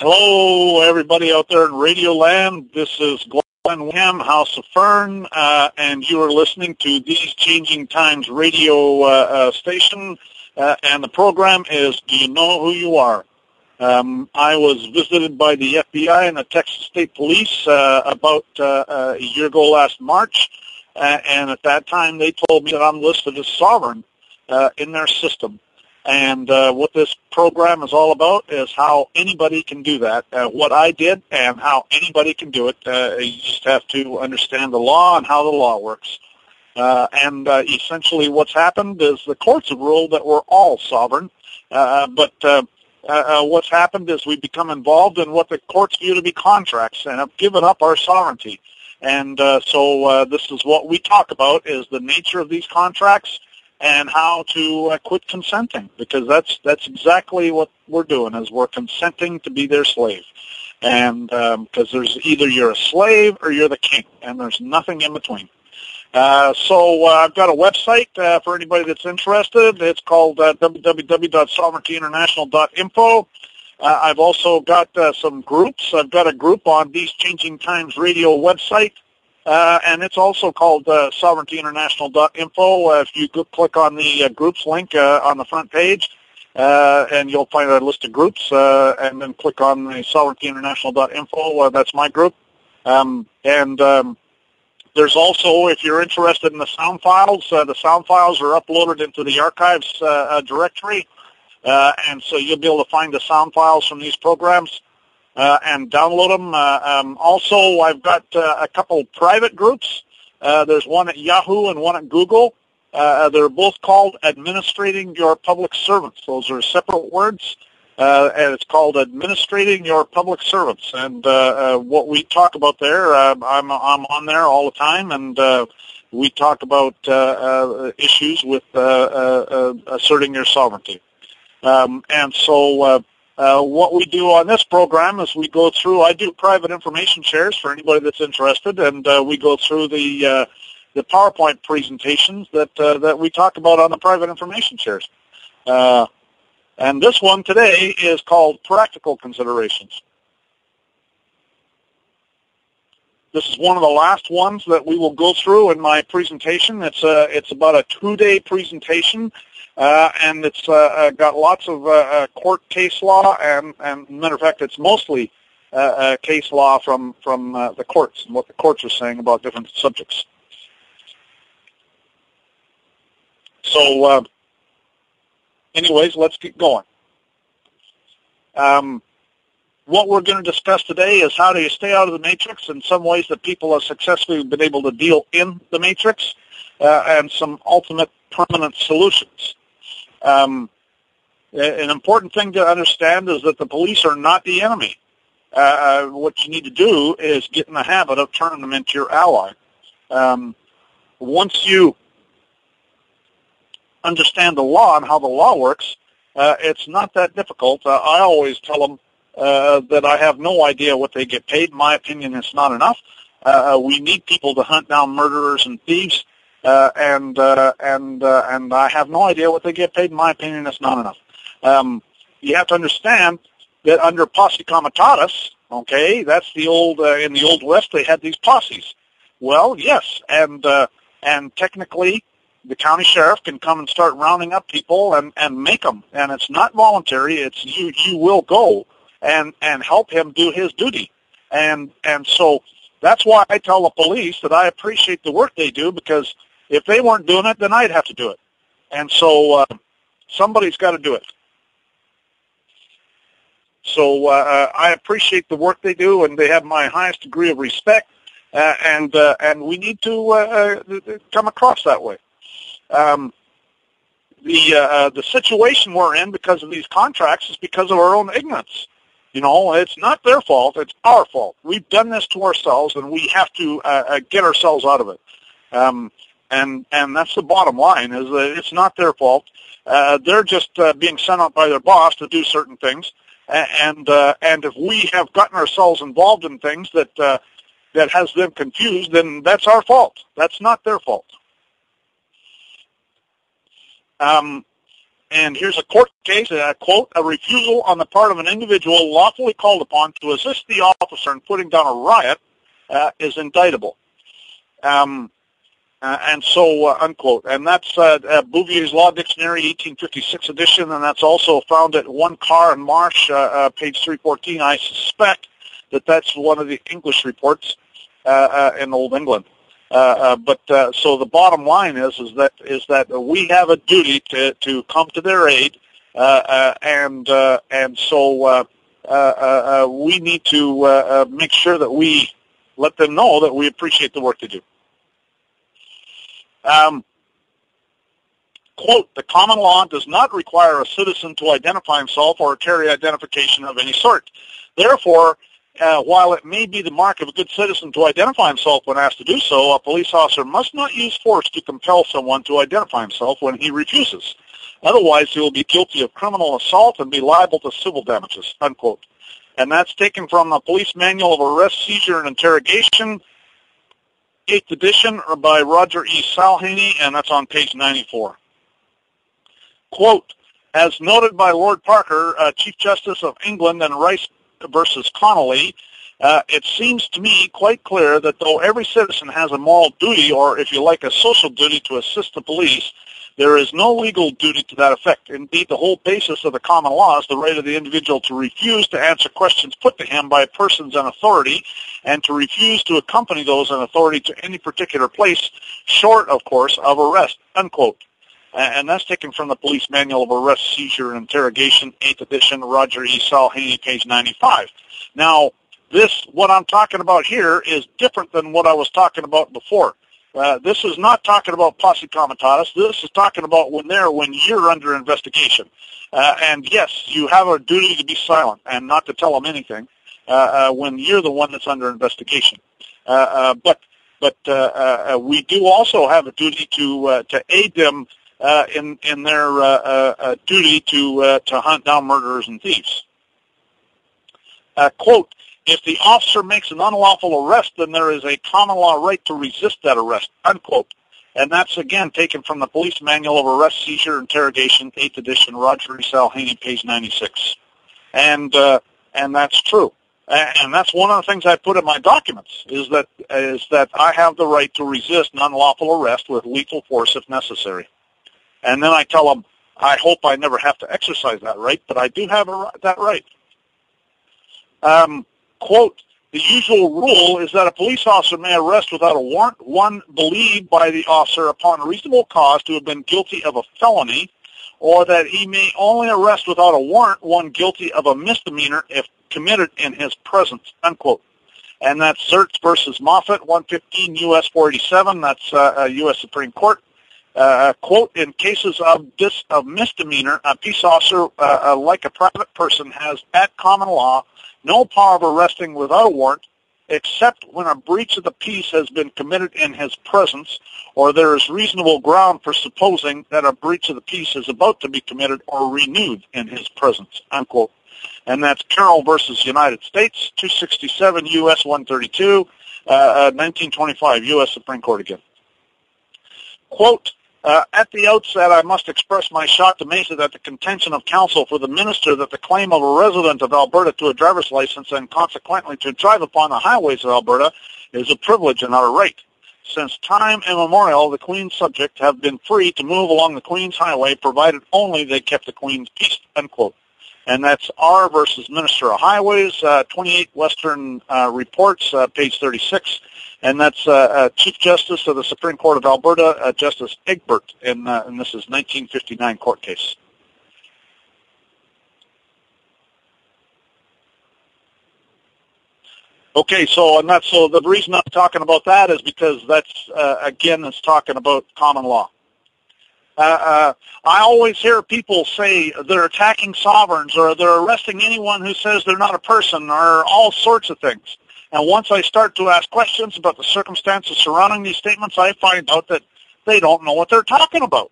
Hello, everybody out there in Radio Land. This is Glenn Wham, House of Fern, and you are listening to These Changing Times radio station, and the program is Do You Know Who You Are? I was visited by the FBI and the Texas State Police about a year ago last March, and at that time they told me that I'm listed as sovereign in their system. And what this program is all about is how anybody can do that, what I did and how anybody can do it. You just have to understand the law and how the law works. And essentially what's happened is the courts have ruled that we're all sovereign, but what's happened is we become involved in what the courts view to be contracts and have given up our sovereignty. And so this is what we talk about, is the nature of these contracts and how to quit consenting, because that's exactly what we're doing, is we're consenting to be their slave. And because there's either you're a slave or you're the king, and there's nothing in between. So I've got a website for anybody that's interested. It's called www.sovereigntyinternational.info. I've also got some groups. I've got a group on These Changing Times radio website. And it's also called sovereigntyinternational.info. If you click on the groups link on the front page, and you'll find a list of groups, and then click on the sovereigntyinternational.info. That's my group. There's also, if you're interested in the sound files are uploaded into the archives directory, and so you'll be able to find the sound files from these programs. And download them. Also, I've got a couple private groups. There's one at Yahoo and one at Google. They're both called Administrating Your Public Servants. Those are separate words, and it's called Administrating Your Public Servants. And what we talk about there, I'm on there all the time, and we talk about issues with asserting your sovereignty. And so what we do on this program is we go through, I do private information shares for anybody that's interested, and we go through the PowerPoint presentations that we talk about on the private information shares. And this one today is called Practical Considerations. This is one of the last ones that we will go through in my presentation. It's about a 2-day presentation. And it's got lots of court case law, and matter of fact, it's mostly case law from the courts and what the courts are saying about different subjects. So, anyways, let's get going. What we're going to discuss today is how do you stay out of the matrix, and some ways that people have successfully been able to deal in the matrix, and some ultimate permanent solutions. An important thing to understand is that the police are not the enemy. What you need to do is get in the habit of turning them into your ally. Once you understand the law and how the law works, it's not that difficult. I always tell them that I have no idea what they get paid. In my opinion, it's not enough. We need people to hunt down murderers and thieves. And I have no idea what they get paid. In my opinion, it's not enough. You have to understand that under posse comitatus, okay, that's the old, in the Old West, they had these posses. Well, yes, and technically, the county sheriff can come and start rounding up people and make them, and it's not voluntary. It's you will go and help him do his duty, and so that's why I tell the police that I appreciate the work they do, because if they weren't doing it, then I'd have to do it. And so somebody's got to do it. So I appreciate the work they do, and they have my highest degree of respect, and we need to come across that way. The situation we're in because of these contracts is because of our own ignorance. You know, it's not their fault, it's our fault. We've done this to ourselves, and we have to get ourselves out of it. And that's the bottom line, is that it's not their fault. They're just being sent out by their boss to do certain things. And if we have gotten ourselves involved in things that has them confused, then that's our fault. That's not their fault. And here's a court case, quote, a refusal on the part of an individual lawfully called upon to assist the officer in putting down a riot is indictable. And so, unquote. And that's Bouvier's Law Dictionary, 1856 edition, and that's also found at One Car and Marsh, page 314. I suspect that that's one of the English reports in Old England. So the bottom line is that we have a duty to come to their aid, and so we need to make sure that we let them know that we appreciate the work they do. Quote, the common law does not require a citizen to identify himself or carry identification of any sort. Therefore, while it may be the mark of a good citizen to identify himself when asked to do so, a police officer must not use force to compel someone to identify himself when he refuses. Otherwise, he will be guilty of criminal assault and be liable to civil damages, unquote. And that's taken from the Police Manual of Arrest, Seizure, and Interrogation, 8th edition, by Roger E. Salhaney, and that's on page 94. Quote, as noted by Lord Parker, Chief Justice of England and Rice versus Connolly, it seems to me quite clear that though every citizen has a moral duty, or if you like, a social duty to assist the police, there is no legal duty to that effect. Indeed, the whole basis of the common law is the right of the individual to refuse to answer questions put to him by persons in authority and to refuse to accompany those in authority to any particular place, short, of course, of arrest, unquote. And that's taken from the Police Manual of Arrest, Seizure, and Interrogation, 8th edition, Roger E. Salhaney, page 95. Now, what I'm talking about here is different than what I was talking about before. This is not talking about posse comitatus. This is talking about when you're under investigation. And yes, you have a duty to be silent and not to tell them anything when you're the one that's under investigation. But we do also have a duty to aid them in their duty to hunt down murderers and thieves. Quote, if the officer makes an unlawful arrest, then there is a common law right to resist that arrest, unquote. And that's, again, taken from the Police Manual of Arrest, Seizure, Interrogation, 8th edition, Roger E. Salhaney, page 96. And that's true. And that's one of the things I put in my documents, is that I have the right to resist an unlawful arrest with lethal force if necessary. And then I tell them, I hope I never have to exercise that right, but I do have that right. Quote, the usual rule is that a police officer may arrest without a warrant one believed by the officer upon reasonable cause to have been guilty of a felony, or that he may only arrest without a warrant one guilty of a misdemeanor if committed in his presence, unquote. And that's Zertz versus Moffat, 115 U.S. 487. That's U.S. Supreme Court. Quote, in cases of misdemeanor, a peace officer, like a private person, has at common law no power of arresting without a warrant, except when a breach of the peace has been committed in his presence, or there is reasonable ground for supposing that a breach of the peace is about to be committed or renewed in his presence, unquote. And that's Carroll versus United States, 267 U.S. 132, 1925 U.S. Supreme Court again. Quote, at the outset, I must express my shock to Mesa that the contention of counsel for the minister that the claim of a resident of Alberta to a driver's license and consequently to drive upon the highways of Alberta is a privilege and not a right. Since time immemorial, the Queen's subjects have been free to move along the Queen's highway provided only they kept the Queen's peace, unquote. And that's R versus Minister of Highways, 28 Western Reports, page 36. And that's Chief Justice of the Supreme Court of Alberta, Justice Egbert, and this is 1959 court case. Okay, so the reason I'm talking about that is because that's again, it's talking about common law. I always hear people say they're attacking sovereigns or they're arresting anyone who says they're not a person or all sorts of things. And once I start to ask questions about the circumstances surrounding these statements, I find out that they don't know what they're talking about.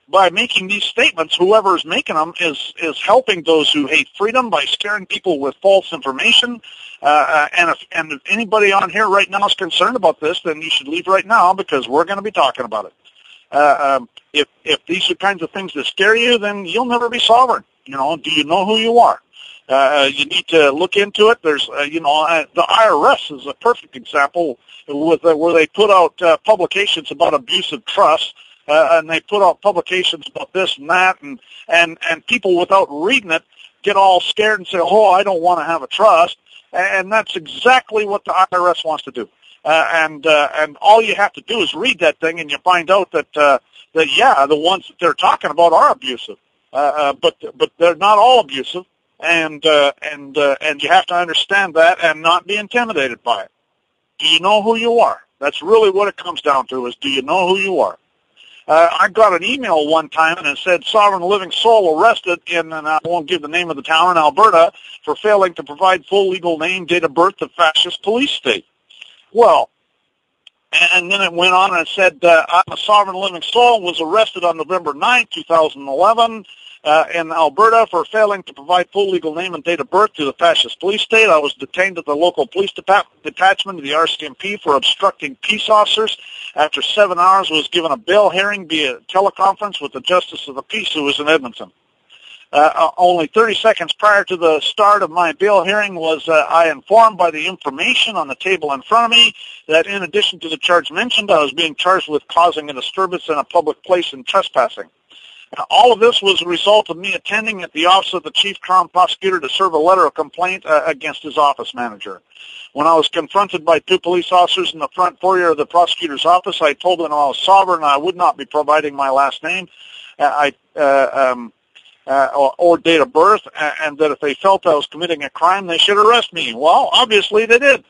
By making these statements, whoever is making them is helping those who hate freedom by scaring people with false information. And if anybody on here right now is concerned about this, then you should leave right now because we're going to be talking about it. If these are kinds of things that scare you, then you'll never be sovereign. Do you know who you are? You need to look into it. There's, the IRS is a perfect example where they put out publications about abusive trust, and they put out publications about this and that, and people without reading it get all scared and say, oh, I don't want to have a trust. And that's exactly what the IRS wants to do. And all you have to do is read that thing, and you find out that the ones that they're talking about are abusive. But they're not all abusive, and you have to understand that and not be intimidated by it. Do you know who you are? That's really what it comes down to, is do you know who you are? I got an email one time, and it said, Sovereign Living Soul arrested in, and I won't give the name of the town, in Alberta, for failing to provide full legal name, date of birth of fascist police state. Well, and then it went on and it said, I'm a Sovereign Living Soul, was arrested on November 9, 2011, in Alberta for failing to provide full legal name and date of birth to the fascist police state. I was detained at the local police detachment of the RCMP for obstructing peace officers. After 7 hours, was given a bail hearing via teleconference with the Justice of the Peace, who was in Edmonton. Only 30 seconds prior to the start of my bail hearing was I informed by the information on the table in front of me that in addition to the charge mentioned, I was being charged with causing a disturbance in a public place and trespassing. All of this was a result of me attending at the office of the Chief Crown Prosecutor to serve a letter of complaint against his office manager. When I was confronted by two police officers in the front foyer of the prosecutor's office, I told them I was sovereign and I would not be providing my last name or date of birth, and that if they felt I was committing a crime, they should arrest me. Well, obviously they did.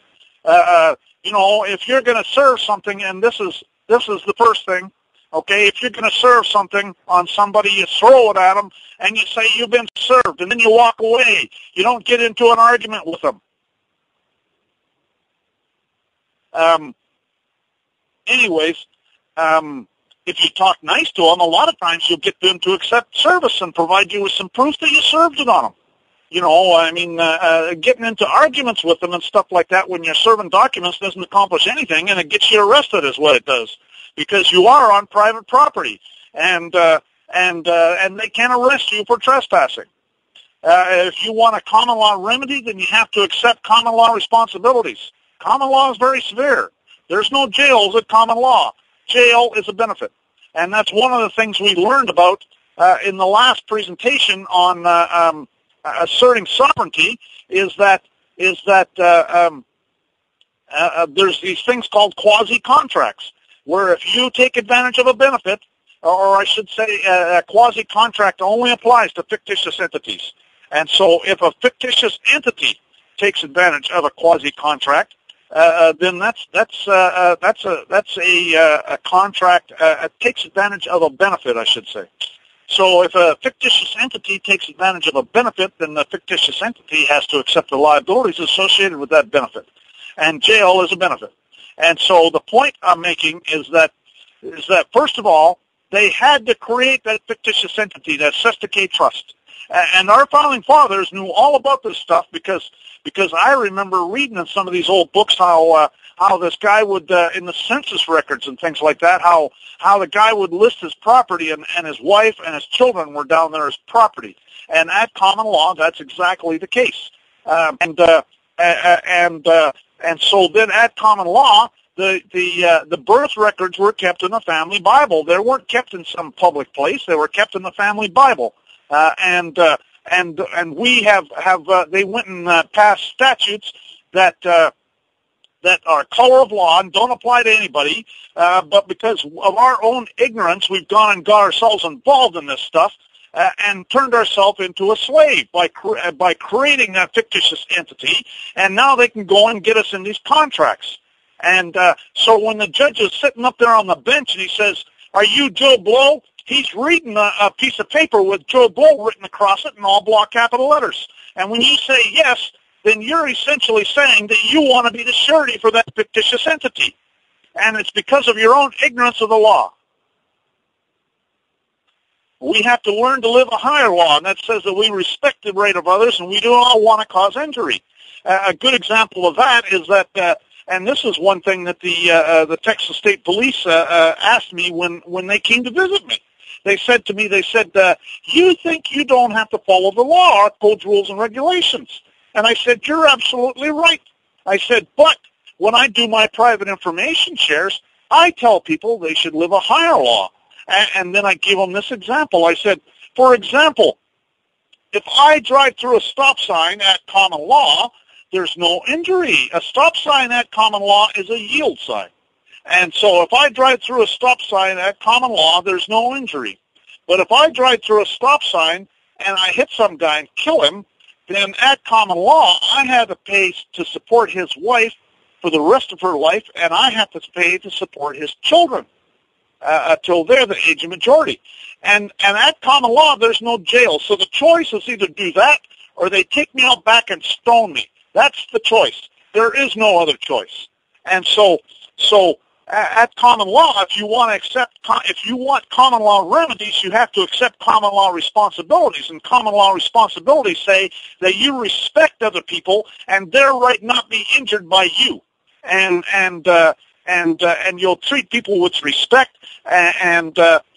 If you're going to serve something, and this is the first thing, okay, if you're going to serve something on somebody, you throw it at them, and you say you've been served, and then you walk away. You don't get into an argument with them. If you talk nice to them, a lot of times you'll get them to accept service and provide you with some proof that you served it on them. Getting into arguments with them and stuff like that when you're serving documents doesn't accomplish anything, and it gets you arrested is what it does, because you are on private property, and they can arrest you for trespassing. If you want a common law remedy, then you have to accept common law responsibilities. Common law is very severe. There's no jails at common law. Jail is a benefit. And that's one of the things we learned about in the last presentation on asserting sovereignty is that there's these things called quasi-contracts, where if you take advantage of a benefit, or I should say a quasi-contract only applies to fictitious entities. And so if a fictitious entity takes advantage of a quasi-contract, then that's a contract. It takes advantage of a benefit, I should say. So if a fictitious entity takes advantage of a benefit, then the fictitious entity has to accept the liabilities associated with that benefit. And jail is a benefit. And so the point I'm making is that first of all, they had to create that fictitious entity, that Sestakay Trust. And our founding fathers knew all about this stuff because I remember reading in some of these old books how this guy would, in the census records and things like that, how the guy would list his property and his wife and his children were down there as property. And at common law, that's exactly the case. And so then at common law, the birth records were kept in the family Bible. They weren't kept in some public place. They were kept in the family Bible. And we have they went and passed statutes that are color of law and don't apply to anybody, but because of our own ignorance, we've gone and got ourselves involved in this stuff and turned ourselves into a slave by creating that fictitious entity, and now they can go and get us in these contracts. And so when the judge is sitting up there on the bench and he says, "Are you Joe Blow?" he's reading a piece of paper with Joe Blow written across it in all block capital letters. And when you say yes, then you're essentially saying that you want to be the surety for that fictitious entity. And it's because of your own ignorance of the law. We have to learn to live a higher law, and that says that we respect the right of others and we do not want to cause injury. A good example of that is that And this is one thing that the Texas State Police asked me when they came to visit me. They said to me, you think you don't have to follow the law, our codes, rules, and regulations. And I said, you're absolutely right. I said, but when I do my private information shares, I tell people they should live a higher law. And then I gave them this example. I said, for example, if I drive through a stop sign at common law, there's no injury. A stop sign at common law is a yield sign. And so if I drive through a stop sign at common law, there's no injury. But if I drive through a stop sign and I hit some guy and kill him, then at common law, I have to pay to support his wife for the rest of her life, and I have to pay to support his children until they're the age of majority. And at common law, there's no jail. So the choice is either do that or they take me out back and stone me. That's the choice. There is no other choice. And so at common law, if you want common law remedies, you have to accept common law responsibilities. And common law responsibilities say that you respect other people and their right not be injured by you. And you'll treat people with respect and act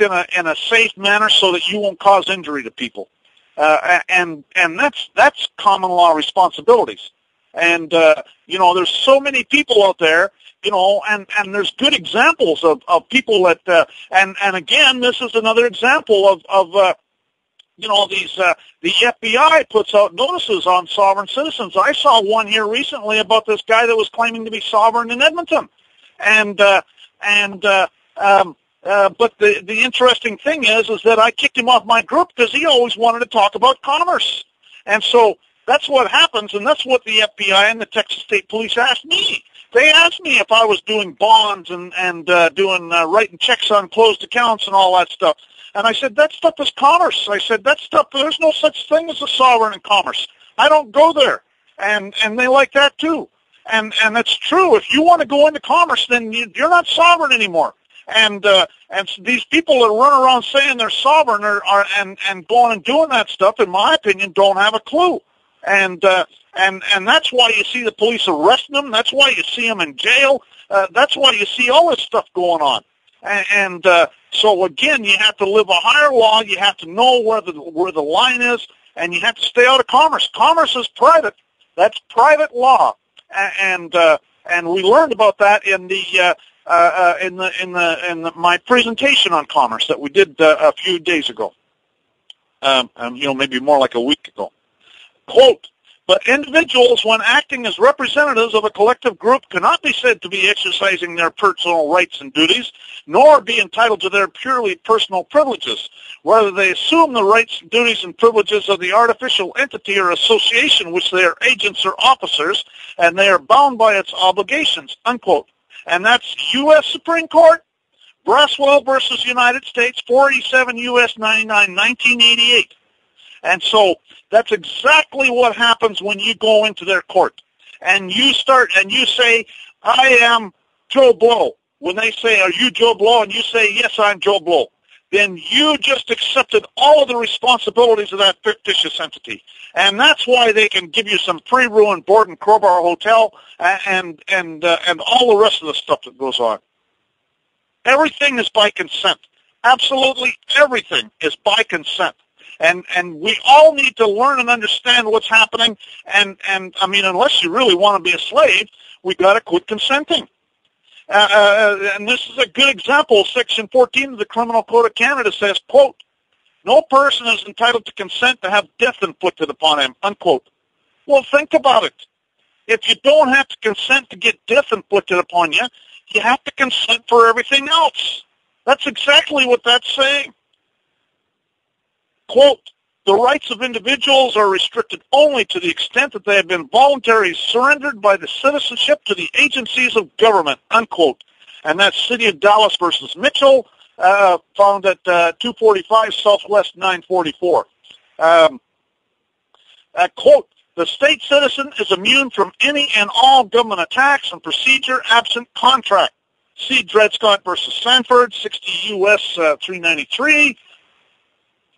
in a safe manner so that you won't cause injury to people. And that's common law responsibilities. And there's so many people out there, and there's good examples of people that and again, this is another example of the FBI puts out notices on sovereign citizens. I saw one here recently about this guy that was claiming to be sovereign in Edmonton, but the interesting thing is that I kicked him off my group because he always wanted to talk about commerce, and so that's what happens, and that's what the FBI and the Texas State Police asked me. They asked me if I was doing bonds and doing writing checks on closed accounts and all that stuff. And I said, that stuff is commerce. I said, that stuff, there's no such thing as a sovereign in commerce. I don't go there. And they like that too. And that's true. If you want to go into commerce, then you're not sovereign anymore. And these people that run around saying they're sovereign and going and doing that stuff, in my opinion, don't have a clue. And that's why you see the police arresting them. That's why you see them in jail. That's why you see all this stuff going on. So again, you have to live a higher law. You have to know where the line is, and you have to stay out of commerce. Commerce is private. That's private law. And we learned about that in my presentation on commerce that we did a few days ago. Maybe more like a week ago. Quote, but individuals, when acting as representatives of a collective group, cannot be said to be exercising their personal rights and duties, nor be entitled to their purely personal privileges, whether they assume the rights, duties, and privileges of the artificial entity or association which they are agents or officers, and they are bound by its obligations, unquote. And that's U.S. Supreme Court, Braswell versus United States, 487 U.S. 99, 1988. And so that's exactly what happens when you go into their court. And you say, I am Joe Blow. When they say, are you Joe Blow? And you say, yes, I'm Joe Blow. Then you just accepted all of the responsibilities of that fictitious entity. And that's why they can give you some pre-ruined board and crowbar hotel and all the rest of the stuff that goes on. Everything is by consent. Absolutely everything is by consent. And we all need to learn and understand what's happening. And I mean, unless you really want to be a slave, we got to quit consenting. And this is a good example. Section 14 of the Criminal Code of Canada says, quote, no person is entitled to consent to have death inflicted upon him, unquote. Well, think about it. If you don't have to consent to get death inflicted upon you, you have to consent for everything else. That's exactly what that's saying. Quote, the rights of individuals are restricted only to the extent that they have been voluntarily surrendered by the citizenship to the agencies of government, unquote. And that's City of Dallas versus Mitchell, found at 245 Southwest 944. Quote, the state citizen is immune from any and all government attacks and procedure absent contract. See Dred Scott versus Sanford, 60 U.S. 393.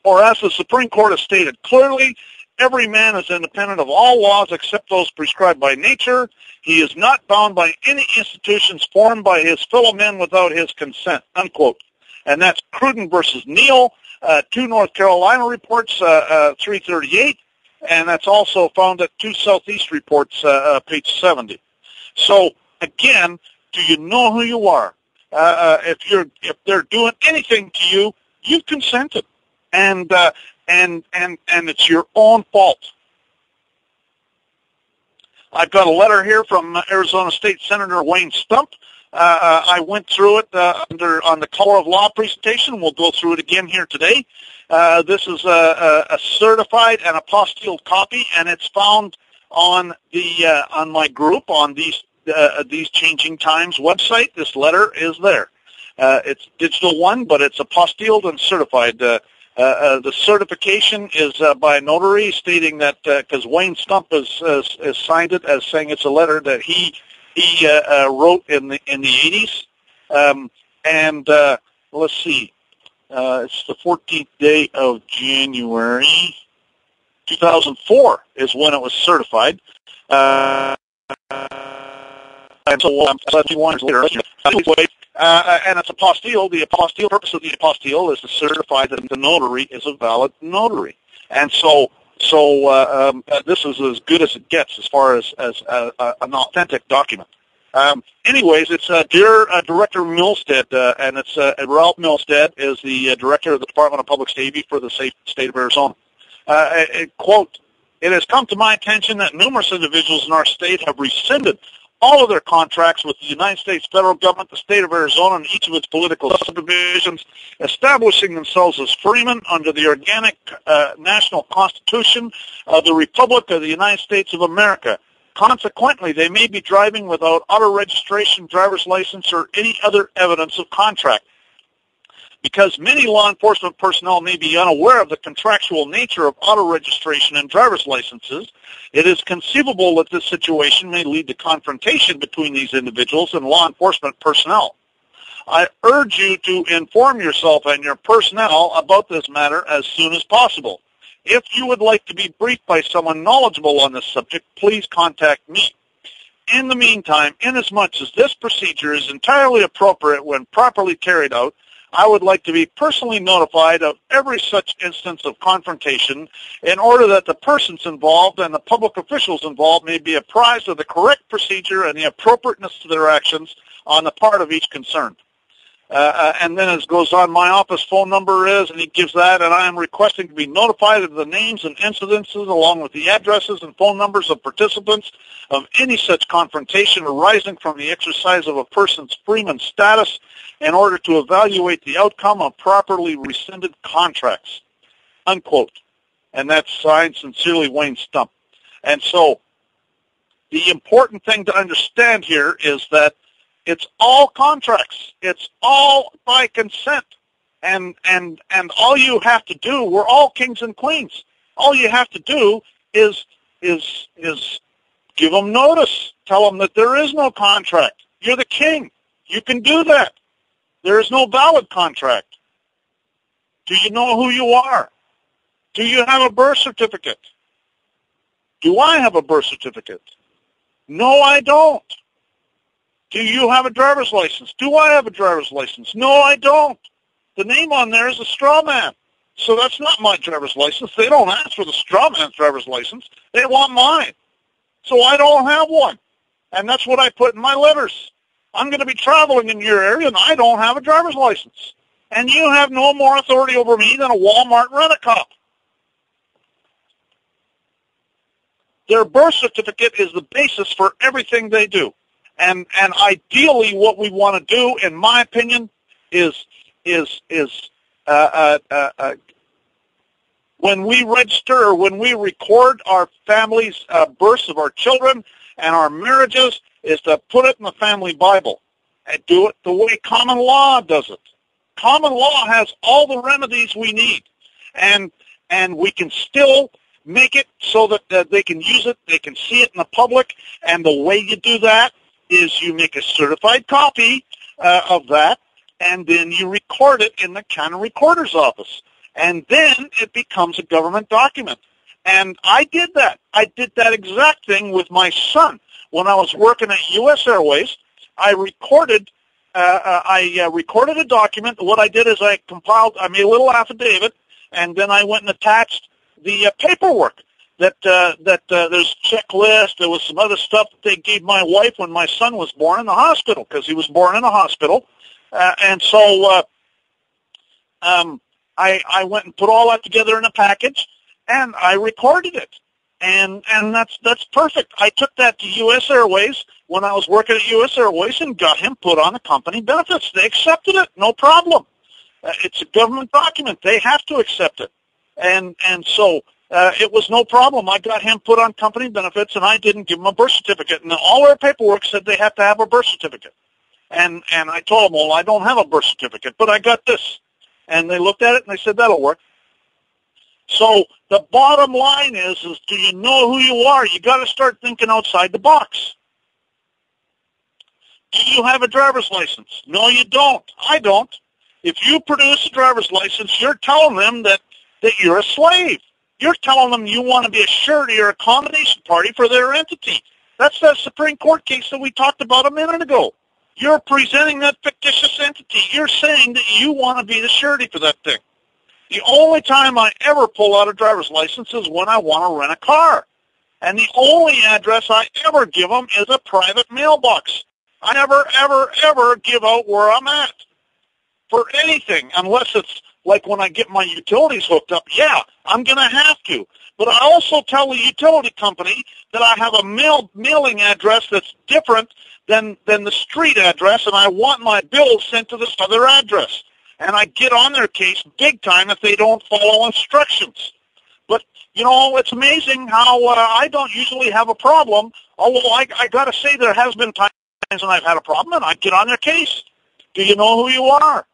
Or as the Supreme Court has stated clearly, every man is independent of all laws except those prescribed by nature. He is not bound by any institutions formed by his fellow men without his consent, unquote. And that's Cruden versus Neal, 2 North Carolina reports, 338, and that's also found at 2 Southeast reports, page 70. So, again, do you know who you are? If they're doing anything to you, you've consented, and it's your own fault. I've got a letter here from Arizona State Senator Wayne Stump. I went through it on the Color of Law presentation. We'll go through it again here today. This is a certified and apostilled copy, and it's found on my group on these Changing Times website. This letter is there. It's digital one, but it's apostilled and certified. The certification is by a notary, stating that because Wayne Stump has signed it as saying it's a letter that he wrote in the 80s. Let's see, it's the 14th day of January 2004 is when it was certified. And so 71 years later. Anyway, and it's apostille. The purpose of the apostille is to certify that the notary is a valid notary. And so this is as good as it gets as far as an authentic document. Anyways, it's Dear Director Milstead, and it's Ralph Milstead is the Director of the Department of Public Safety for the state of Arizona. Quote, "It has come to my attention that numerous individuals in our state have rescinded all of their contracts with the United States federal government, the state of Arizona, and each of its political subdivisions, establishing themselves as freemen under the organic national constitution of the Republic of the United States of America. Consequently, they may be driving without auto registration, driver's license, or any other evidence of contract. Because many law enforcement personnel may be unaware of the contractual nature of auto registration and driver's licenses, it is conceivable that this situation may lead to confrontation between these individuals and law enforcement personnel. I urge you to inform yourself and your personnel about this matter as soon as possible. If you would like to be briefed by someone knowledgeable on this subject, please contact me. In the meantime, inasmuch as this procedure is entirely appropriate when properly carried out, I would like to be personally notified of every such instance of confrontation in order that the persons involved and the public officials involved may be apprised of the correct procedure and the appropriateness of their actions on the part of each concerned." And then as it goes on, my office phone number is, and he gives that, and I am requesting to be notified of the names and incidences along with the addresses and phone numbers of participants of any such confrontation arising from the exercise of a person's freeman status in order to evaluate the outcome of properly rescinded contracts, unquote. And that's signed, Sincerely, Wayne Stump. And so the important thing to understand here is that it's all contracts. It's all by consent. And all you have to do, we're all kings and queens. All you have to do is give them notice. Tell them that there is no contract. You're the king. You can do that. There is no valid contract. Do you know who you are? Do you have a birth certificate? Do I have a birth certificate? No, I don't. Do you have a driver's license? Do I have a driver's license? No, I don't. The name on there is a straw man. So that's not my driver's license. They don't ask for the straw man's driver's license. They want mine. So I don't have one. And that's what I put in my letters. I'm going to be traveling in your area, and I don't have a driver's license. And you have no more authority over me than a Walmart rent-a-cop. Their birth certificate is the basis for everything they do. And ideally, what we want to do, in my opinion, is when we register or when we record our families' births of our children and our marriages, is to put it in the family Bible and do it the way common law does it. Common law has all the remedies we need, and we can still make it so that they can use it, they can see it in the public, and the way you do that is you make a certified copy of that, and then you record it in the county recorder's office. And then it becomes a government document. And I did that. I did that exact thing with my son. When I was working at U.S. Airways, I recorded a document. What I did is I made a little affidavit, and then I went and attached the paperwork that there's a checklist. There was some other stuff that they gave my wife when my son was born in the hospital, because he was born in a hospital. And so I went and put all that together in a package, and I recorded it. And that's perfect. I took that to U.S. Airways when I was working at U.S. Airways and got him put on the company benefits. They accepted it, no problem. It's a government document. They have to accept it. And so it was no problem. I got him put on company benefits, and I didn't give him a birth certificate. And all their paperwork said they have to have a birth certificate. And I told them, well, I don't have a birth certificate, but I got this. And they looked at it, and they said, that'll work. So the bottom line is do you know who you are? You got to start thinking outside the box. Do you have a driver's license? No, you don't. I don't. If you produce a driver's license, you're telling them that you're a slave. You're telling them you want to be a surety or accommodation party for their entity. That's that Supreme Court case that we talked about a minute ago. You're presenting that fictitious entity. You're saying that you want to be the surety for that thing. The only time I ever pull out a driver's license is when I want to rent a car. And the only address I ever give them is a private mailbox. I never, ever, ever give out where I'm at for anything, unless it's like when I get my utilities hooked up. Yeah, I'm going to have to. But I also tell the utility company that I have a mailing address that's different than the street address, and I want my bills sent to this other address. And I get on their case big time if they don't follow instructions. But, you know, it's amazing how I don't usually have a problem, although I got to say there has been times when I've had a problem, and I get on their case. Do you know who you are?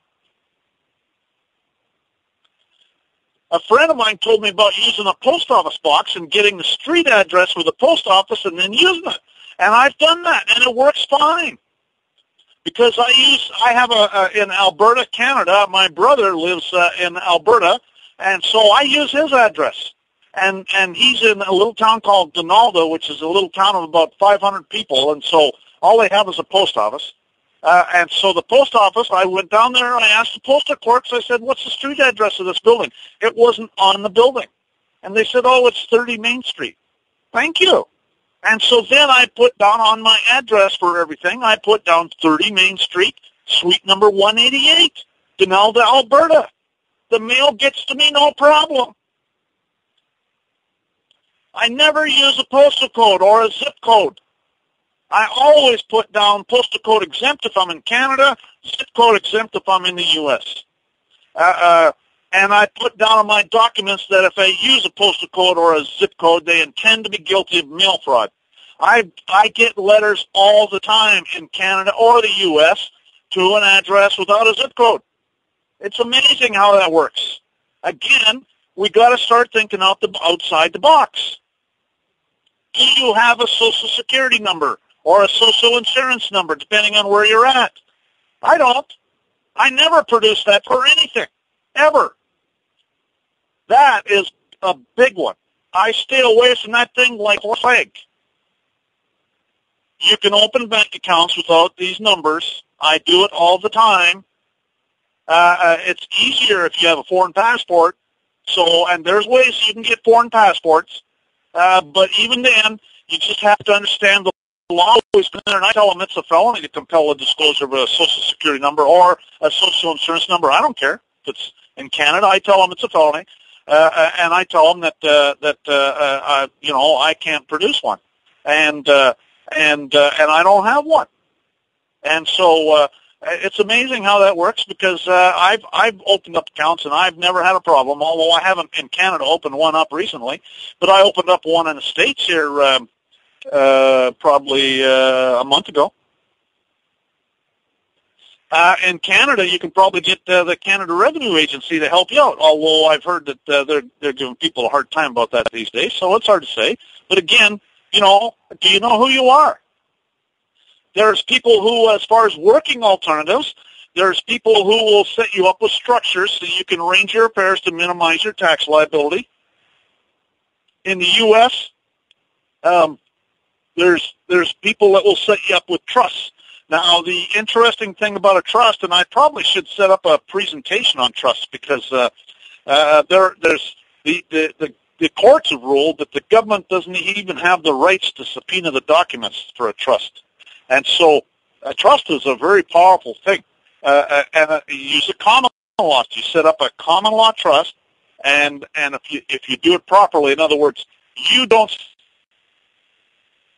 A friend of mine told me about using a post office box and getting the street address for the post office and then using it. And I've done that, and it works fine. Because I have in Alberta, Canada, my brother lives in Alberta, and so I use his address. And he's in a little town called Donalda, which is a little town of about 500 people, and so all they have is a post office. And so the post office, I went down there, and I asked the postal clerks, I said, what's the street address of this building? It wasn't on the building. And they said, oh, it's 30 Main Street. Thank you. And so then I put down on my address for everything, I put down 30 Main Street, suite number 188, Donalda, Alberta. The mail gets to me no problem. I never use a postal code or a zip code. I always put down postal code exempt if I'm in Canada, zip code exempt if I'm in the U.S. And I put down on my documents that if I use a postal code or a zip code, they intend to be guilty of mail fraud. I get letters all the time in Canada or the U.S. to an address without a zip code. It's amazing how that works. Again, we got to start thinking outside the box. Do you have a Social Security number or a Social Insurance number, depending on where you're at? I don't. I never produce that for anything, ever. That is a big one. I stay away from that thing like a plague. You can open bank accounts without these numbers. I do it all the time. It's easier if you have a foreign passport. And there's ways you can get foreign passports. But even then, you just have to understand the law is there, and I tell them it's a felony to compel a disclosure of a Social Security number or a Social Insurance number. I don't care. If it's in Canada, I tell them it's a felony, and I tell them that I can't produce one, and I don't have one, and so it's amazing how that works because I've opened up accounts and I've never had a problem. Although I haven't in Canada opened one up recently, but I opened up one in the States here probably a month ago. In Canada, you can probably get the Canada Revenue Agency to help you out, although I've heard that they're giving people a hard time about that these days, so it's hard to say. But again, do you know who you are? There's people who, as far as working alternatives, there's people who will set you up with structures so you can arrange your affairs to minimize your tax liability. in the U.S., there's people that will set you up with trusts. Now, the interesting thing about a trust, and I probably should set up a presentation on trusts, because there's the courts have ruled that the government doesn't even have the rights to subpoena the documents for a trust. And so a trust is a very powerful thing. And you use a common law. You set up a common law trust, and if you do it properly, in other words, you don't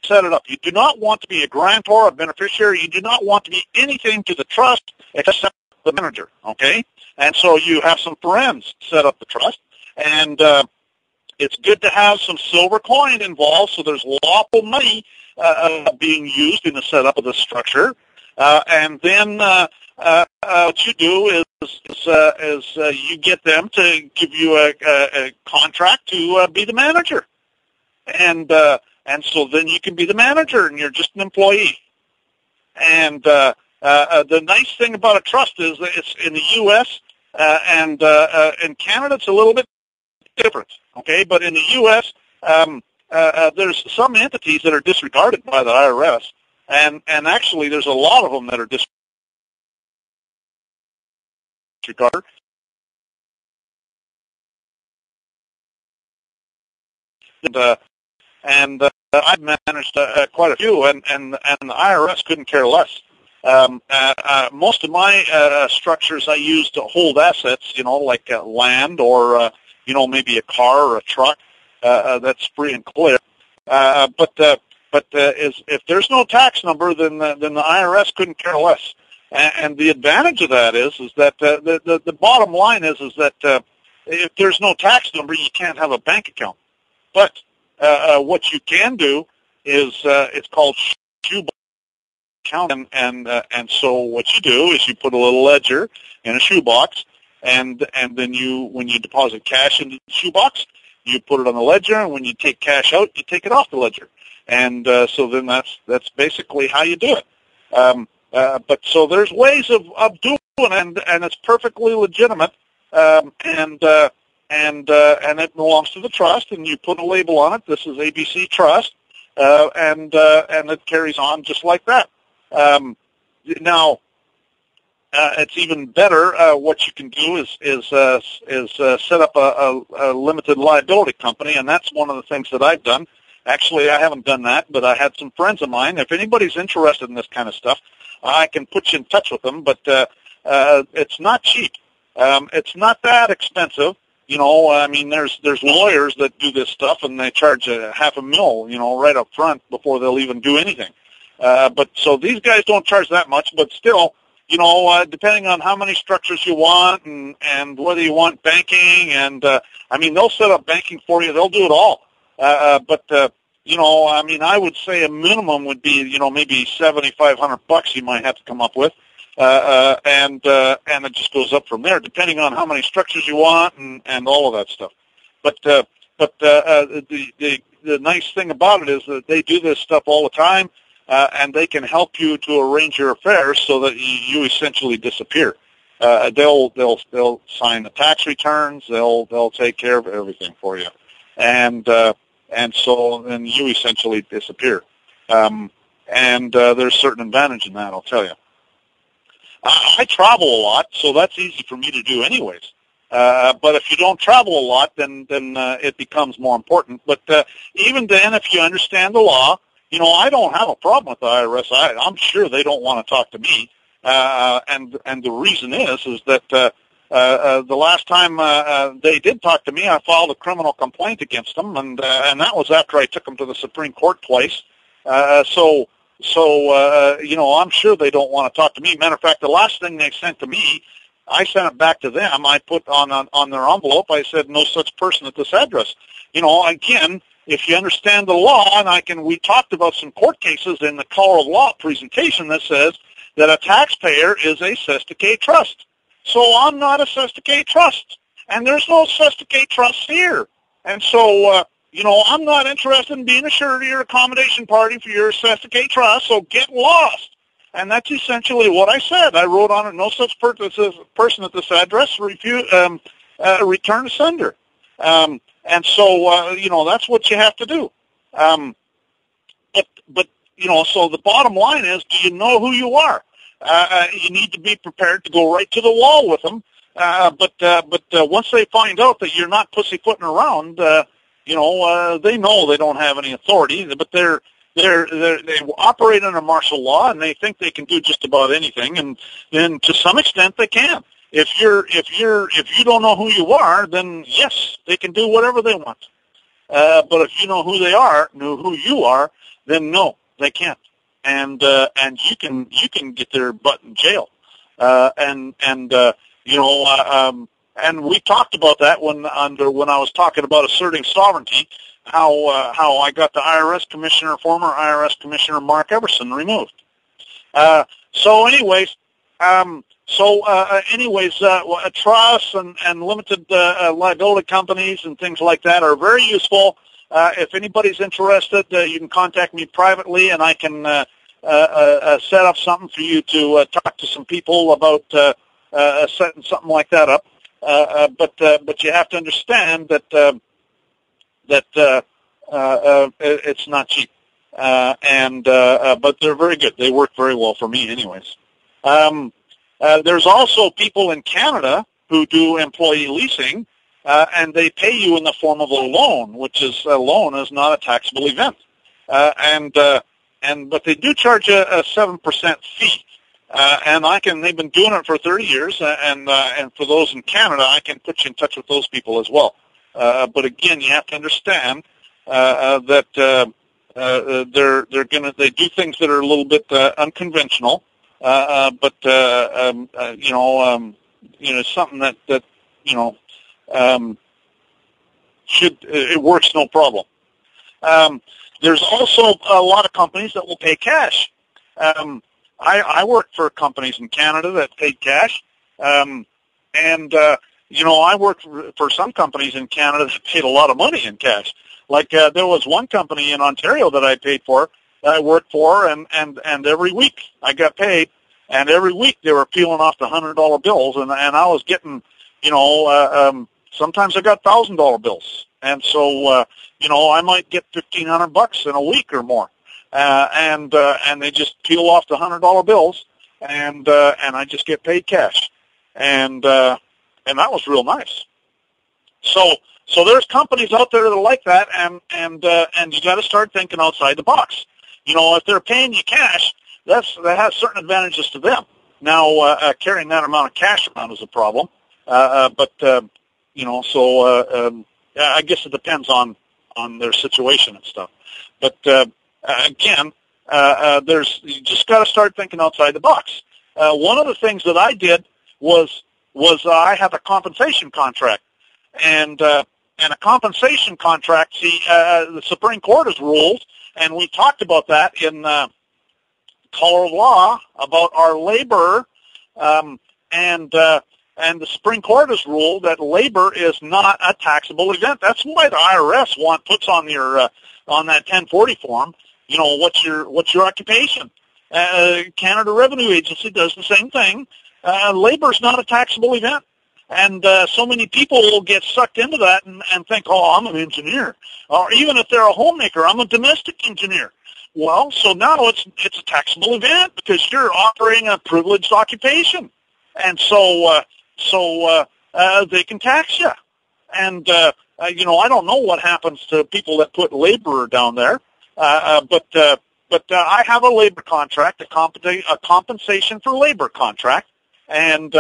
set it up. You do not want to be a grantor, a beneficiary. You do not want to be anything to the trust except the manager, okay? And so you have some friends set up the trust, and it's good to have some silver coin involved, so there's lawful money being used in the setup of the structure. And then what you do is you get them to give you a contract to be the manager. And so then you can be the manager, and you're just an employee. And the nice thing about a trust is that it's in the U.S. And in Canada it's a little bit different. Okay, but in the U.S. There's some entities that are disregarded by the IRS, and actually there's a lot of them that are disregarded. And I've managed quite a few, and the IRS couldn't care less. Most of my structures I use to hold assets, like land or maybe a car or a truck. That's free and clear. But if there's no tax number, then the IRS couldn't care less. And the advantage of that is that the bottom line is that if there's no tax number, you can't have a bank account. But what you can do is it's called shoebox account, and so what you do is you put a little ledger in a shoebox, and then when you deposit cash into the shoebox, you put it on the ledger, and when you take cash out, you take it off the ledger, and so then that's basically how you do it. But so there's ways of doing it, and it's perfectly legitimate, and it belongs to the trust, and you put a label on it. This is ABC Trust, and it carries on just like that. Now, it's even better. What you can do is set up a limited liability company, and that's one of the things that I've done. Actually, I haven't done that, but I had some friends of mine. If anybody's interested in this kind of stuff, I can put you in touch with them. But it's not cheap. It's not that expensive. I mean, there's lawyers that do this stuff, and they charge $500,000, right up front before they'll even do anything. But so these guys don't charge that much, but still, depending on how many structures you want and whether you want banking, and I mean, they'll set up banking for you. They'll do it all. But I mean, I would say a minimum would be, maybe $7,500 you might have to come up with. And it just goes up from there, depending on how many structures you want and all of that stuff. But the nice thing about it is that they do this stuff all the time, and they can help you to arrange your affairs so that you essentially disappear. They'll sign the tax returns. They'll take care of everything for you, and so then you essentially disappear. And there's certain advantage in that, I'll tell you. I travel a lot, so that's easy for me to do anyways. But if you don't travel a lot, then it becomes more important. But even then, if you understand the law, I don't have a problem with the IRS. I'm sure they don't want to talk to me. And the reason is that the last time they did talk to me, I filed a criminal complaint against them, and that was after I took them to the Supreme Court twice. So I'm sure they don't want to talk to me. Matter of fact, the last thing they sent to me, I sent it back to them. I put on their envelope, I said, no such person at this address. Again, if you understand the law, and we talked about some court cases in the Color of Law presentation that says that a taxpayer is a Sestakay trust. So I'm not a Sestakay trust, and there's no Sestakay trust here. And so, I'm not interested in being a surety or accommodation party for your Sestakay trust, so get lost. And that's essentially what I said. I wrote on it, no such person at this address, return to sender. And so, that's what you have to do. But so the bottom line is, do you know who you are? You need to be prepared to go right to the wall with them. But once they find out that you're not pussyfooting around, they know they don't have any authority, but they operate under martial law, and they think they can do just about anything, and then to some extent they can. If you don't know who you are, then yes, they can do whatever they want. But if you know who you are, then no, they can't. And you can get their butt in jail. And we talked about that when I was talking about asserting sovereignty, how I got the former IRS Commissioner Mark Everson removed. Trusts and limited liability companies and things like that are very useful. If anybody's interested, you can contact me privately, and I can set up something for you to talk to some people about setting something like that up. But you have to understand that it's not cheap, but they're very good. They work very well for me, anyways. There's also people in Canada who do employee leasing, and they pay you in the form of a loan, which is a loan is not a taxable event, but they do charge a 7% fee. And they've been doing it for 30 years, and for those in Canada, I can put you in touch with those people as well. But again, you have to understand that they do things that are a little bit unconventional, but something that it works no problem. There's also a lot of companies that will pay cash. I worked for companies in Canada that paid cash, I worked for some companies in Canada that paid a lot of money in cash. Like there was one company in Ontario that I paid for, that I worked for, and every week I got paid, and every week they were peeling off the $100 bills, and I was getting, sometimes I got $1,000 bills, and so I might get $1,500 in a week or more. And they just peel off the $100 bills, and I just get paid cash, and that was real nice. So there's companies out there that are like that, and you got to start thinking outside the box. If they're paying you cash, that has certain advantages to them. Now carrying that amount of cash around is a problem, I guess it depends on their situation and stuff, but. Again, you just got to start thinking outside the box. One of the things that I did was I had a compensation contract, and a compensation contract. See, the Supreme Court has ruled, and we talked about that in Colorado law about our labor, and the Supreme Court has ruled that labor is not a taxable event. That's why the IRS puts on your on that 1040 form. What's your occupation? Canada Revenue Agency does the same thing. Labor is not a taxable event, and so many people will get sucked into that and think, oh, I'm an engineer, or even if they're a homemaker, I'm a domestic engineer. Well, so now it's a taxable event because you're operating a privileged occupation, and so they can tax you. And I don't know what happens to people that put laborer down there. But I have a labor contract, a compensation for labor contract, and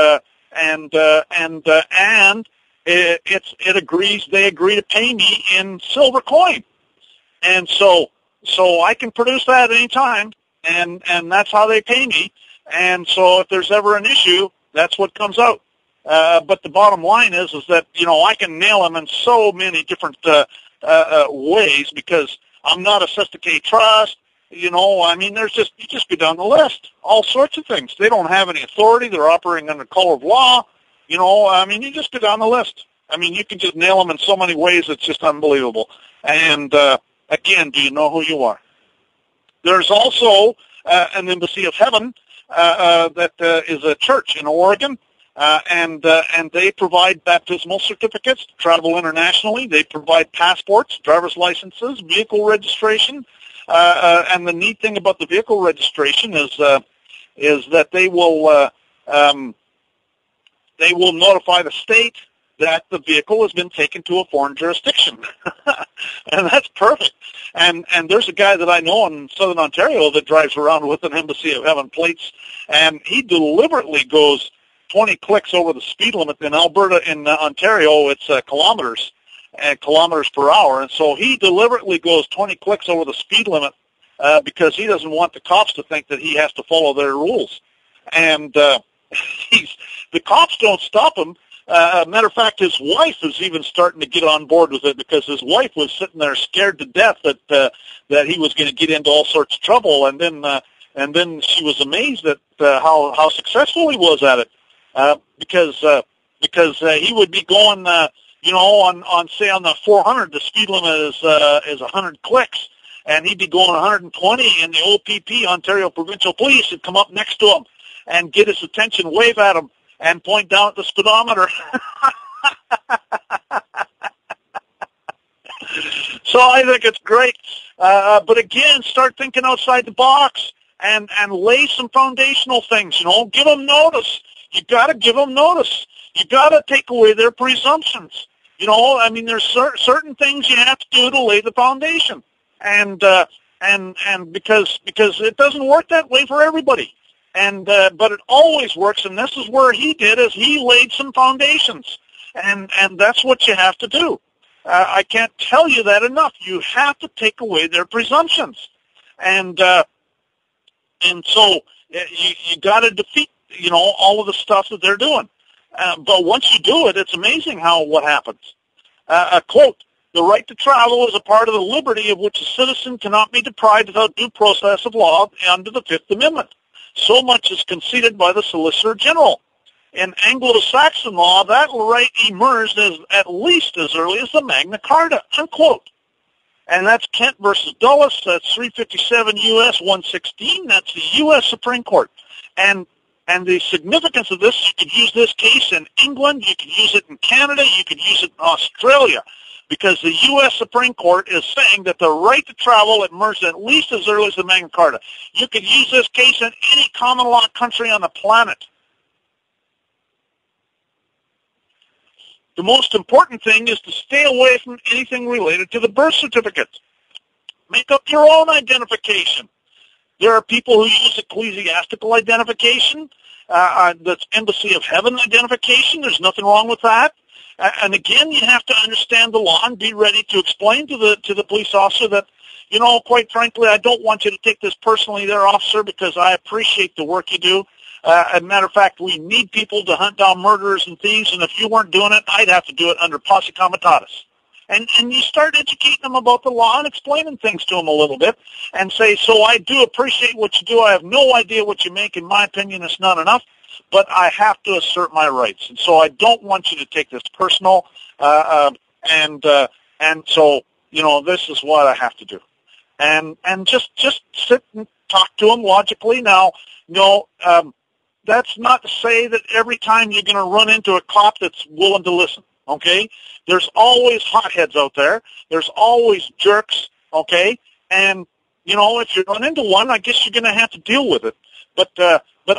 it agrees. They agree to pay me in silver coin, and so I can produce that any time, and that's how they pay me. And so if there's ever an issue, that's what comes out. But the bottom line is that I can nail them in so many different ways because I'm not a Sestake Trust, there's you just go down the list, all sorts of things. They don't have any authority. They're operating under color of law. You just go down the list. You can just nail them in so many ways. It's just unbelievable. And, again, do you know who you are? There's also an Embassy of Heaven that is a church in Oregon, and they provide baptismal certificates to travel internationally. They provide passports, driver's licenses, vehicle registration, and the neat thing about the vehicle registration is that they will notify the state that the vehicle has been taken to a foreign jurisdiction. And that's perfect. And there's a guy that I know in Southern Ontario that drives around with an Embassy of Heaven plates, and he deliberately goes 20 clicks over the speed limit. In Alberta, in Ontario, it's kilometers per hour, and so he deliberately goes 20 clicks over the speed limit because he doesn't want the cops to think that he has to follow their rules. And the cops don't stop him. Matter of fact, his wife is even starting to get on board with it because his wife was sitting there scared to death that he was going to get into all sorts of trouble, and then she was amazed at how successful he was at it because he would be going on say on the 400, the speed limit is 100 clicks, and he'd be going 120, and the OPP, Ontario Provincial Police, would come up next to him and get his attention, wave at him, and point down at the speedometer. So I think it's great. But again, start thinking outside the box and lay some foundational things. Give them notice. You got to give them notice. You got to take away their presumptions. There's certain things you have to do to lay the foundation, and because it doesn't work that way for everybody. But it always works, and this is where he did, is he laid some foundations, and that's what you have to do. I can't tell you that enough. You have to take away their presumptions, and so you got to defeat all of the stuff that they're doing. But once you do it, it's amazing what happens. A quote: "The right to travel is a part of the liberty of which a citizen cannot be deprived without due process of law under the Fifth Amendment. So much is conceded by the Solicitor General. In Anglo-Saxon law, that right emerged at least as early as the Magna Carta," unquote. And that's Kent versus Dulles. That's 357 U.S. 116. That's the U.S. Supreme Court. And the significance of this, you could use this case in England, you could use it in Canada, you could use it in Australia, because the U.S. Supreme Court is saying that the right to travel emerged at least as early as the Magna Carta. You could use this case in any common law country on the planet. The most important thing is to stay away from anything related to the birth certificate. Make up your own identification. There are people who use ecclesiastical identification. That's Embassy of Heaven identification. There's nothing wrong with that. And again, you have to understand the law and be ready to explain to the police officer that, quite frankly, I don't want you to take this personally there, officer, because I appreciate the work you do. As a matter of fact, we need people to hunt down murderers and thieves, and if you weren't doing it, I'd have to do it under posse comitatus. And you start educating them about the law and explaining things to them a little bit and say, so I do appreciate what you do. I have no idea what you make. In my opinion, it's not enough, but I have to assert my rights. And so I don't want you to take this personal, and so, this is what I have to do. And just sit and talk to them logically. Now, that's not to say that every time you're going to run into a cop that's willing to listen. Okay, there's always hotheads out there. There's always jerks. Okay, and if you run into one, I guess you're going to have to deal with it. But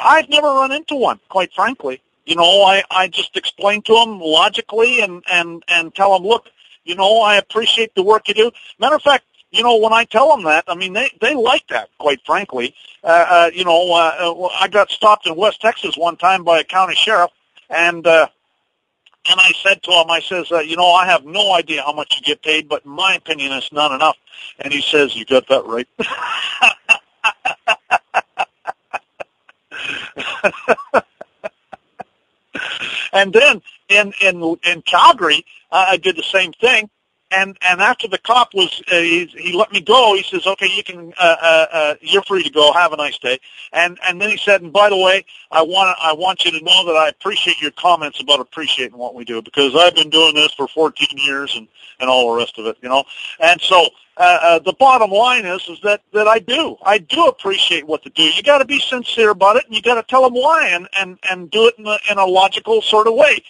I've never run into one, quite frankly. I just explain to them logically and tell them, look, I appreciate the work you do. Matter of fact, when I tell them that, they like that, quite frankly. I got stopped in West Texas one time by a county sheriff, and I said to him, I says, I have no idea how much you get paid, but in my opinion, it's not enough. And he says, you got that right. And then in Calgary, I did the same thing. And after the cop was, he let me go. He says, "Okay, you can, you're free to go. Have a nice day." And then he said, "And by the way, I want you to know that I appreciate your comments about appreciating what we do, because I've been doing this for 14 years and all the rest of it, you know." And so the bottom line is that I do appreciate what they do. You got to be sincere about it, and you got to tell them why, and do it in a logical sort of way.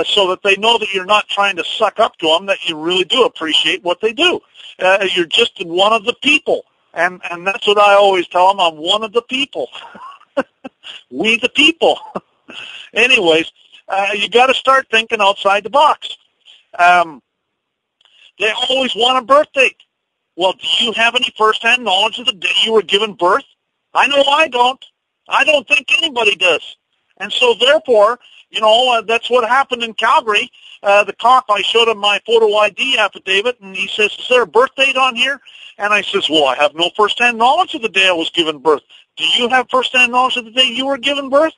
So that they know that you're not trying to suck up to them, that you really do appreciate what they do. You're just one of the people. And that's what I always tell them. I'm one of the people. We the people. Anyways, you got to start thinking outside the box. They always want a birth date. Well, do you have any first-hand knowledge of the day you were given birth? I know I don't. I don't think anybody does. And so, therefore, you know, that's what happened in Calgary. The cop, I showed him my photo ID affidavit, and he says, "Is there a birth date on here?" And I says, "Well, I have no first-hand knowledge of the day I was given birth. Do you have first-hand knowledge of the day you were given birth?"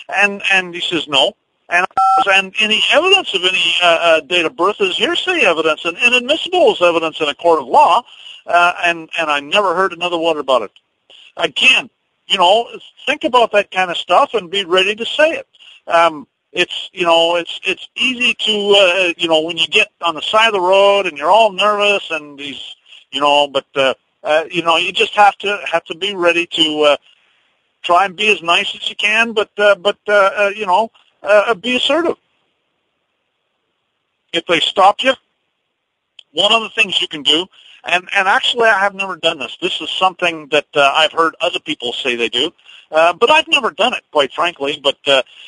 And he says, "No." And any evidence of any date of birth is hearsay evidence and inadmissible as evidence in a court of law. And I never heard another word about it. Again, you know, think about that kind of stuff and be ready to say it. It's easy to, you know, when you get on the side of the road and you're all nervous and these, you know, but, you know, you just have to be ready to, try and be as nice as you can, but you know, be assertive. If they stop you, one of the things you can do, and actually I have never done this. This is something that I've heard other people say they do, but I've never done it, quite frankly. But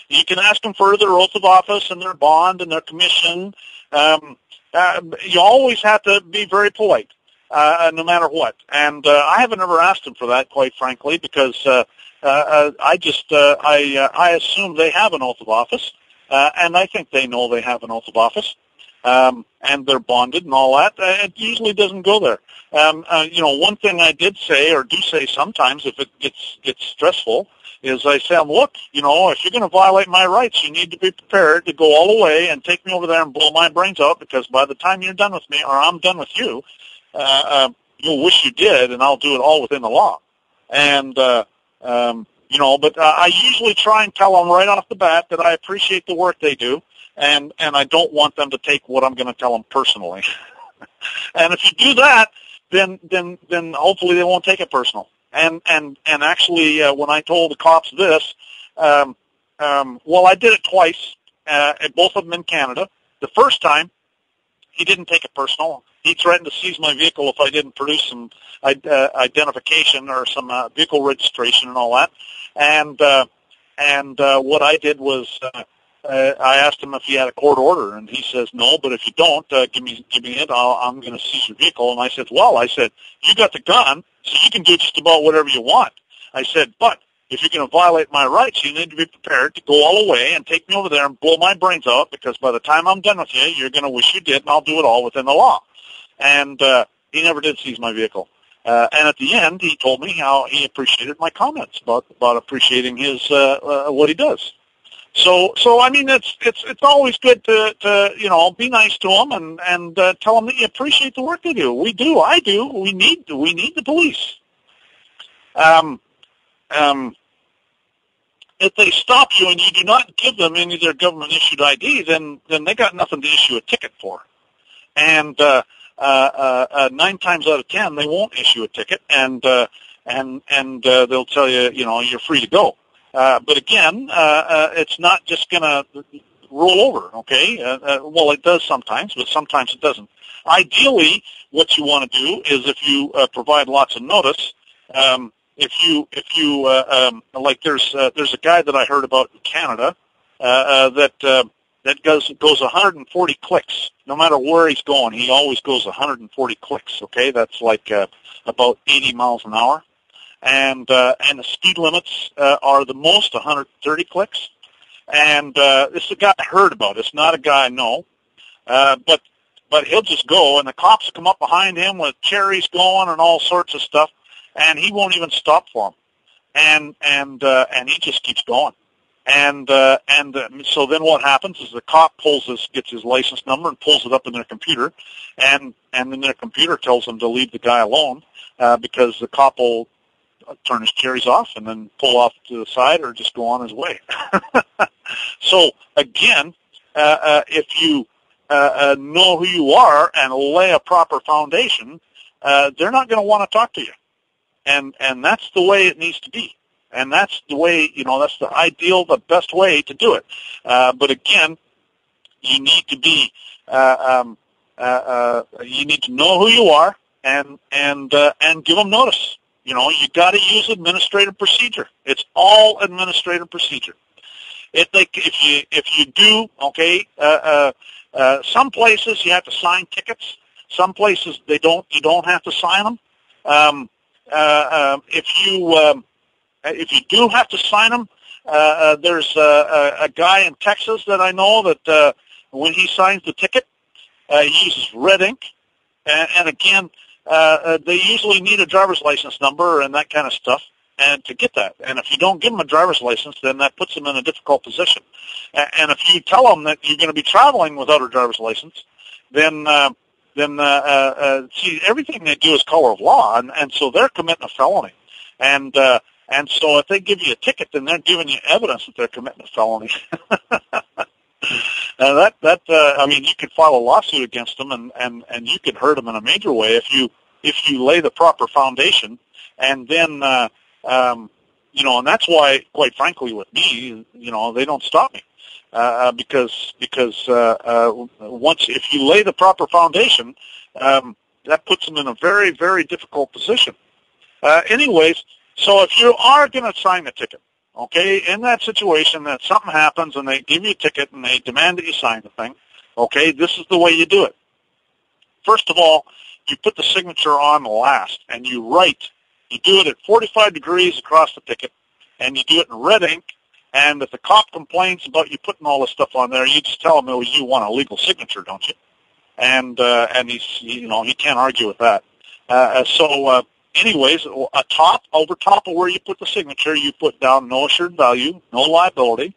you can ask them for their oath of office and their bond and their commission. You always have to be very polite, no matter what. And I haven't ever asked them for that, quite frankly, because I assume they have an oath of office, and I think they know they have an oath of office. And they're bonded and all that. It usually doesn't go there. You know, one thing I did say, or do say sometimes if it gets stressful, is I say, look, you know, if you're going to violate my rights, you need to be prepared to go all the way and take me over there and blow my brains out, because by the time you're done with me, or I'm done with you, you'll wish you did, and I'll do it all within the law. And, you know, but I usually try and tell them right off the bat that I appreciate the work they do. And I don't want them to take what I'm going to tell them personally. And if you do that, then hopefully they won't take it personal. And actually, when I told the cops this, well, I did it twice, both of them in Canada. The first time, he didn't take it personal. He threatened to seize my vehicle if I didn't produce some identification or some vehicle registration and all that. And what I did was, I asked him if he had a court order, and he says no. But if you don't, give me it. I'm going to seize your vehicle. And I said, well, you got the gun, so you can do just about whatever you want. I said, but if you're going to violate my rights, you need to be prepared to go all the way and take me over there and blow my brains out, because by the time I'm done with you, you're going to wish you did, and I'll do it all within the law. And he never did seize my vehicle. And at the end, he told me how he appreciated my comments about appreciating his what he does. So I mean, it's always good to you know, be nice to them and tell them that you appreciate the work they do. We do. I do. We need the police. If they stop you and you do not give them any of their government issued ID, then they got nothing to issue a ticket for. And 9 times out of 10, they won't issue a ticket, and they'll tell you, you know, you're free to go. But again, it's not just going to roll over, okay? Well, it does sometimes, but sometimes it doesn't. Ideally, what you want to do is, if you provide lots of notice, if you like, there's a guy that I heard about in Canada that goes 140 clicks. No matter where he's going, he always goes 140 clicks, okay? That's like about 80 miles an hour. And the speed limits are the most 130 clicks. And this is a guy I heard about. It's not a guy I know. But he'll just go, and the cops come up behind him with cherries going and all sorts of stuff, and he won't even stop for them. And he just keeps going. So then what happens is the cop gets his license number and pulls it up in their computer, and then their computer tells them to leave the guy alone because the cop will turn his cherries off and then pull off to the side or just go on his way. So again, if you know who you are and lay a proper foundation, they're not going to want to talk to you, and that's the way it needs to be. And that's the way, that's the ideal, the best way to do it. But again, you need to be, you need to know who you are and give them notice. You got to use administrative procedure. It's all administrative procedure. If you do, okay, some places you have to sign tickets. Some places you don't have to sign them. If you do have to sign them, there's a guy in Texas that I know that when he signs the ticket, he uses red ink. And again, they usually need a driver's license number and that kind of stuff and to get that. And if you don't give them a driver's license, then that puts them in a difficult position. And if you tell them that you're going to be traveling without a driver's license, then see, everything they do is color of law, and so they're committing a felony. And so if they give you a ticket, then they're giving you evidence that they're committing a felony. I mean, you could file a lawsuit against them, and you could hurt them in a major way if you lay the proper foundation. And then, and that's why, quite frankly, with me, they don't stop me. Because once, if you lay the proper foundation, that puts them in a very, very difficult position. Anyways, so if you are going to sign the ticket, okay, in that situation that something happens and they give you a ticket and they demand that you sign the thing, okay, this is the way you do it. First of all, you put the signature on last and you write. You do it at 45 degrees across the ticket, and you do it in red ink. And if the cop complains about you putting all this stuff on there, you just tell him, well, you want a legal signature, don't you? And he's, he can't argue with that. Anyways, over top of where you put the signature, you put down no assured value, no liability,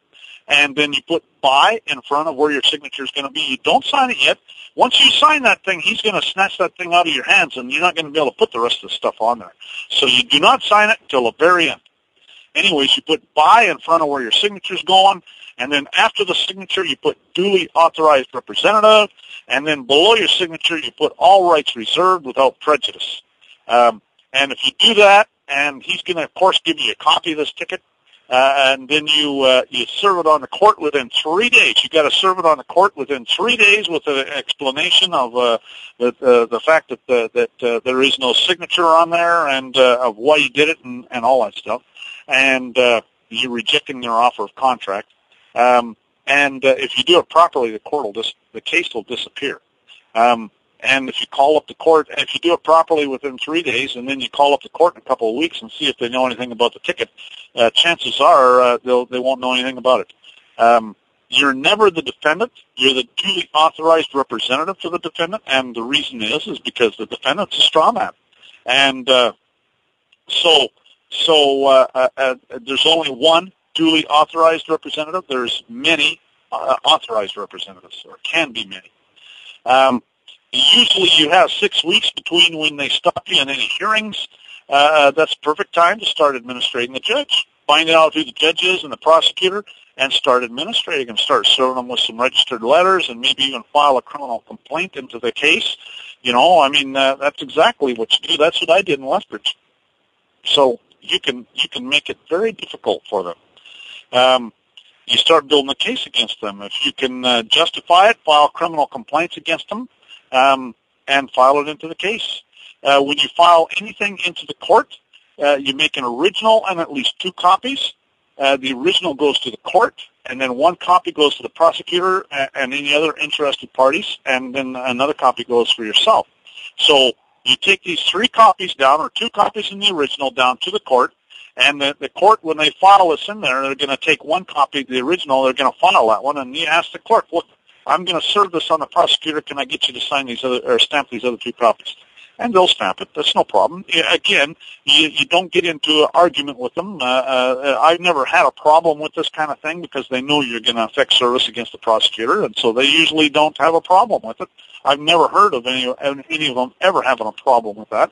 and then you put by in front of where your signature is going to be. You don't sign it yet. Once you sign that thing, he's going to snatch that thing out of your hands, and you're not going to be able to put the rest of the stuff on there. So you do not sign it until the very end. Anyways, you put by in front of where your signature's going, and then after the signature, you put duly authorized representative, and then below your signature, you put all rights reserved without prejudice. And if you do that, and he's going to, of course, give you a copy of this ticket, and then you serve it on the court within 3 days. You got to serve it on the court within 3 days with an explanation of the fact that there is no signature on there and of why you did it and all that stuff. And you're rejecting their offer of contract. And if you do it properly, the case will disappear. And if you call up the court, if you do it properly within 3 days, and then you call up the court in a couple of weeks and see if they know anything about the ticket, chances are they won't know anything about it. You're never the defendant. You're the duly authorized representative for the defendant, and the reason is because the defendant's a straw man. And so there's only one duly authorized representative. There's many authorized representatives, or can be many. Usually you have 6 weeks between when they stop you and any hearings. That's perfect time to start administrating the judge. Find out who the judge is and the prosecutor, and start administrating them. Start serving them with some registered letters, and maybe even file a criminal complaint into the case. That's exactly what you do. That's what I did in Lethbridge. So you can make it very difficult for them. You start building a case against them. If you can justify it, file criminal complaints against them. And file it into the case. When you file anything into the court, you make an original and at least 2 copies. The original goes to the court, and then 1 copy goes to the prosecutor and any other interested parties, and then another copy goes for yourself. So you take these 3 copies down, or 2 copies in the original, down to the court, and the court, when they file this in there, they're going to take 1 copy of the original, they're going to file that one, and you ask the clerk, look, I'm going to serve this on the prosecutor. Can I get you to sign these other, or stamp these other 2 copies? and they'll stamp it. That's no problem. Again, you don't get into an argument with them. I've never had a problem with this kind of thing because they know you're going to affect service against the prosecutor, and so they usually don't have a problem with it. I've never heard of any of them ever having a problem with that.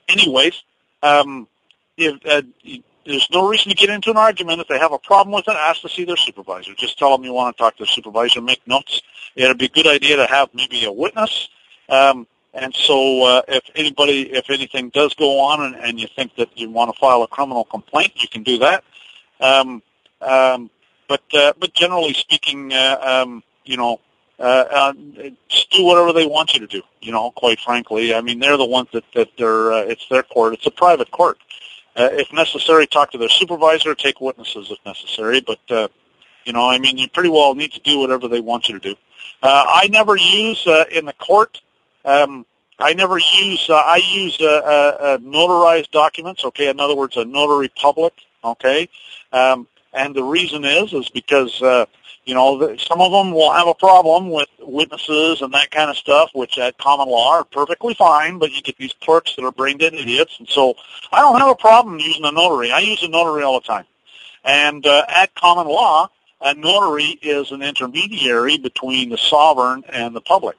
Anyways, there's no reason to get into an argument. If they have a problem with it, ask to see their supervisor. Just tell them you want to talk to their supervisor, make notes. It'd be a good idea to have maybe a witness. And so if anything does go on and you think that you want to file a criminal complaint, you can do that. But generally speaking, just do whatever they want you to do, quite frankly. I mean, they're the ones that it's their court. It's a private court. If necessary, talk to their supervisor, take witnesses if necessary, but, you pretty well need to do whatever they want you to do. I never use, in the court, I use notarized documents, okay, in other words, a notary public, okay, and the reason is because, some of them will have a problem with witnesses and that kind of stuff, which at common law are perfectly fine, but you get these clerks that are brain-dead idiots, and so I don't have a problem using a notary. I use a notary all the time. And at common law, a notary is an intermediary between the sovereign and the public.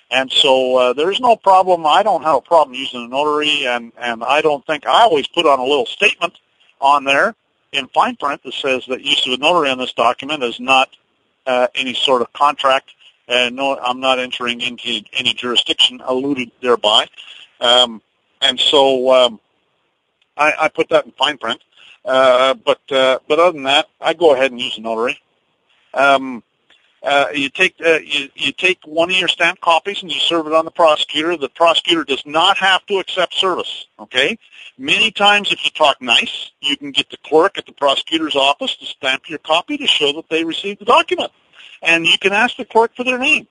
And so there's no problem. I don't have a problem using a notary, and I don't think I always put on a little statement on there in fine print that says that use of a notary on this document is not any sort of contract. No, I'm not entering into any jurisdiction alluded thereby. And so I put that in fine print. But other than that, I go ahead and use a notary. You take one of your stamped copies and you serve it on the prosecutor. The prosecutor does not have to accept service, okay? Many times if you talk nice, you can get the clerk at the prosecutor's office to stamp your copy to show that they received the document. And you can ask the clerk for their name.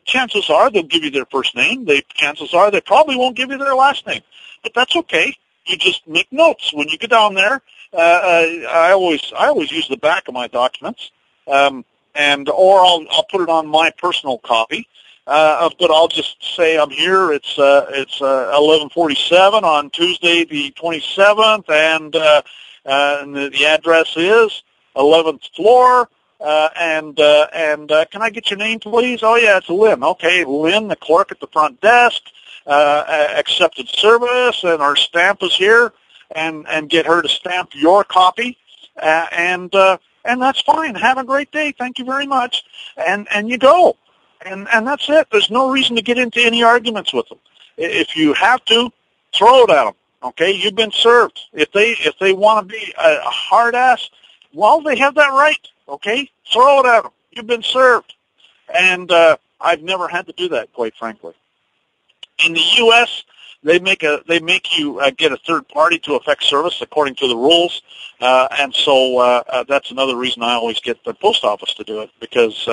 Chances are they'll give you their first name. Chances are they probably won't give you their last name. But that's okay. You just make notes. When you get down there, I always use the back of my documents. Or I'll put it on my personal copy, but I'll just say I'm here. It's 11:47 on Tuesday the 27th, and the address is 11th floor. And can I get your name, please? Oh yeah, it's Lynn. Okay, Lynn, the clerk at the front desk, accepted service, and our stamp is here, and get her to stamp your copy, and that's fine. Have a great day. Thank you very much. And you go. And that's it. There's no reason to get into any arguments with them. If you have to, throw it at them. Okay? You've been served. If they want to be a hard ass, well, they have that right. Okay? Throw it at them. You've been served. And I've never had to do that, quite frankly. In the U.S., they make you get a third party to effect service according to the rules, and so that's another reason I always get the post office to do it, because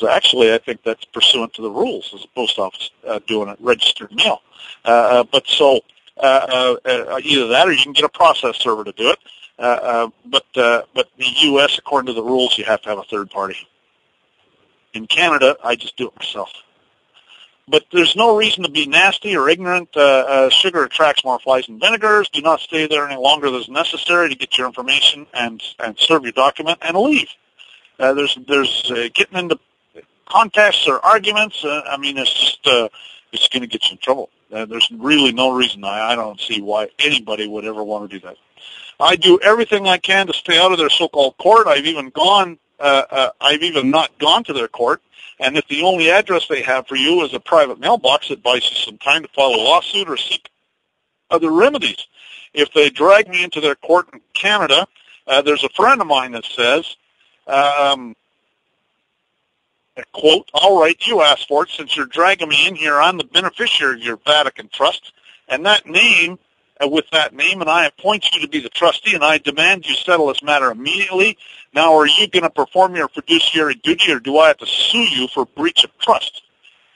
actually I think that's pursuant to the rules as a post office doing it, registered mail. But so either that or you can get a process server to do it. But the U.S., according to the rules, you have to have a third party. In Canada, I just do it myself. But there's no reason to be nasty or ignorant. Sugar attracts more flies than vinegars. Do not stay there any longer than is necessary to get your information and serve your document and leave. There's getting into contests or arguments. It's going to get you in trouble. There's really no reason. I don't see why anybody would ever want to do that. I do everything I can to stay out of their so-called court. I've even not gone to their court. And if the only address they have for you is a private mailbox, it buys you some time to file a lawsuit or seek other remedies. If they drag me into their court in Canada, there's a friend of mine that says, quote, "All right, you asked for it. Since you're dragging me in here, I'm the beneficiary of your Vatican trust, and that name, with that name, and I appoint you to be the trustee, and I demand you settle this matter immediately. Now, are you going to perform your fiduciary duty, or do I have to sue you for breach of trust?"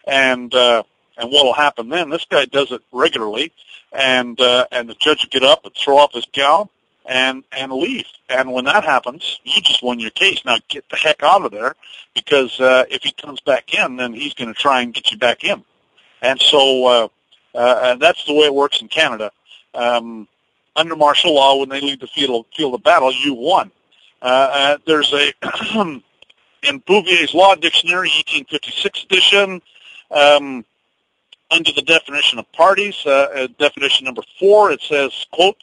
And what will happen then? This guy does it regularly, and the judge will get up and throw off his gown, and leave. And when that happens, you just won your case. Now get the heck out of there, because if he comes back in, then he's going to try and get you back in. And so and that's the way it works in Canada. Under martial law, when they leave the field of battle, you won. There's a in Bouvier's Law Dictionary, 1856 edition, under the definition of parties, definition number 4, it says, quote,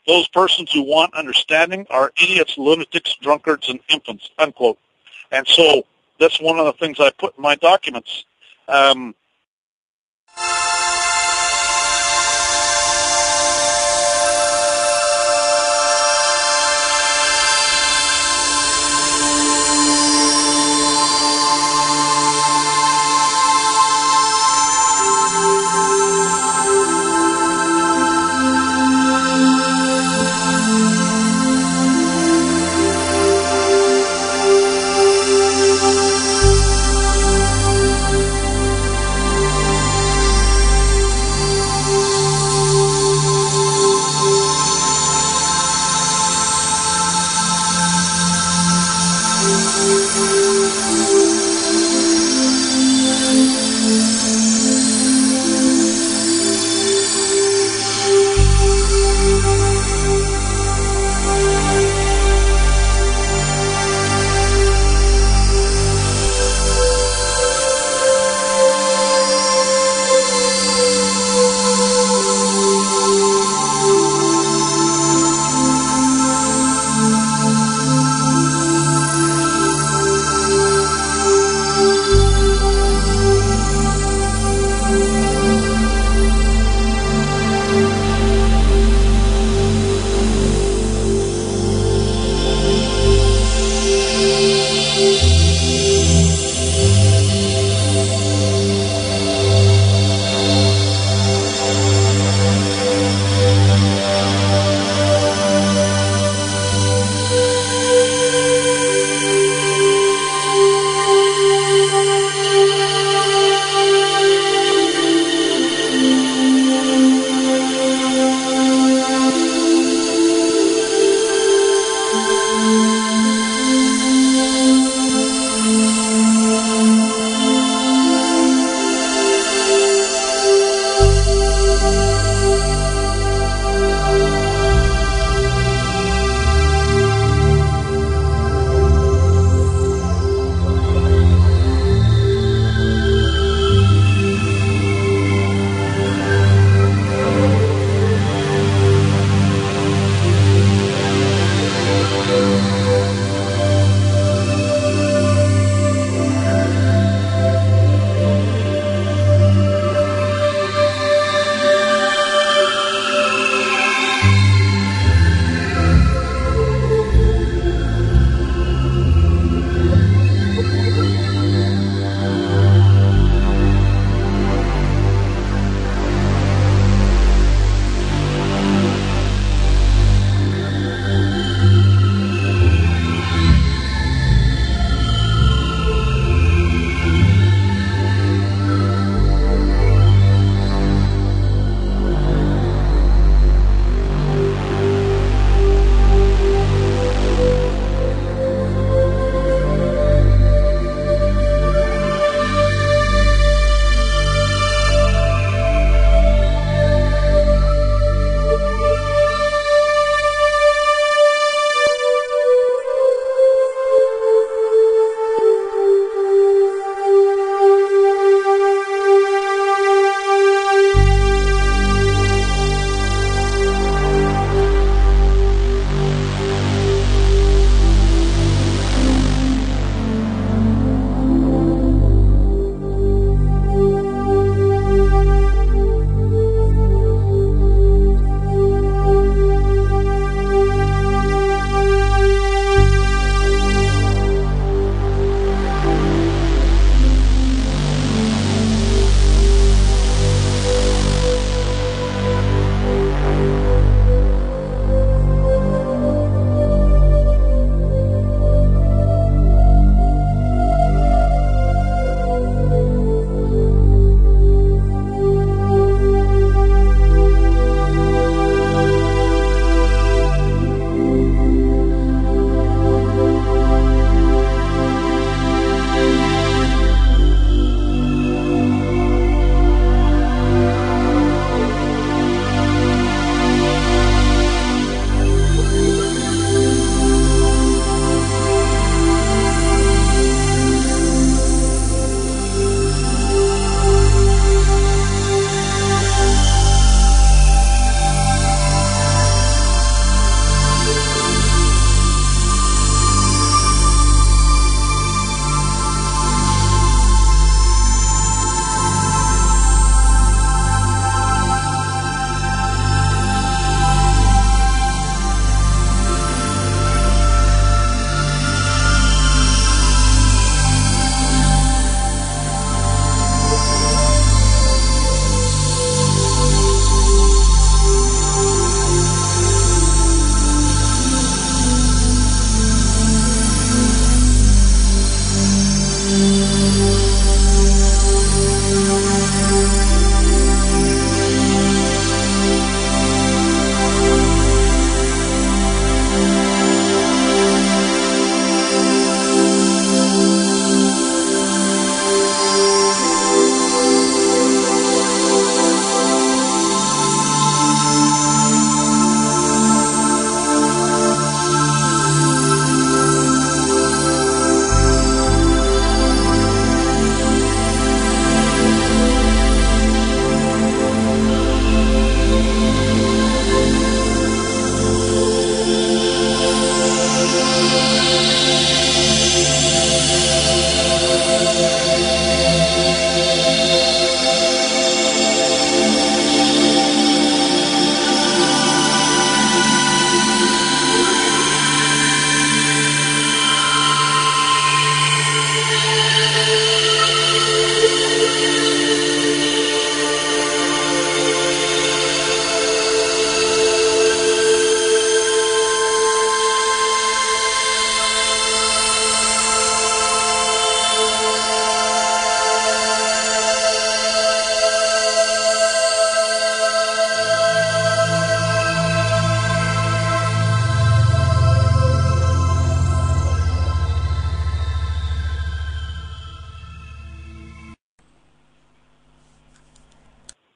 "Those persons who want understanding are idiots, lunatics, drunkards, and infants," unquote. And so that's one of the things I put in my documents.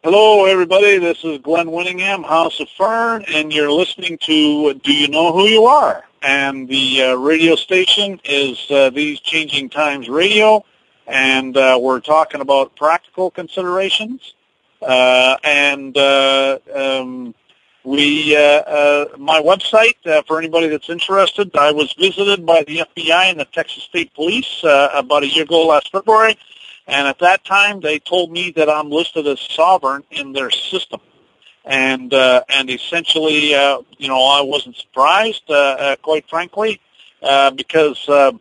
Hello, everybody. This is Glenn Winningham, House of Fern, and you're listening to Do You Know Who You Are? And the radio station is These Changing Times Radio, and we're talking about practical considerations. My website, for anybody that's interested, I was visited by the FBI and the Texas State Police about a year ago last February. And at that time, they told me that I'm listed as sovereign in their system, and essentially, I wasn't surprised, quite frankly, because the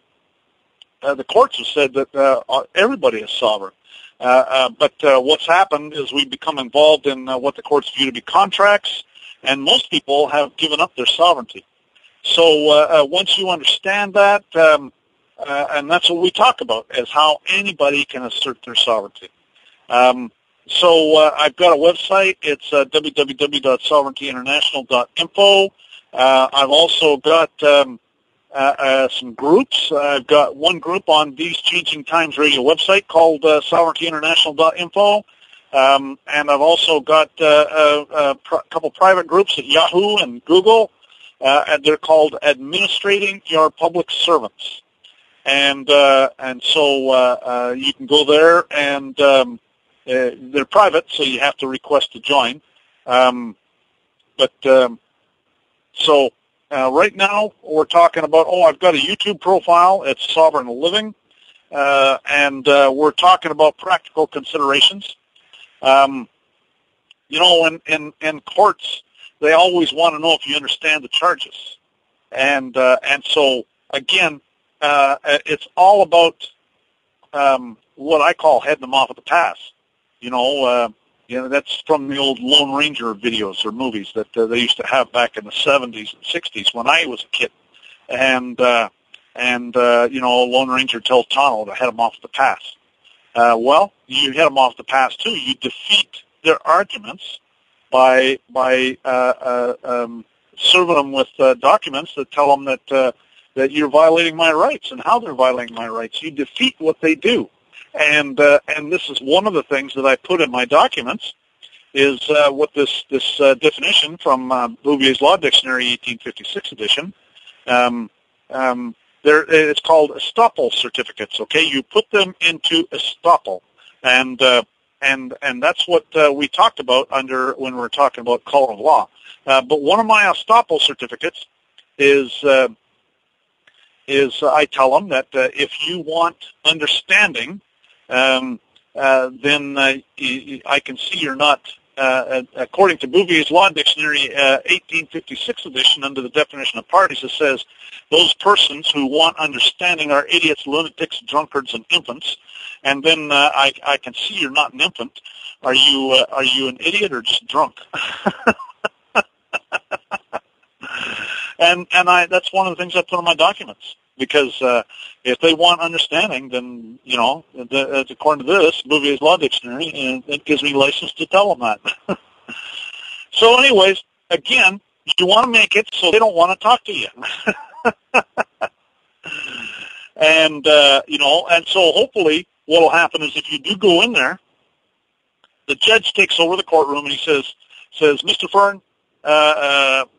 courts have said that everybody is sovereign. But what's happened is we've become involved in what the courts view to be contracts, and most people have given up their sovereignty. So once you understand that. And that's what we talk about, is how anybody can assert their sovereignty. So I've got a website. It's www.sovereigntyinternational.info. I've also got some groups. I've got one group on These Changing Times Radio website called sovereigntyinternational.info. And I've also got a couple private groups at Yahoo and Google, and they're called Administrating Your Public Servants. And so you can go there, and they're private, so you have to request to join. So right now we're talking about, I've got a YouTube profile. It's Sovereign Living, and we're talking about practical considerations. In courts, they always want to know if you understand the charges, and so again. It's all about what I call heading them off at the pass. That's from the old Lone Ranger videos or movies that they used to have back in the 70s and 60s when I was a kid. And Lone Ranger tells Tonto to head them off the pass. Well, you head them off the pass too. You defeat their arguments by serving them with documents that tell them that you're violating my rights and how they're violating my rights. You defeat what they do. And this is one of the things that I put in my documents is what this definition from Bouvier's Law Dictionary, 1856 edition. It's called estoppel certificates. Okay, you put them into estoppel, and that's what we talked about when we were talking about color of law. But one of my estoppel certificates is I tell them that if you want understanding, then I can see you're not, according to Bouvier's Law Dictionary, 1856 edition, under the definition of parties, it says, those persons who want understanding are idiots, lunatics, drunkards, and infants. And then I can see you're not an infant. Are you an idiot or just drunk? And that's one of the things I put in my documents, because if they want understanding, then, according to this, Bouvier's Law Dictionary, and it gives me license to tell them that. So anyways, again, you want to make it so they don't want to talk to you. And so hopefully what will happen is if you do go in there, the judge takes over the courtroom and he says, Mr. Fern,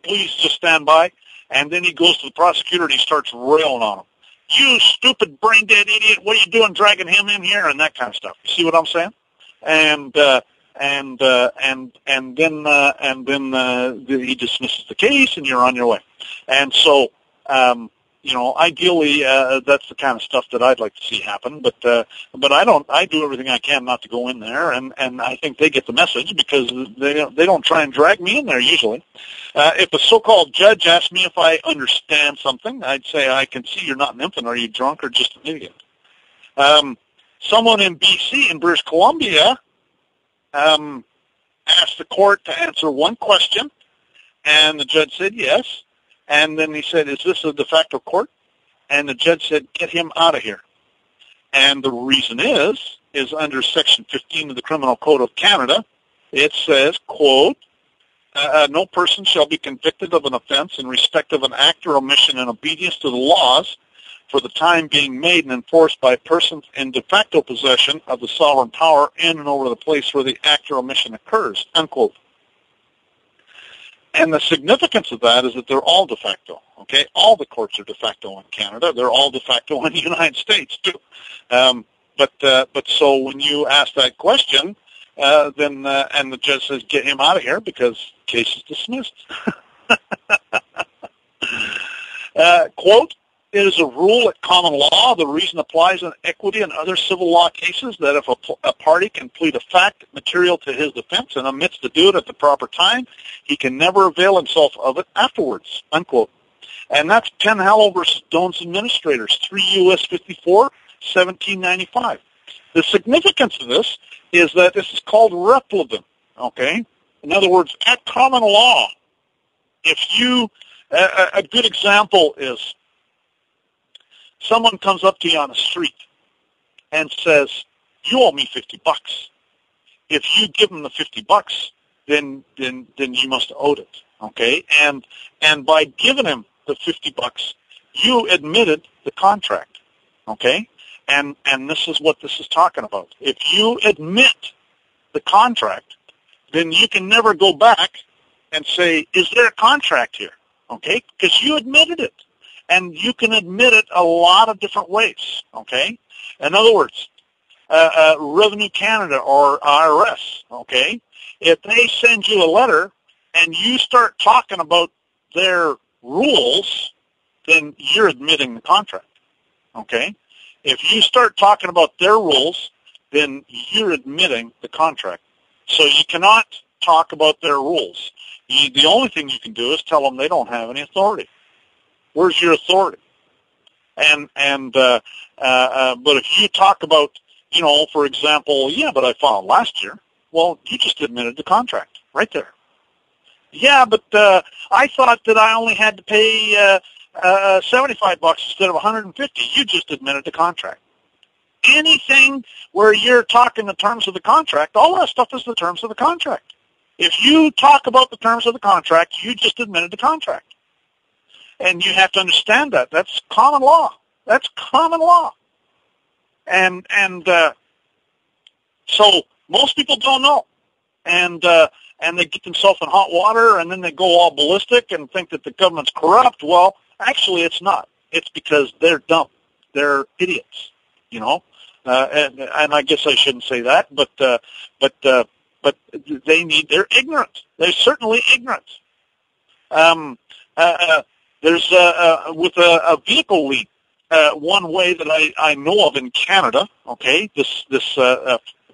please just stand by. And then he goes to the prosecutor and he starts railing on him. You stupid brain-dead idiot, what are you doing dragging him in here? And that kind of stuff. You see what I'm saying? And then he dismisses the case and you're on your way. And so, ideally, that's the kind of stuff that I'd like to see happen. But I do everything I can not to go in there, and I think they get the message, because they don't try and drag me in there usually. If a so-called judge asks me if I understand something, I'd say, I can see you're not an infant. Are you drunk or just an idiot? Someone in BC, in British Columbia, asked the court to answer one question, and the judge said yes. And then he said, is this a de facto court? And the judge said, get him out of here. And the reason is under Section 15 of the Criminal Code of Canada, it says, quote, no person shall be convicted of an offense in respect of an act or omission in obedience to the laws for the time being made and enforced by persons in de facto possession of the sovereign power in and over the place where the act or omission occurs, unquote. And the significance of that is that they're all de facto, okay? All the courts are de facto in Canada. They're all de facto in the United States, too. But so when you ask that question, then and the judge says, get him out of here because case is dismissed. Quote, it is a rule at common law. The reason applies in equity and other civil law cases that if a party can plead a fact material to his defense and omits to do it at the proper time, he can never avail himself of it afterwards, unquote. And that's Penhallow versus Jones Administrators, 3 U.S. 54, 1795. The significance of this is that this is called repletive, okay? In other words, at common law, if you, a good example is someone comes up to you on the street and says, you owe me $50. If you give them the $50, then you must owe it, okay? And by giving him the $50, you admitted the contract, okay? And this is what this is talking about. If you admit the contract, then you can never go back and say, is there a contract here? Okay? Because you admitted it. And you can admit it a lot of different ways. Okay? In other words, Revenue Canada or IRS, okay? If they send you a letter and you start talking about their rules, then you're admitting the contract. Okay? If you start talking about their rules, then you're admitting the contract. So you cannot talk about their rules. The only thing you can do is tell them they don't have any authority. Where's your authority? But if you talk about, you know, for example, yeah, but I filed last year. Well, you just admitted the contract right there. Yeah, but I thought that I only had to pay $75 instead of $150. You just admitted the contract. Anything where you're talking the terms of the contract, all that stuff is the terms of the contract. If you talk about the terms of the contract, you just admitted the contract. And you have to understand that. That's common law. That's common law. And so most people don't know. And they get themselves in hot water, and then they go all ballistic and think that the government's corrupt. Well, actually, it's not. It's because they're dumb. They're idiots, you know. And I guess I shouldn't say that, but they're ignorant. They're certainly ignorant. There's with a vehicle lien, one way that I know of in Canada. Okay,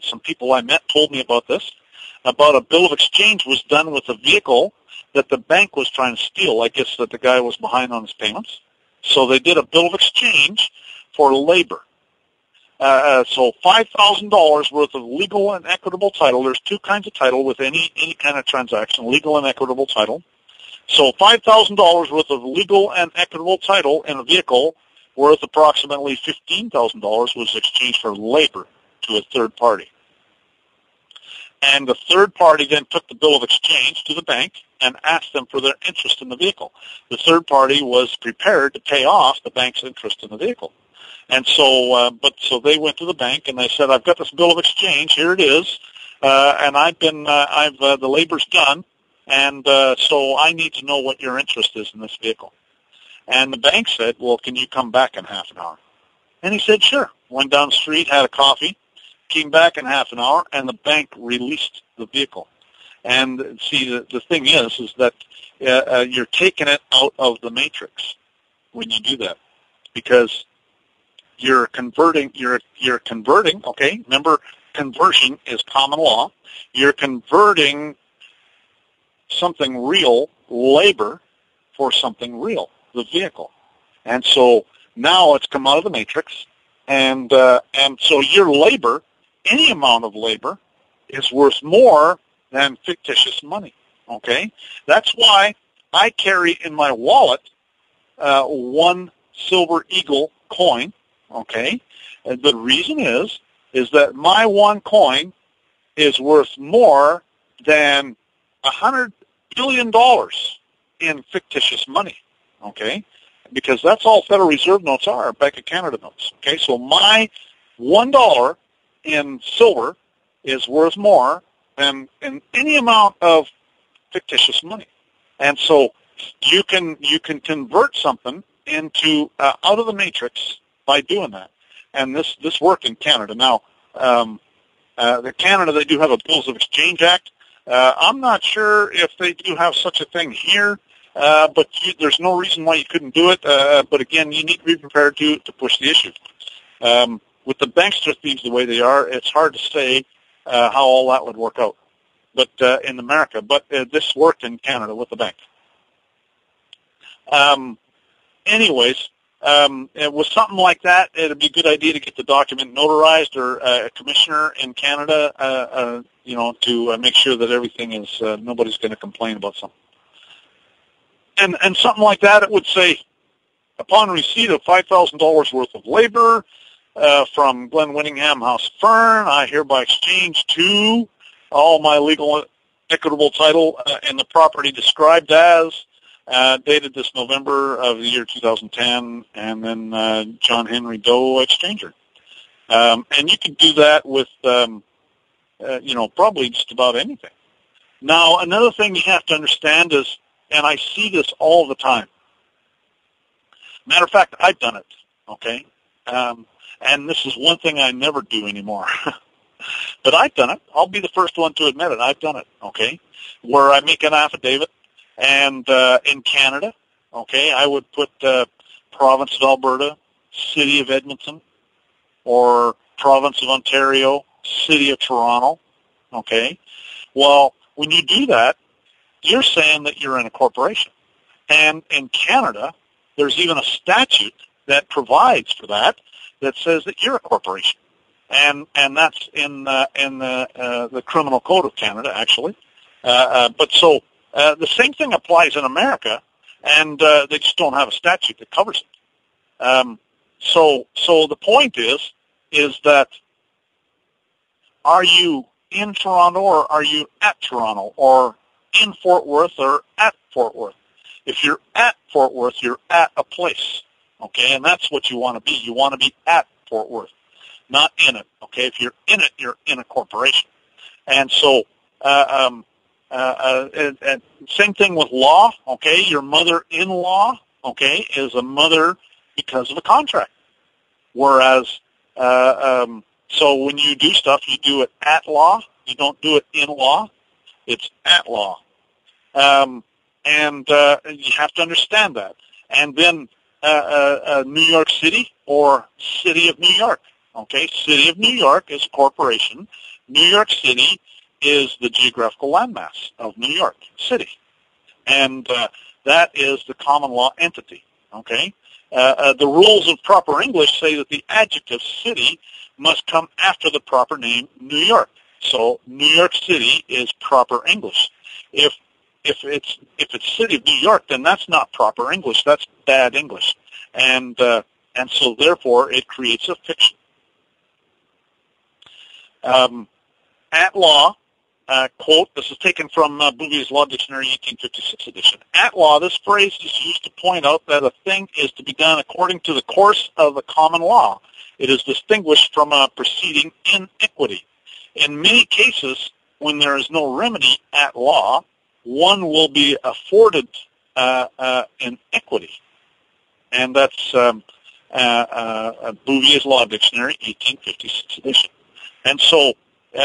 some people I met told me about this. About a bill of exchange was done with a vehicle that the bank was trying to steal. I guess that the guy was behind on his payments. So they did a bill of exchange for labor. So $5,000 worth of legal and equitable title. There's two kinds of title with any kind of transaction, legal and equitable title. So $5,000 worth of legal and equitable title in a vehicle worth approximately $15,000 was exchanged for labor to a third party. And the third party then took the bill of exchange to the bank and asked them for their interest in the vehicle. The third party was prepared to pay off the bank's interest in the vehicle. And so, so they went to the bank and they said, "I've got this bill of exchange. Here it is, and the labor's done, and so I need to know what your interest is in this vehicle." And the bank said, "Well, can you come back in half an hour?" And he said, "Sure." Went down the street, had a coffee, came back in half an hour, and the bank released the vehicle. And see, the thing is that you're taking it out of the matrix when you do that, because you're converting. You're converting. Okay, remember, conversion is common law. You're converting something real, labor, for something real, the vehicle. And so now it's come out of the matrix, and so your labor, any amount of labor, is worth more than fictitious money. Okay, that's why I carry in my wallet one Silver Eagle coin. Okay, and the reason is that my one coin is worth more than $100 billion in fictitious money. Okay, because that's all Federal Reserve notes are, Bank of Canada notes. Okay, so my $1 in silver is worth more than in any amount of fictitious money, and so you can convert something into out of the matrix by doing that, and this worked in Canada. Now, the Canada, they do have a Bills of Exchange Act. I'm not sure if they do have such a thing here, but there's no reason why you couldn't do it. But again, you need to be prepared to push the issue. With the bankster fees the way they are, it's hard to say how all that would work out. But in America, this worked in Canada with the bank. Anyways, with something like that, it'd be a good idea to get the document notarized, or a commissioner in Canada, to make sure that everything is, nobody's going to complain about something. And something like that, it would say, upon receipt of $5,000 worth of labor from Glenn Winningham, House of Fern, I hereby exchange to all my legal equitable title in the property described as, dated this November of the year 2010, and then John Henry Doe Exchanger. And you can do that with, probably just about anything. Now, another thing you have to understand is, and I see this all the time. Matter of fact, I've done it, okay? And this is one thing I never do anymore. But I've done it. I'll be the first one to admit it. I've done it, okay? Where I make an affidavit, and in Canada, okay, I would put Province of Alberta, City of Edmonton, or Province of Ontario, City of Toronto, okay? Well, when you do that, you're saying that you're in a corporation. And in Canada, there's even a statute that provides for that says that you're a corporation. And that's in the Criminal Code of Canada, actually. But so the same thing applies in America, and they just don't have a statute that covers it. So the point is that, are you in Toronto, or are you at Toronto, or in Fort Worth, or at Fort Worth? If you're at Fort Worth, you're at a place, okay? And that's what you want to be. You want to be at Fort Worth, not in it, okay? If you're in it, you're in a corporation. And so same thing with law, okay? Your mother-in-law, okay, is a mother because of a contract. Whereas, so when you do stuff, you do it at law. You don't do it in law. It's at law. And you have to understand that. And then New York City, or City of New York, okay? City of New York is a corporation. New York City is the geographical landmass of New York City. And that is the common law entity, okay? The rules of proper English say that the adjective city must come after the proper name New York. So New York City is proper English. If it's City of New York, then that's not proper English. That's bad English. And so therefore it creates a fiction. At law, quote, this is taken from Bouvier's Law Dictionary, 1856 edition. At law, this phrase is used to point out that a thing is to be done according to the course of the common law. It is distinguished from a proceeding in equity. In many cases, when there is no remedy at law, one will be afforded in equity. And that's Bouvier's Law Dictionary, 1856 edition. And so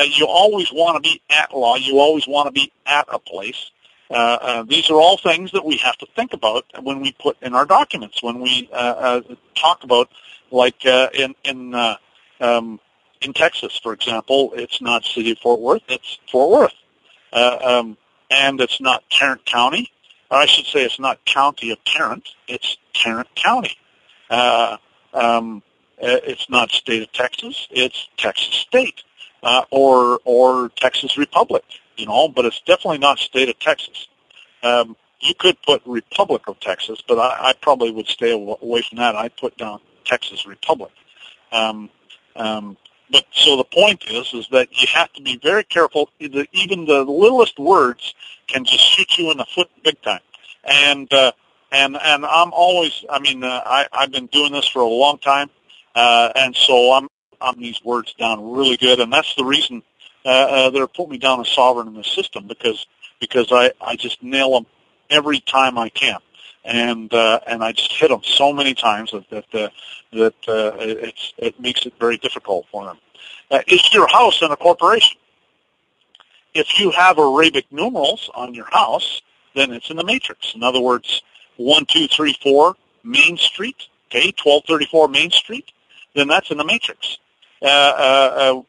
you always want to be at law. You always want to be at a place. These are all things that we have to think about when we put in our documents, when we talk about, like in Texas, for example, it's not City of Fort Worth, it's Fort Worth. And it's not Tarrant County. Or I should say it's not County of Tarrant, it's Tarrant County. It's not State of Texas, it's Texas State. Or Texas Republic, but it's definitely not State of Texas. You could put Republic of Texas, but I probably would stay away from that. I'd put down Texas Republic. But so the point is that you have to be very careful. Even the littlest words can just shoot you in the foot big time. And And I'm always, I've been doing this for a long time, and so I'm these words down really good, and that's the reason they're putting me down as sovereign in the system, because I just nail them every time I can, and I just hit them so many times that it makes it very difficult for them. Is your house in a corporation? If you have Arabic numerals on your house, then it's in the matrix. In other words, 1234 Main Street, okay, 1234 Main Street, then that's in the matrix. What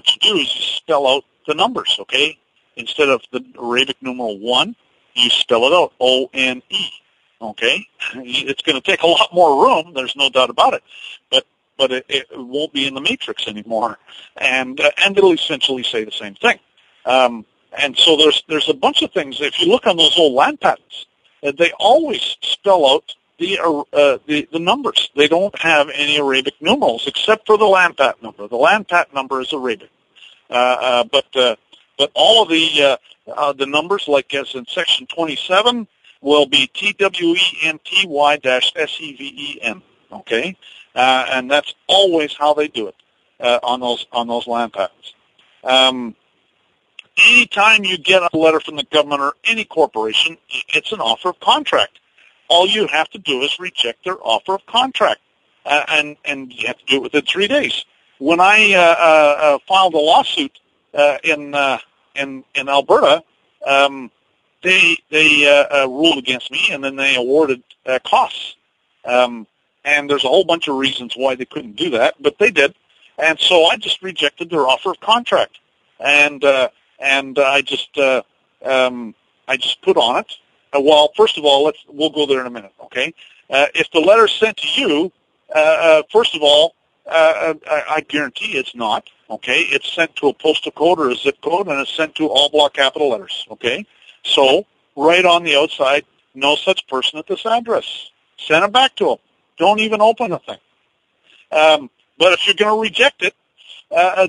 you do is you spell out the numbers, okay? Instead of the Arabic numeral 1, you spell it out, O-N-E, okay? It's going to take a lot more room, there's no doubt about it, but it won't be in the matrix anymore, and it'll essentially say the same thing. And so there's a bunch of things. If you look on those old land patents, they always spell out the numbers. They don't have any Arabic numerals except for the land patent number. The land patent number is Arabic, but all of the numbers, like as in section 27, will be TWENTY-SEVEN. Okay, and that's always how they do it on those land patents. Anytime you get a letter from the government or any corporation, it's an offer of contract. All you have to do is reject their offer of contract, and you have to do it within 3 days. When I filed a lawsuit in Alberta, they ruled against me, and then they awarded costs. And there's a whole bunch of reasons why they couldn't do that, but they did. And so I just rejected their offer of contract, and I just put on it. Well, first of all, we'll go there in a minute, okay? If the letter's sent to you, first of all, I guarantee it's not, okay? It's sent to a postal code or a zip code, and it's sent to all block capital letters, okay? So, right on the outside, no such person at this address. Send it back to them. Don't even open the thing. But if you're going to reject it,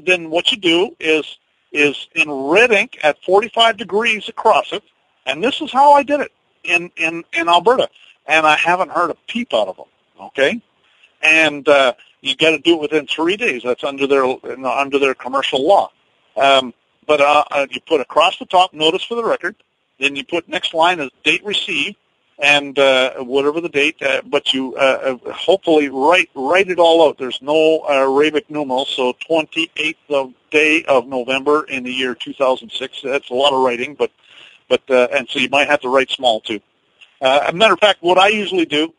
then what you do is in red ink at 45 degrees across it, and this is how I did it in Alberta, and I haven't heard a peep out of them, okay? And you got to do it within 3 days. That's under their commercial law. But you put across the top, notice for the record, then you put next line as date received, and whatever the date, but you hopefully write it all out. There's no Arabic numerals, so 28th day of November in the year 2006. That's a lot of writing, but and so you might have to write small too. As a matter of fact, what I usually do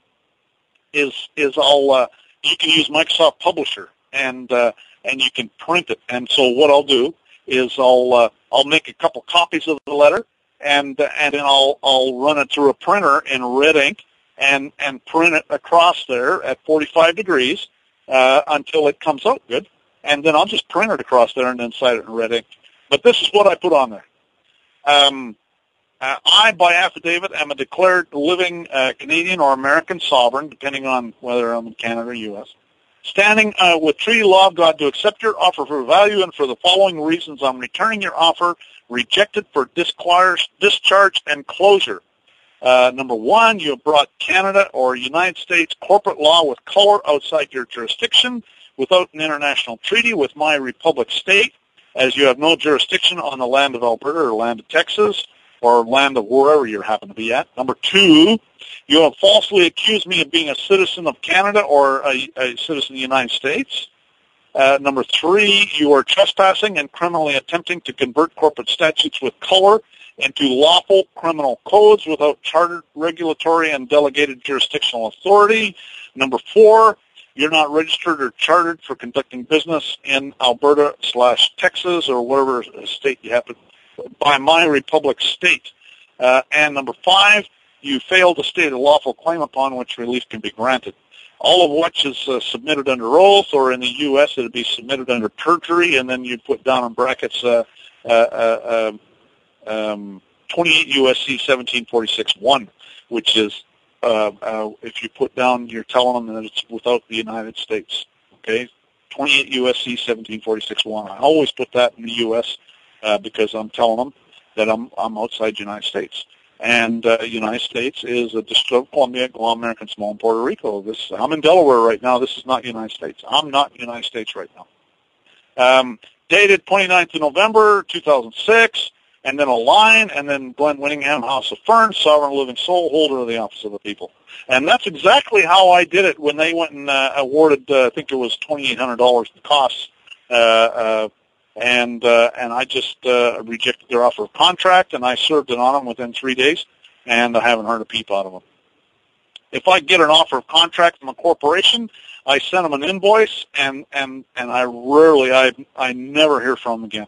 is I'll you can use Microsoft Publisher, and you can print it. And so what I'll do is I'll make a couple copies of the letter, and then I'll run it through a printer in red ink and print it across there at 45 degrees until it comes out good, and then I'll just print it across there and then cite it in red ink. But this is what I put on there. I, by affidavit, am a declared living Canadian or American sovereign, depending on whether I'm in Canada or U.S., standing with treaty law of God to accept your offer for value, and for the following reasons I'm returning your offer, rejected for discharge and closure. Number one, you have brought Canada or United States corporate law with color outside your jurisdiction without an international treaty with my republic state, as you have no jurisdiction on the land of Alberta or land of Texas or land of wherever you happen to be at. Number two, you have falsely accused me of being a citizen of Canada or a citizen of the United States. Number three, you are trespassing and criminally attempting to convert corporate statutes with color into lawful criminal codes without chartered, regulatory, and delegated jurisdictional authority. Number four, you're not registered or chartered for conducting business in Alberta/Texas or whatever state you happen by my republic state. And number five, you fail to state a lawful claim upon which relief can be granted. All of which is submitted under oath, or in the U.S. it would be submitted under perjury, and then you put down in brackets 28 U.S.C. 1746-1, which is if you put down, you're telling them that it's without the United States. Okay, 28 U.S.C. 1746-1. I always put that in the U.S. Because I'm telling them that I'm outside the United States. And United States is a District of Columbia, Guam, American Samoa, and Puerto Rico. I'm in Delaware right now. This is not United States. I'm not United States right now. Dated 29th of November, 2006, and then a line, and then Glenn Winningham, House of Fern, sovereign living soul, holder of the office of the people. And that's exactly how I did it when they went and awarded, I think it was $2,800 the costs, and I just rejected their offer of contract, and I served it on them within 3 days, and I haven't heard a peep out of them. If I get an offer of contract from a corporation, I send them an invoice, and I never hear from them again.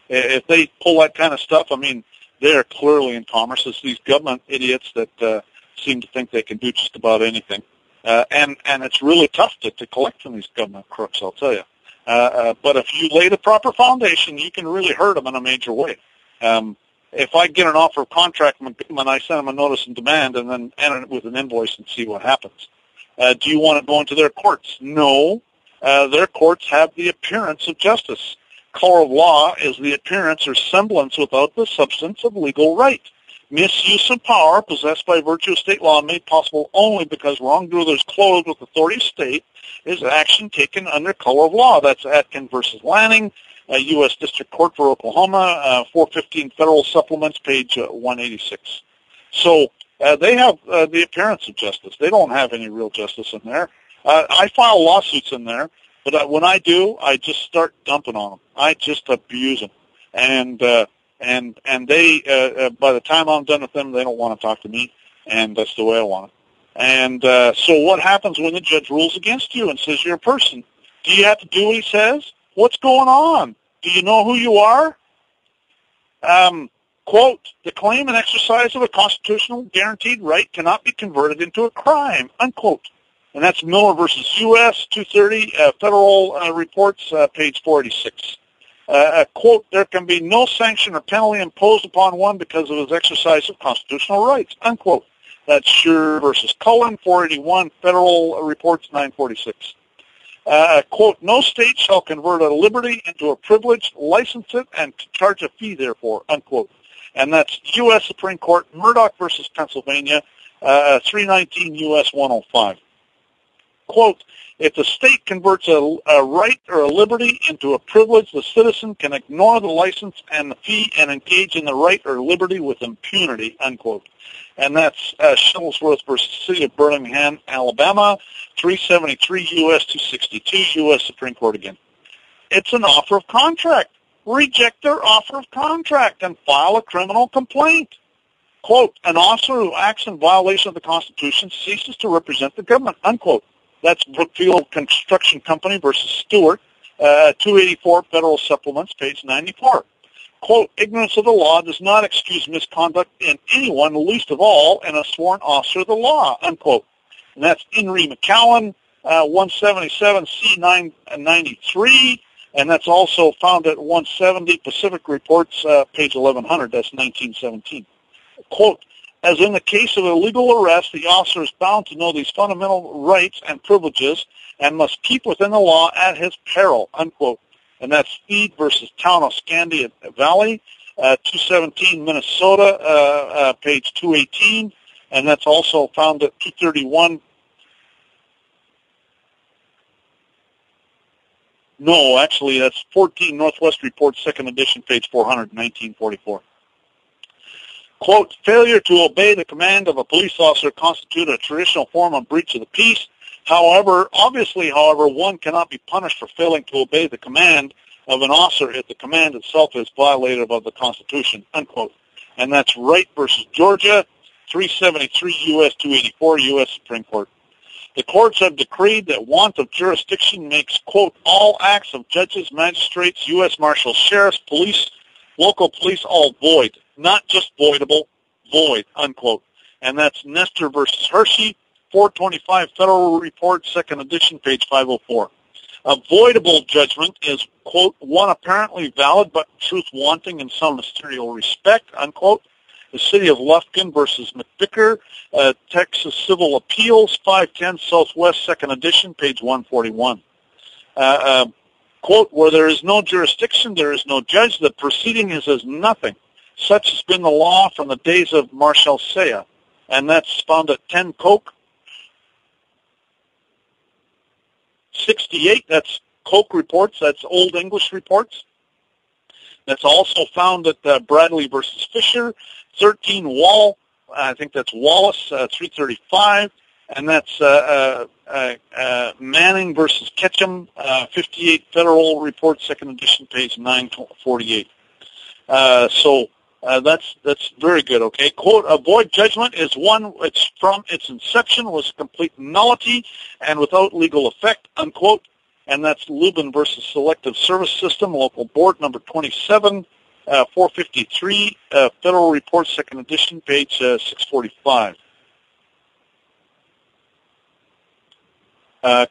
If they pull that kind of stuff, I mean, they're clearly in commerce. It's these government idiots that seem to think they can do just about anything, and it's really tough to collect from these government crooks, I'll tell you. But if you lay the proper foundation, you can really hurt them in a major way. If I get an offer of contract from a government, I send them a notice and demand and then enter it with an invoice and see what happens. Do you want to go into their courts? No. Their courts have the appearance of justice. Color of law is the appearance or semblance without the substance of legal right. Misuse of power possessed by virtue of state law made possible only because wrongdoers clothed with authority of state is action taken under color of law. That's Atkin versus Lanning, U.S. District Court for Oklahoma, 415 Federal Supplements, page 186. So they have the appearance of justice. They don't have any real justice in there. I file lawsuits in there, but when I do, I just start dumping on them. I just abuse them. And they, by the time I'm done with them, they don't want to talk to me, and that's the way I want it. And so what happens when the judge rules against you and says you're a person? Do you have to do what he says? What's going on? Do you know who you are? Quote, the claim and exercise of a constitutional guaranteed right cannot be converted into a crime, unquote. And that's Miller versus U.S., 230, Federal Reports, page 486. Quote, there can be no sanction or penalty imposed upon one because of his exercise of constitutional rights, unquote. That's Scheer versus Cullen, 481, Federal Reports, 946. Quote, no state shall convert a liberty into a privilege, license it, and charge a fee therefore, unquote. And that's U.S. Supreme Court, Murdoch versus Pennsylvania, 319 U.S. 105. Quote, if the state converts a right or a liberty into a privilege, the citizen can ignore the license and the fee and engage in the right or liberty with impunity, unquote. And that's Shuttlesworth versus City of Birmingham, Alabama, 373 U.S. 262, U.S. Supreme Court again. It's an offer of contract. Reject their offer of contract and file a criminal complaint. Quote, an officer who acts in violation of the Constitution ceases to represent the government, unquote. That's Brookfield Construction Company versus Stewart, 284 Federal Supplements, page 94. Quote, ignorance of the law does not excuse misconduct in anyone, least of all in a sworn officer of the law, unquote. And that's Henry McCowan, 177 C993, and that's also found at 170 Pacific Reports, page 1100, that's 1917. Quote, as in the case of a legal arrest, the officer is bound to know these fundamental rights and privileges and must keep within the law at his peril, unquote. And that's Speed versus Town of Scandia Valley, 217 Minnesota, page 218, and that's also found at 231. No, actually, that's 14 Northwest Report, 2nd edition, page 400, 1944. Quote, failure to obey the command of a police officer constitutes a traditional form of breach of the peace. However, one cannot be punished for failing to obey the command of an officer if the command itself is violative of the Constitution, unquote. And that's Wright versus Georgia, 373 U.S. 284, U.S. Supreme Court. The courts have decreed that want of jurisdiction makes, quote, all acts of judges, magistrates, U.S. marshals, sheriffs, police, local police, all void. Not just voidable, void, unquote. And that's Nestor versus Hershey, 425 Federal Report, 2nd edition, page 504. A voidable judgment is, quote, one apparently valid but truth wanting in some material respect, unquote. The City of Lufkin versus McVicker, Texas Civil Appeals, 510 Southwest, 2nd edition, page 141. Quote, where there is no jurisdiction, there is no judge. The proceeding is as nothing. Such has been the law from the days of Marshal Saya, and that's found at 10 Coke 68. That's Coke reports. That's Old English reports. That's also found at Bradley versus Fisher, 13 Wall. I think that's Wallace, 335, and that's Manning versus Ketchum, 58 Federal Report, second edition, page 948. So that's very good. Okay, quote: "A void judgment is one which from its inception was a complete nullity and without legal effect." Unquote. And that's Lubin versus Selective Service System, local board number 27, 453, Federal Report, second edition, page 645.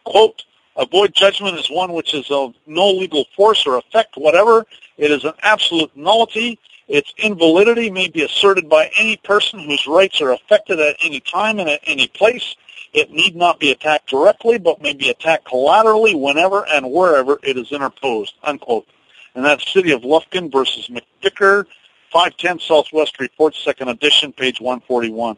Quote: "A void judgment is one which is of no legal force or effect whatever. It is an absolute nullity. Its invalidity may be asserted by any person whose rights are affected at any time and at any place. It need not be attacked directly, but may be attacked collaterally whenever and wherever it is interposed." Unquote. And that's City of Lufkin versus McVicker, 510 Southwest Report, second edition, page 141.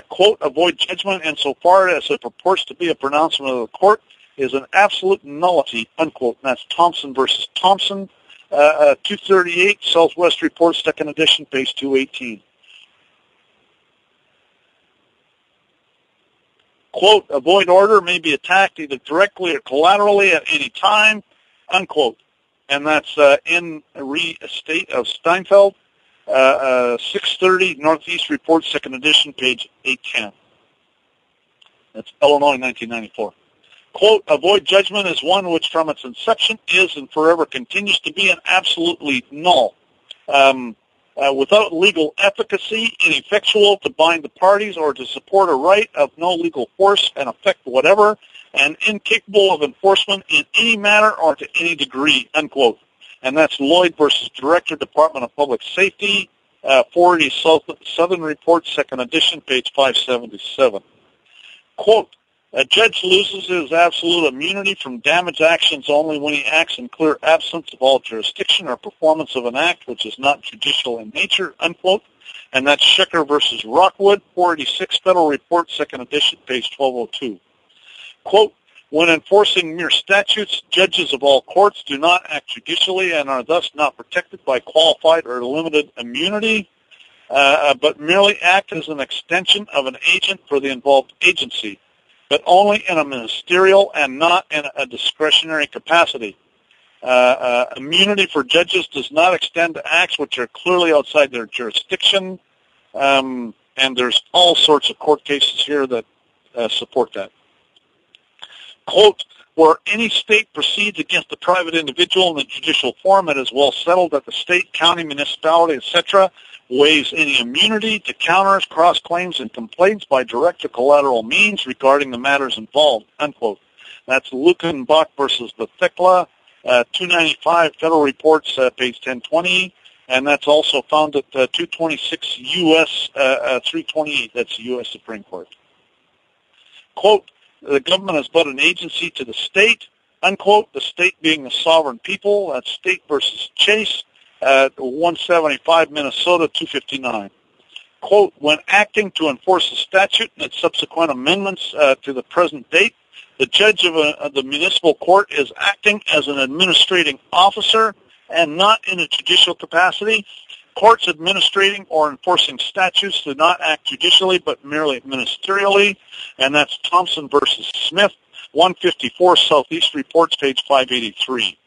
Quote: "A void judgment, insofar as it purports to be a pronouncement of the court, is an absolute nullity." Unquote. And that's Thompson versus Thompson, 238 Southwest Report, second edition, page 218. Quote: "A void order may be attacked either directly or collaterally at any time." Unquote. And that's in Re-Estate of Steinfeld, 630 Northeast Report, second edition, page 810. That's Illinois, 1994. Quote: "A void judgment is one which from its inception is and forever continues to be an absolutely null, without legal efficacy, ineffectual to bind the parties or to support a right of no legal force and effect whatever, and incapable of enforcement in any manner or to any degree." Unquote. And that's Lloyd versus Director, Department of Public Safety, 480 Southern Report, second edition, page 577. Quote: "A judge loses his absolute immunity from damage actions only when he acts in clear absence of all jurisdiction or performance of an act which is not judicial in nature." Unquote. And that's Schecker versus Rockwood, 486 Federal Report, second edition, page 1202. Quote: "When enforcing mere statutes, judges of all courts do not act judicially and are thus not protected by qualified or limited immunity, but merely act as an extension of an agent for the involved agency, but only in a ministerial and not in a discretionary capacity. Immunity for judges does not extend to acts which are clearly outside their jurisdiction," and there's all sorts of court cases here that support that. Quote: "Where any state proceeds against a private individual in the judicial form, it is well settled that the state, county, municipality, etc., waives any immunity to counters, cross-claims, and complaints by direct or collateral means regarding the matters involved." Unquote. That's Lukenbach versus Bethekla, 295 Federal Reports, page 1020, and that's also found at 226 U.S. 328. That's the U.S. Supreme Court. Quote: "The government is but an agency to the state." Unquote. The state being the sovereign people. That's State versus Chase, 175 Minnesota, 259. Quote: "When acting to enforce a statute and its subsequent amendments to the present date, the judge of the municipal court is acting as an administrating officer and not in a judicial capacity. Courts administrating or enforcing statutes do not act judicially but merely ministerially." And that's Thompson versus Smith, 154 Southeast Reports, page 583.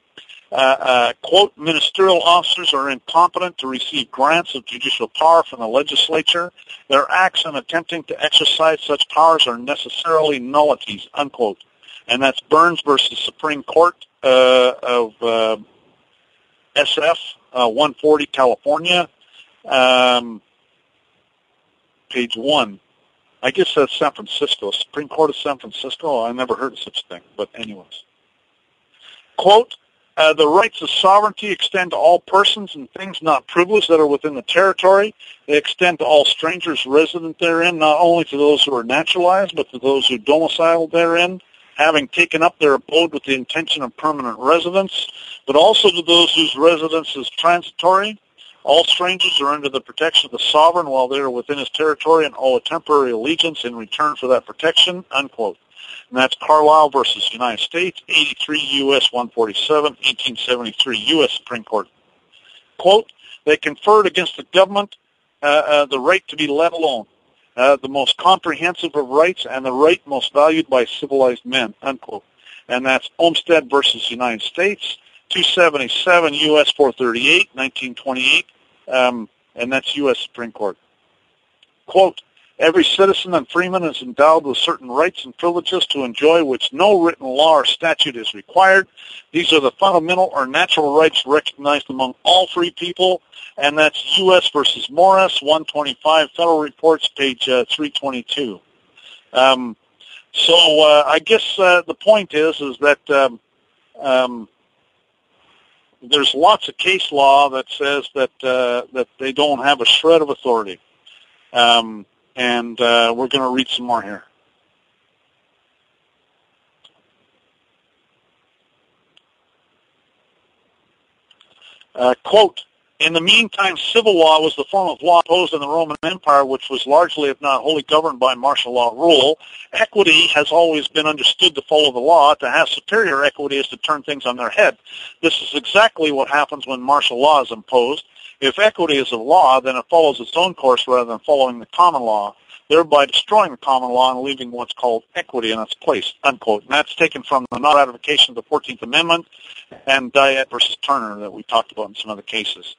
Quote: "Ministerial officers are incompetent to receive grants of judicial power from the legislature. Their acts in attempting to exercise such powers are necessarily nullities." Unquote. And that's Burns versus Supreme Court of SF, 140 California, page 1. I guess that's San Francisco, Supreme Court of San Francisco. I never heard of such a thing, but anyways. Quote: "The rights of sovereignty extend to all persons and things not privileged that are within the territory. They extend to all strangers resident therein, not only to those who are naturalized, but to those who domicile therein, having taken up their abode with the intention of permanent residence, but also to those whose residence is transitory, All strangers are under the protection of the sovereign while they are within his territory and owe a temporary allegiance in return for that protection, unquote. And that's Carlisle versus United States, 83 U.S. 147, 1873 U.S. Supreme Court. Quote, they conferred against the government the right to be let alone, the most comprehensive of rights and the right most valued by civilized men, unquote. And that's Olmsted versus United States, 277 U.S. 438, 1928, and that's U.S. Supreme Court. Quote, every citizen and freeman is endowed with certain rights and privileges to enjoy which no written law or statute is required. These are the fundamental or natural rights recognized among all free people, and that's U.S. versus Morris, 125, Federal Reports, page 322. So I guess the point is that there's lots of case law that says that that they don't have a shred of authority, and we're going to read some more here. Quote, in the meantime, civil law was the form of law imposed in the Roman Empire, which was largely, if not wholly, governed by martial law rule. Equity has always been understood to follow the law. To have superior equity is to turn things on their head. This is exactly what happens when martial law is imposed. If equity is a law, then it follows its own course rather than following the common law, thereby destroying the common law and leaving what's called equity in its place, unquote. And that's taken from the non-ratification of the 14th Amendment and Diet versus Turner that we talked about in some other cases.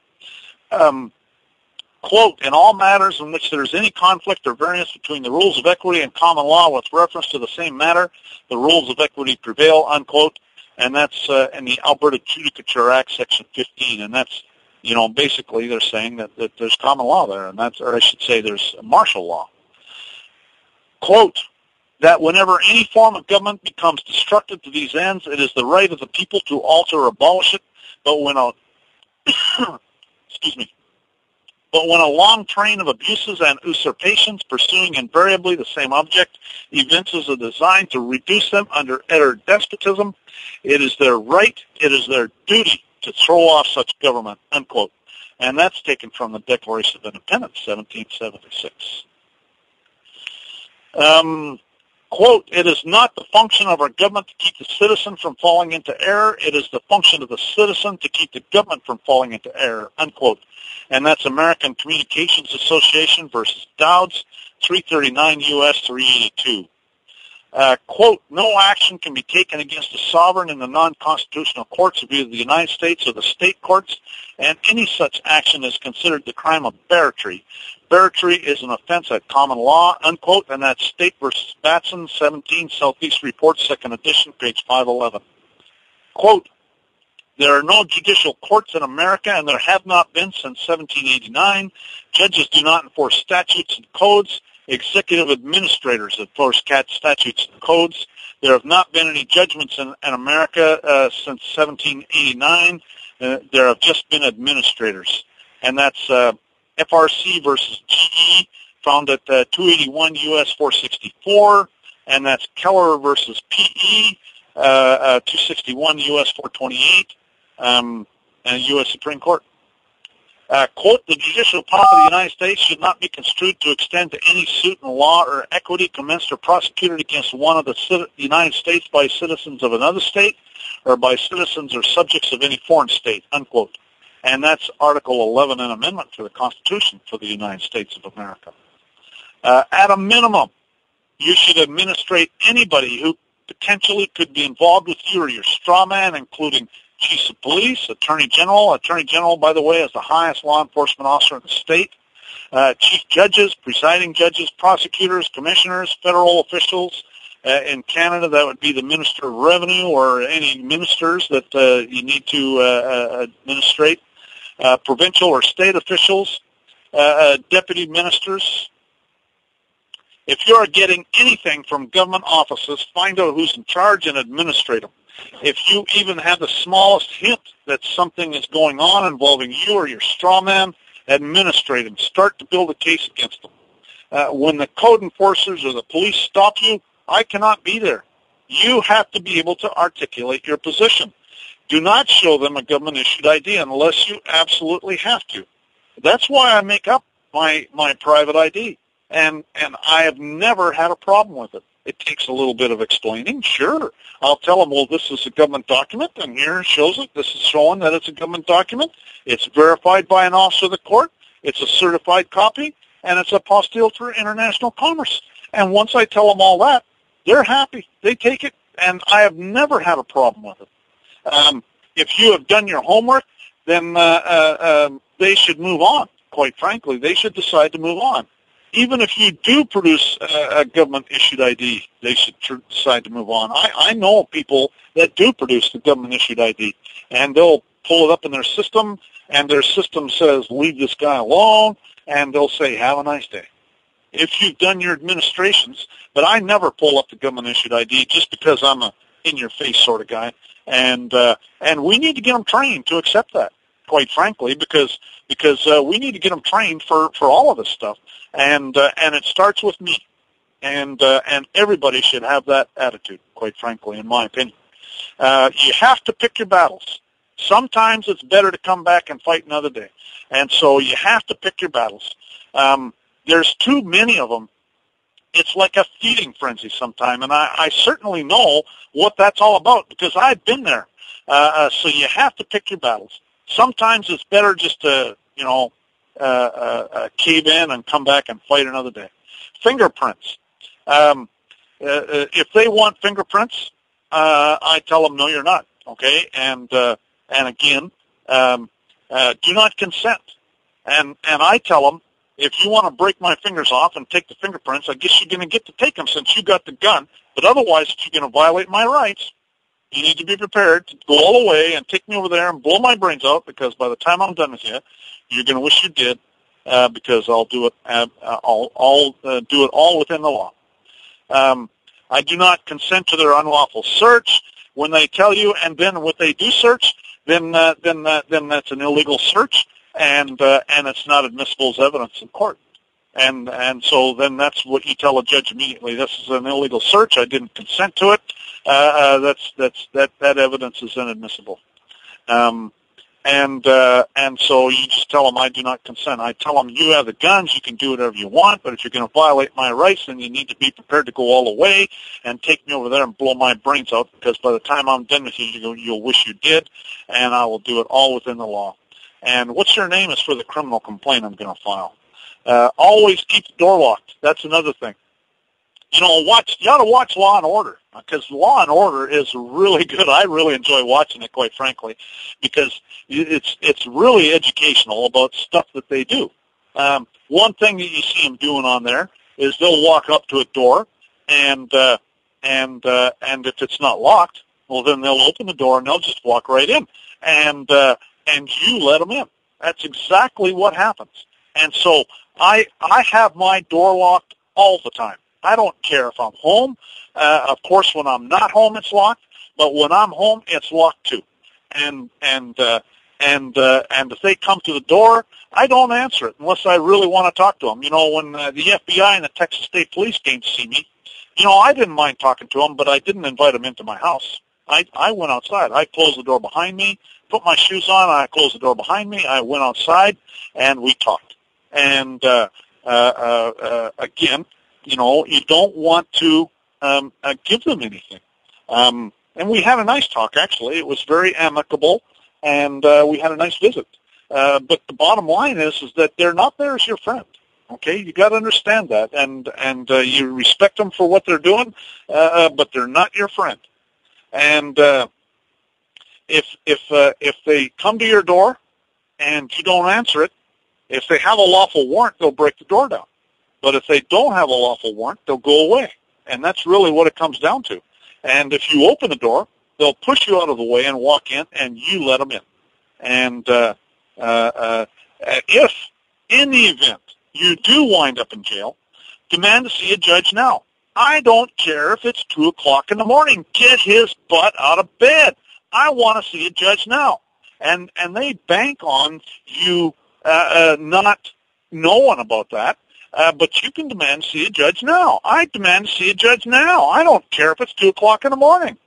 Quote, in all matters in which there is any conflict or variance between the rules of equity and common law with reference to the same matter, the rules of equity prevail, unquote. And that's in the Alberta Judicature Act, Section 15. And that's, you know, basically they're saying that there's common law there, and that's, or I should say there's martial law. Quote, that whenever any form of government becomes destructive to these ends, it is the right of the people to alter or abolish it, but when a But when a long train of abuses and usurpations pursuing invariably the same object evinces a design to reduce them under utter despotism, it is their right, it is their duty to throw off such government, unquote. And that's taken from the Declaration of Independence, 1776. Quote, it is not the function of our government to keep the citizen from falling into error. It is the function of the citizen to keep the government from falling into error, unquote. And that's American Communications Association versus Dowds, 339 U.S. 382. Quote, no action can be taken against a sovereign in the non-constitutional courts of either the United States or the state courts, and any such action is considered the crime of barratry. Barratry is an offense at common law, unquote, and that's State versus Batson, 17, Southeast Report, 2nd edition, page 511. Quote, there are no judicial courts in America, and there have not been since 1789. Judges do not enforce statutes and codes. Executive administrators enforce statutes and codes. There have not been any judgments in America since 1789. There have just been administrators. And that's FRC versus GE, found at 281 U.S. 464. And that's Keller versus PE, 261 U.S. 428, and U.S. Supreme Court. Quote, the judicial power of the United States should not be construed to extend to any suit in law or equity commenced or prosecuted against one of the United States by citizens of another state or by citizens or subjects of any foreign state, unquote. And that's Article 11 and Amendment to the Constitution for the United States of America. At a minimum, you should administrate anybody who potentially could be involved with you or your straw man, including chiefs of police, attorney general. Attorney general, by the way, is the highest law enforcement officer in the state. Chief judges, presiding judges, prosecutors, commissioners, federal officials. In Canada, that would be the Minister of Revenue or any ministers that you need to administrate. Provincial or state officials, deputy ministers. If you are getting anything from government offices, find out who's in charge and administrate them. If you even have the smallest hint that something is going on involving you or your straw man, administrate them. Start to build a case against them. When the code enforcers or the police stop you, I cannot be there. You have to be able to articulate your position. Do not show them a government-issued ID unless you absolutely have to. That's why I make up my private ID, and I have never had a problem with it. It takes a little bit of explaining, sure. I'll tell them, well, this is a government document, and here it shows it. This is showing that it's a government document. It's verified by an officer of the court. It's a certified copy, and it's apostille for international commerce. And once I tell them all that, they're happy. They take it, and I have never had a problem with it. If you have done your homework, then they should move on. Quite frankly, they should decide to move on. Even if you do produce a government-issued ID, they should decide to move on. I know people that do produce the government-issued ID, and they'll pull it up in their system, and their system says, leave this guy alone, and they'll say, have a nice day. If you've done your administrations, but I never pull up the government-issued ID just because I'm a in-your-face sort of guy, and we need to get them trained to accept that, quite frankly, because we need to get them trained for all of this stuff. And it starts with me, and everybody should have that attitude, quite frankly, in my opinion. You have to pick your battles. Sometimes it's better to come back and fight another day, and so you have to pick your battles. There's too many of them. It's like a feeding frenzy sometime, and I certainly know what that's all about because I've been there. So you have to pick your battles. Sometimes it's better just to, cave in and come back and fight another day. Fingerprints. If they want fingerprints, I tell them, no, you're not. Okay, and again, do not consent. And I tell them, if you want to break my fingers off and take the fingerprints, I guess you're going to get to take them since you got the gun. But otherwise, if you're going to violate my rights, you need to be prepared to go all the way and take me over there and blow my brains out, because by the time I'm done with you, you're going to wish you did, because I'll do it. I'll do it all within the law. I do not consent to their unlawful search. When they tell you, and then what they do search, then that's an illegal search, and it's not admissible as evidence in court. And so then that's what you tell a judge immediately. This is an illegal search. I didn't consent to it. That evidence is inadmissible. And so you just tell them, I do not consent. I tell them, you have the guns, you can do whatever you want, but if you're going to violate my rights, then you need to be prepared to go all the way and take me over there and blow my brains out, because by the time I'm done with you, you'll wish you did, and I will do it all within the law. And what's your name is for the criminal complaint I'm going to file. Always keep the door locked. That's another thing. You ought to watch Law and Order, because Law and Order is really good. I really enjoy watching it, quite frankly, because it's really educational about stuff that they do. One thing that you see them doing on there is they'll walk up to a door, and if it's not locked, well, then they'll open the door and they'll just walk right in, and you let them in. That's exactly what happens. And so I have my door locked all the time. I don't care if I'm home. Of course, when I'm not home, it's locked. But when I'm home, it's locked too. And if they come to the door, I don't answer it unless I really want to talk to them. When the FBI and the Texas State Police came to see me, I didn't mind talking to them, but I didn't invite them into my house. I went outside. I closed the door behind me, put my shoes on, I closed the door behind me. I went outside, and we talked. And again, you don't want to give them anything. And we had a nice talk, actually. It was very amicable, and we had a nice visit. But the bottom line is that they're not there as your friend. Okay, you got to understand that, and you respect them for what they're doing, but they're not your friend. And if they come to your door and you don't answer it, if they have a lawful warrant, they'll break the door down. But if they don't have a lawful warrant, they'll go away. And that's really what it comes down to. And if you open the door, they'll push you out of the way and walk in, and you let them in. And if, in the event, you do wind up in jail, demand to see a judge now. I don't care if it's 2 o'clock in the morning. Get his butt out of bed. I want to see a judge now. And they bank on you not knowing about that. But you can demand to see a judge now. I demand to see a judge now. I don't care if it's 2 o'clock in the morning.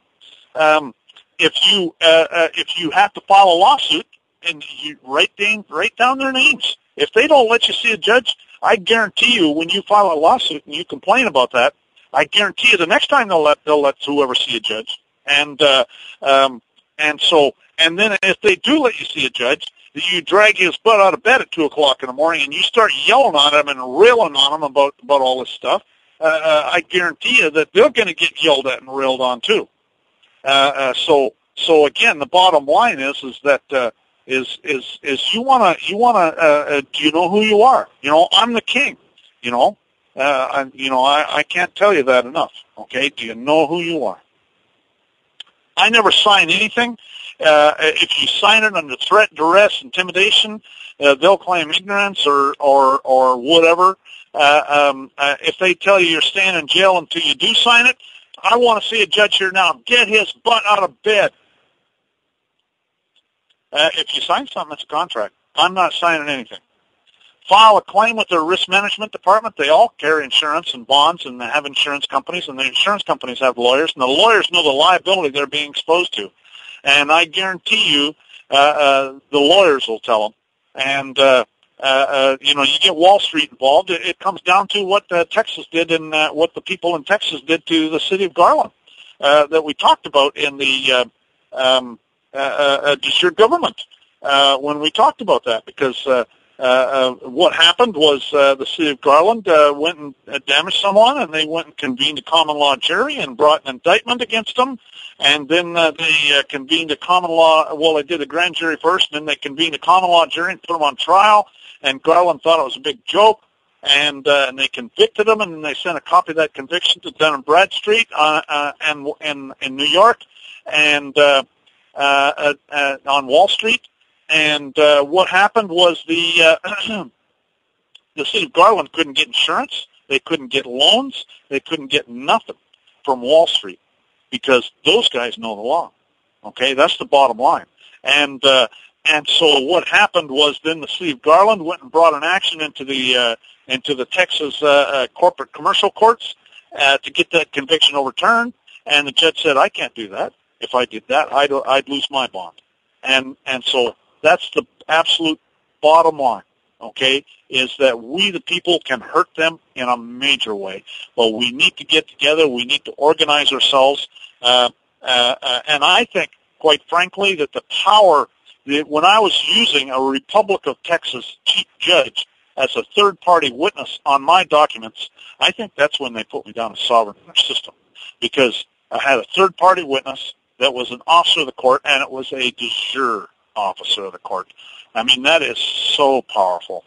If you have to file a lawsuit, and you write down their names, If they don't let you see a judge, I guarantee you when you file a lawsuit and you complain about that, I guarantee you the next time they'll let whoever see a judge. And then if they do let you see a judge, you drag his butt out of bed at 2 o'clock in the morning and you start yelling on him and railing on him about all this stuff, I guarantee you that they're going to get yelled at and railed on too. So again, the bottom line is that you wanna do you know who you are? I'm the king. I can't tell you that enough. Okay, do you know who you are? I never sign anything. If you sign it under threat, duress, intimidation, they'll claim ignorance or whatever. If they tell you you're staying in jail until you do sign it, I want to see a judge here now. Get his butt out of bed. If you sign something, it's a contract. I'm not signing anything. File a claim with their risk management department. They all carry insurance and bonds, and they have insurance companies, and the insurance companies have lawyers, and the lawyers know the liability they're being exposed to. And I guarantee you the lawyers will tell them. And, you get Wall Street involved. It comes down to what Texas did and what the people in Texas did to the city of Garland that we talked about in the just your government when we talked about that. Because what happened was the city of Garland went and damaged someone, and they went and convened a common law jury and brought an indictment against them. And then they convened a common law, they did a grand jury first, and then they convened a common law jury and put them on trial. And Garland thought it was a big joke, and they convicted him, and then they sent a copy of that conviction to Dun & Bradstreet in New York and on Wall Street. And what happened was the city of Garland couldn't get insurance. They couldn't get loans. They couldn't get nothing from Wall Street because those guys know the law. Okay, that's the bottom line. And so what happened was then the city of Garland went and brought an action into the Texas corporate commercial courts to get that conviction overturned. And the judge said, I can't do that. If I did that, I'd lose my bond. And so that's the absolute bottom line, okay, is that we, the people, can hurt them in a major way. But we need to get together. We need to organize ourselves. And I think, quite frankly, that the power, when I was using a Republic of Texas chief judge as a third-party witness on my documents, I think that's when they put me down a sovereign system, because I had a third-party witness that was an officer of the court, and it was a de jure officer of the court. I mean, that is so powerful,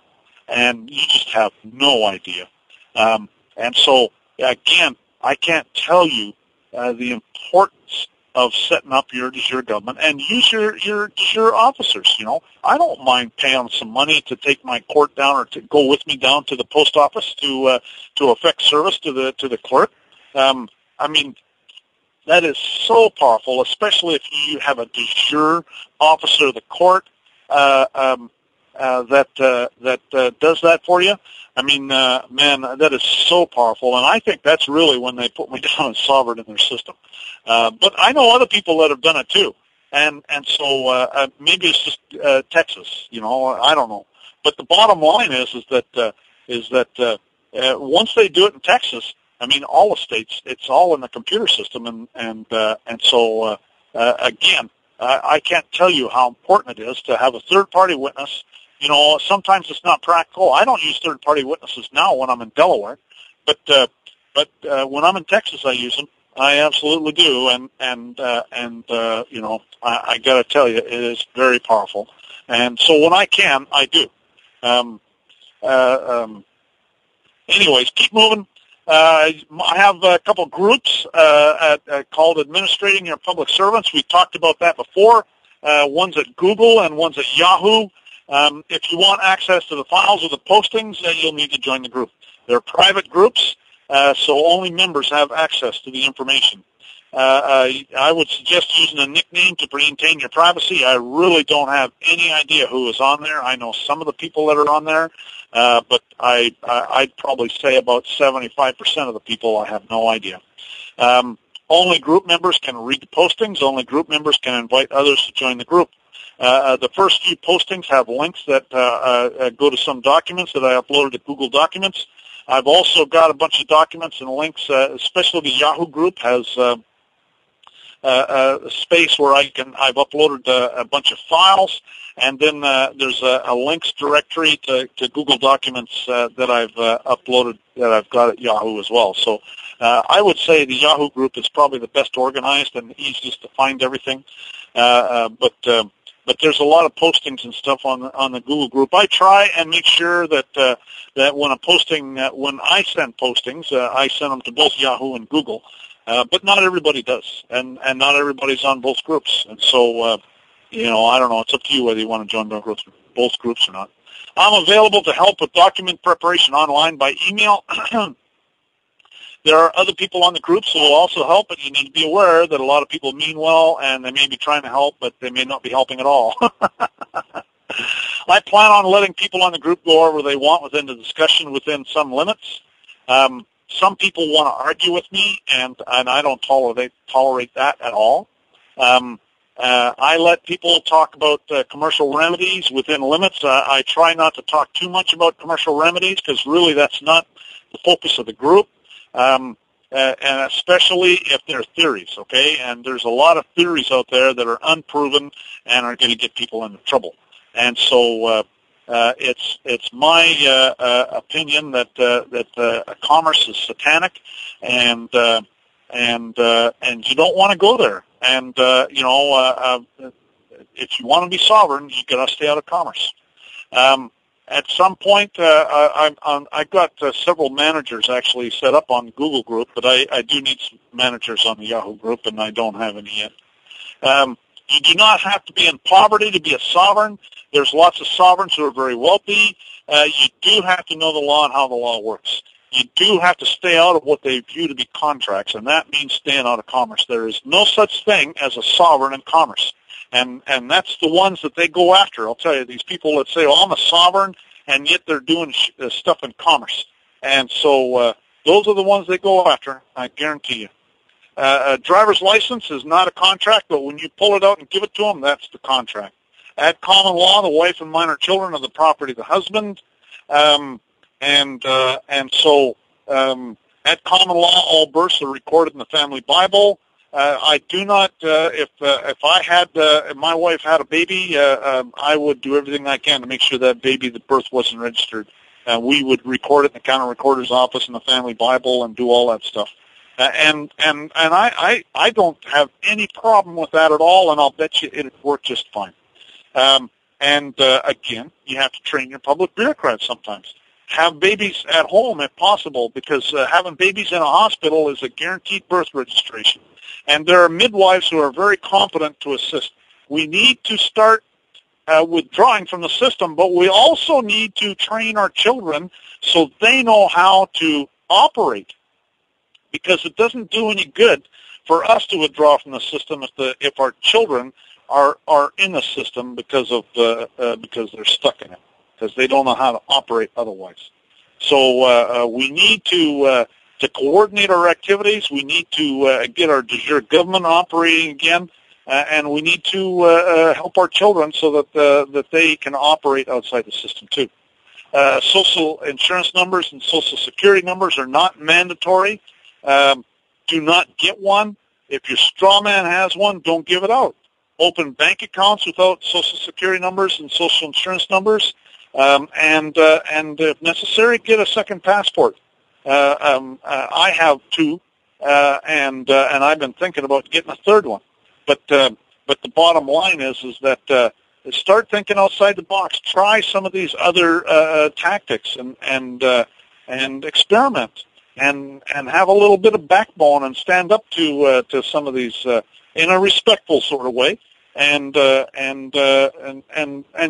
and you just have no idea. And so, again, I can't tell you the importance of setting up your de jure government and use your de jure officers. I don't mind paying some money to take my court down or to go with me down to the post office to effect service to the clerk. I mean, that is so powerful, especially if you have a de jure officer of the court that does that for you. I mean, man, that is so powerful, and I think that's really when they put me down as sovereign in their system. But I know other people that have done it too, and so maybe it's just Texas, I don't know. But the bottom line is that once they do it in Texas, I mean, all the states, it's all in the computer system, and so again, I can't tell you how important it is to have a third-party witness. Sometimes it's not practical. I don't use third-party witnesses now when I'm in Delaware, but when I'm in Texas, I use them. I absolutely do, and I got to tell you, it is very powerful. And so when I can, I do. Anyways, keep moving. I have a couple groups called Administrating Your Public Servants. We talked about that before. One's at Google and one's at Yahoo. If you want access to the files or the postings, you'll need to join the group. They're private groups, so only members have access to the information. I would suggest using a nickname to maintain your privacy. I really don't have any idea who is on there. I know some of the people that are on there, but I'd probably say about 75% of the people I have no idea. Only group members can read the postings. Only group members can invite others to join the group. The first few postings have links that go to some documents that I uploaded to Google Documents. I've also got a bunch of documents and links, especially the Yahoo group has a space where I've uploaded a bunch of files, and then there's a links directory to Google Documents that I've uploaded, that I've got at Yahoo as well. So I would say the Yahoo group is probably the best organized and the easiest to find everything. But there's a lot of postings and stuff on the Google group. I try and make sure that that when when I send postings, I send them to both Yahoo and Google. But not everybody does, and not everybody's on both groups. And so, I don't know. It's up to you whether you want to join both groups or not. I'm available to help with document preparation online by email. There are other people on the groups who will also help, but you need to be aware that a lot of people mean well, and they may be trying to help, but they may not be helping at all. I plan on letting people on the group go wherever they want within the discussion within some limits. Some people want to argue with me, and I don't tolerate that at all. I let people talk about commercial remedies within limits. I try not to talk too much about commercial remedies because really that's not the focus of the group, and especially if they're theories, okay? And there's a lot of theories out there that are unproven and are going to get people into trouble. And so it's my opinion that commerce is satanic, and you don't want to go there. And if you want to be sovereign, you got to stay out of commerce. At some point, I've got several managers actually set up on Google Group, but I do need some managers on the Yahoo Group, and I don't have any yet. You do not have to be in poverty to be a sovereign. There's lots of sovereigns who are very wealthy. You do have to know the law and how the law works. You do have to stay out of what they view to be contracts, and that means staying out of commerce. There is no such thing as a sovereign in commerce, and that's the ones that they go after. I'll tell you, these people that say, I'm a sovereign, and yet they're doing stuff in commerce. And so those are the ones they go after, I guarantee you. A driver's license is not a contract, but when you pull it out and give it to them, that's the contract. At common law, the wife and minor children are the property of the husband. And so at common law, all births are recorded in the family Bible. I do not, if my wife had a baby, I would do everything I can to make sure that baby, the birth wasn't registered. We would record it in the county recorder's office in the family Bible and do all that stuff. And I don't have any problem with that at all, and I'll bet you it'd work just fine. Again, you have to train your public bureaucrats sometimes. Have babies at home if possible, because having babies in a hospital is a guaranteed birth registration. And there are midwives who are very competent to assist. We need to start withdrawing from the system, but we also need to train our children so they know how to operate, because it doesn't do any good for us to withdraw from the system if our children are in the system because they're stuck in it, because they don't know how to operate otherwise. So we need to coordinate our activities. We need to get our de jure government operating again, and we need to help our children so that they can operate outside the system too. Social insurance numbers and social security numbers are not mandatory. Do not get one. If your straw man has one, don't give it out. Open bank accounts without social security numbers and social insurance numbers. And if necessary, get a second passport. I have two, and I've been thinking about getting a third one. But the bottom line is that start thinking outside the box. Try some of these other tactics and experiment and have a little bit of backbone and stand up to some of these in a respectful sort of way. And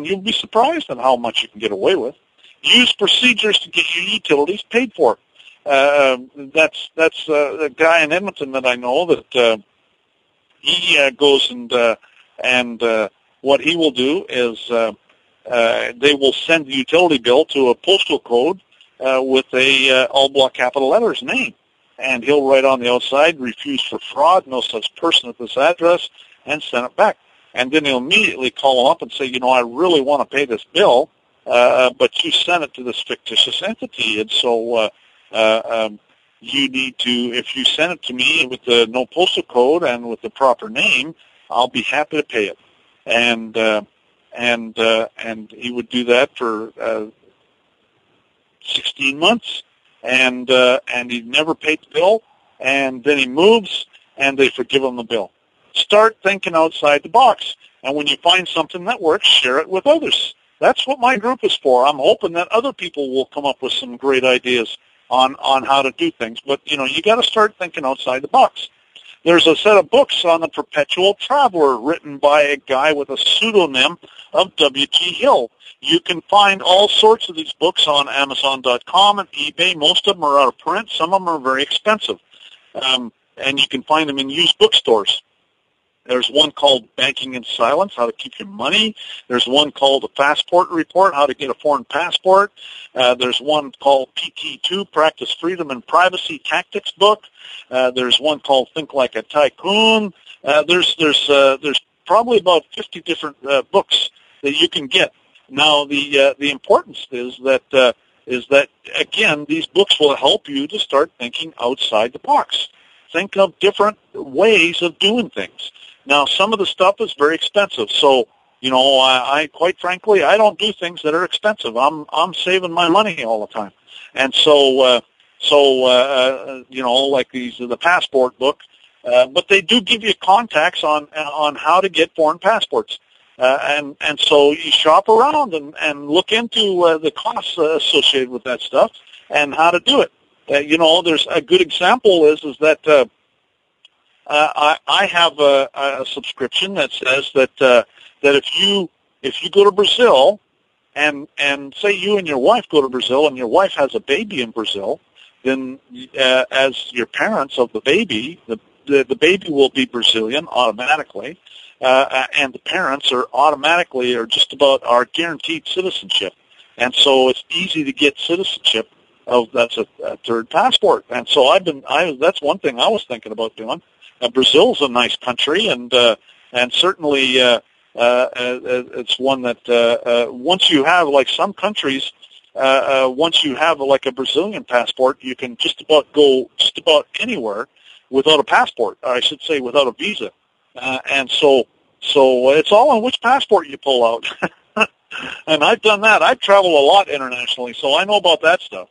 you'll be surprised at how much you can get away with. Use procedures to get your utilities paid for. That's a guy in Edmonton that I know that he goes and what he will do is they will send the utility bill to a postal code with a all block capital letters name, and he'll write on the outside, refuse for fraud, no such person at this address, and send it back. and then he'll immediately call them up and say, you know, I really want to pay this bill, but you sent it to this fictitious entity, and so you need to, if you send it to me with the no postal code and with the proper name, I'll be happy to pay it. And he would do that for 16 months, and he never paid the bill, and then he moves, and they forgive him the bill. Start thinking outside the box, and when you find something that works, share it with others. That's what my group is for. I'm hoping that other people will come up with some great ideas on how to do things, but you know, you got to start thinking outside the box. There's a set of books on the Perpetual Traveler written by a guy with a pseudonym of W.T. Hill. You can find all sorts of these books on Amazon.com and eBay. Most of them are out of print. Some of them are very expensive. And you can find them in used bookstores. There's one called Banking in Silence, How to Keep Your Money. There's one called The Passport Report, How to Get a Foreign Passport. There's one called PT2, Practice Freedom and Privacy Tactics book. There's one called Think Like a Tycoon. There's probably about 50 different books that you can get. Now, the importance is that again, these books will help you to start thinking outside the box. Think of different ways of doing things. Now, some of the stuff is very expensive, so you know, I quite frankly, I don't do things that are expensive. I'm saving my money all the time, and so you know, like the passport book, but they do give you contacts on how to get foreign passports, and so you shop around and look into the costs associated with that stuff and how to do it. You know, there's a good example is that I have a subscription that says that if you go to Brazil and say you and your wife go to Brazil and your wife has a baby in Brazil, then as your parents of the baby baby will be Brazilian automatically, and the parents are just about guaranteed citizenship, and so it's easy to get citizenship. That's a third passport, and so that's one thing I was thinking about doing. Brazil's a nice country, and certainly it's one that once you have, like some countries, once you have like a Brazilian passport, you can just about anywhere without a passport, or I should say without a visa, and so it's all on which passport you pull out. And I've done that. I've traveled a lot internationally, so I know about that stuff.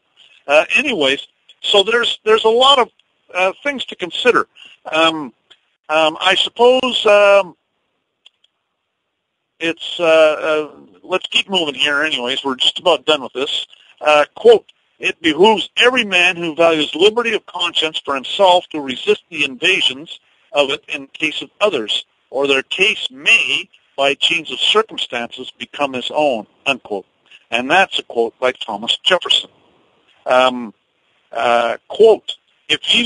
Anyways, so there's a lot of things to consider. I suppose let's keep moving here. Anyways, we're just about done with this. Quote, "It behooves every man who values liberty of conscience for himself to resist the invasions of it in case of others, or their case may, by change of circumstances, become his own," unquote. And that's a quote by Thomas Jefferson. Quote, if you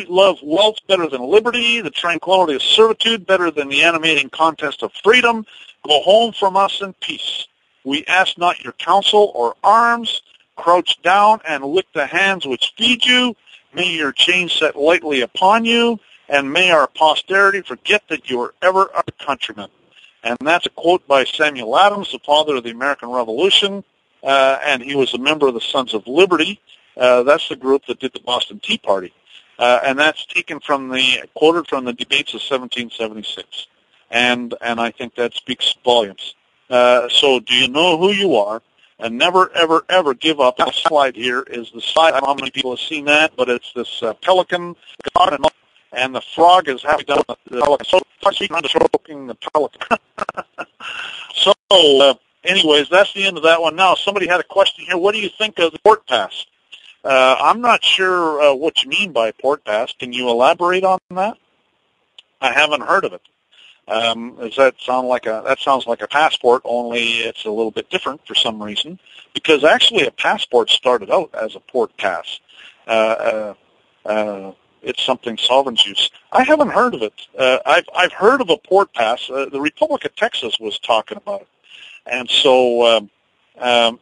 love wealth better than liberty, the tranquility of servitude better than the animating contest of freedom, go home from us in peace. We ask not your counsel or arms. Crouch down and lick the hands which feed you. May your chains set lightly upon you, and may our posterity forget that you were ever our countrymen. And that's a quote by Samuel Adams, the father of the American Revolution, and he was a member of the Sons of Liberty. That's the group that did the Boston Tea Party. And that's quoted from the debates of 1776. And I think that speaks volumes. So do you know who you are? And never, ever, ever give up. That slide here is the slide. I don't know how many people have seen that, but it's this pelican, and the frog is having done the pelican. So stroking the pelican. So, anyways, that's the end of that one. Now, somebody had a question here. What do you think of the port pass? I'm not sure what you mean by port pass. Can you elaborate on that? I haven't heard of it. That sounds like a passport, only it's a little bit different for some reason, because actually a passport started out as a port pass. It's something sovereigns use. I haven't heard of it. I've heard of a port pass. The Republic of Texas was talking about it, and so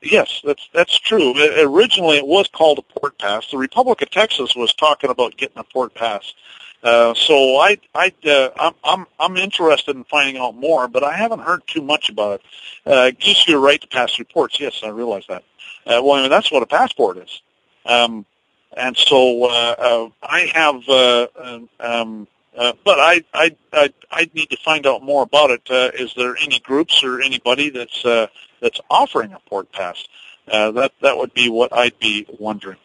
yes, that's true. Originally, it was called a port pass. The Republic of Texas was talking about getting a port pass. So I'm interested in finding out more, but I haven't heard too much about it. It gives you a right to pass reports. Yes, I realize that. Well, I mean, that's what a passport is. And so I have, but I need to find out more about it. Is there any groups or anybody that's offering a port pass? That would be what I'd be wondering.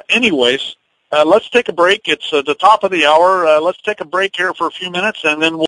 Anyways, let's take a break. It's the top of the hour. Let's take a break here for a few minutes, and then we'll.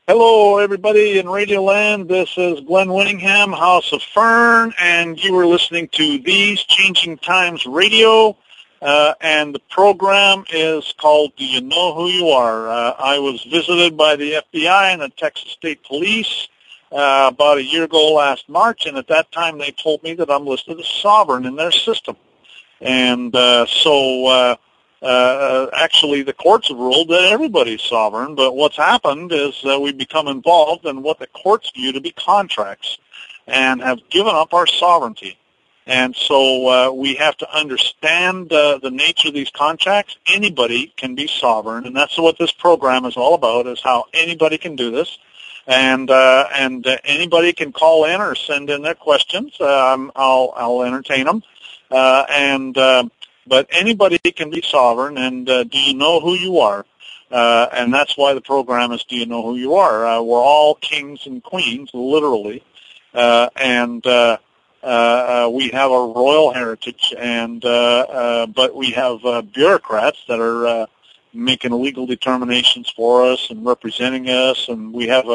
Hello, everybody in Radio Land. This is Glenn Winningham, House of Fern, and you are listening to These Changing Times Radio, and the program is called Do You Know Who You Are? I was visited by the FBI and the Texas State Police about a year ago last March, and at that time they told me that I'm listed as sovereign in their system. And actually, the courts have ruled that everybody's sovereign, but what's happened is we've become involved in what the courts view to be contracts and have given up our sovereignty. And so we have to understand the nature of these contracts. Anybody can be sovereign, and that's what this program is all about, is how anybody can do this. And anybody can call in or send in their questions. I'll entertain them. But anybody can be sovereign, and do you know who you are? And that's why the program is Do You Know Who You Are? We're all kings and queens, literally, and we have a royal heritage, but we have bureaucrats that are making legal determinations for us and representing us, and we have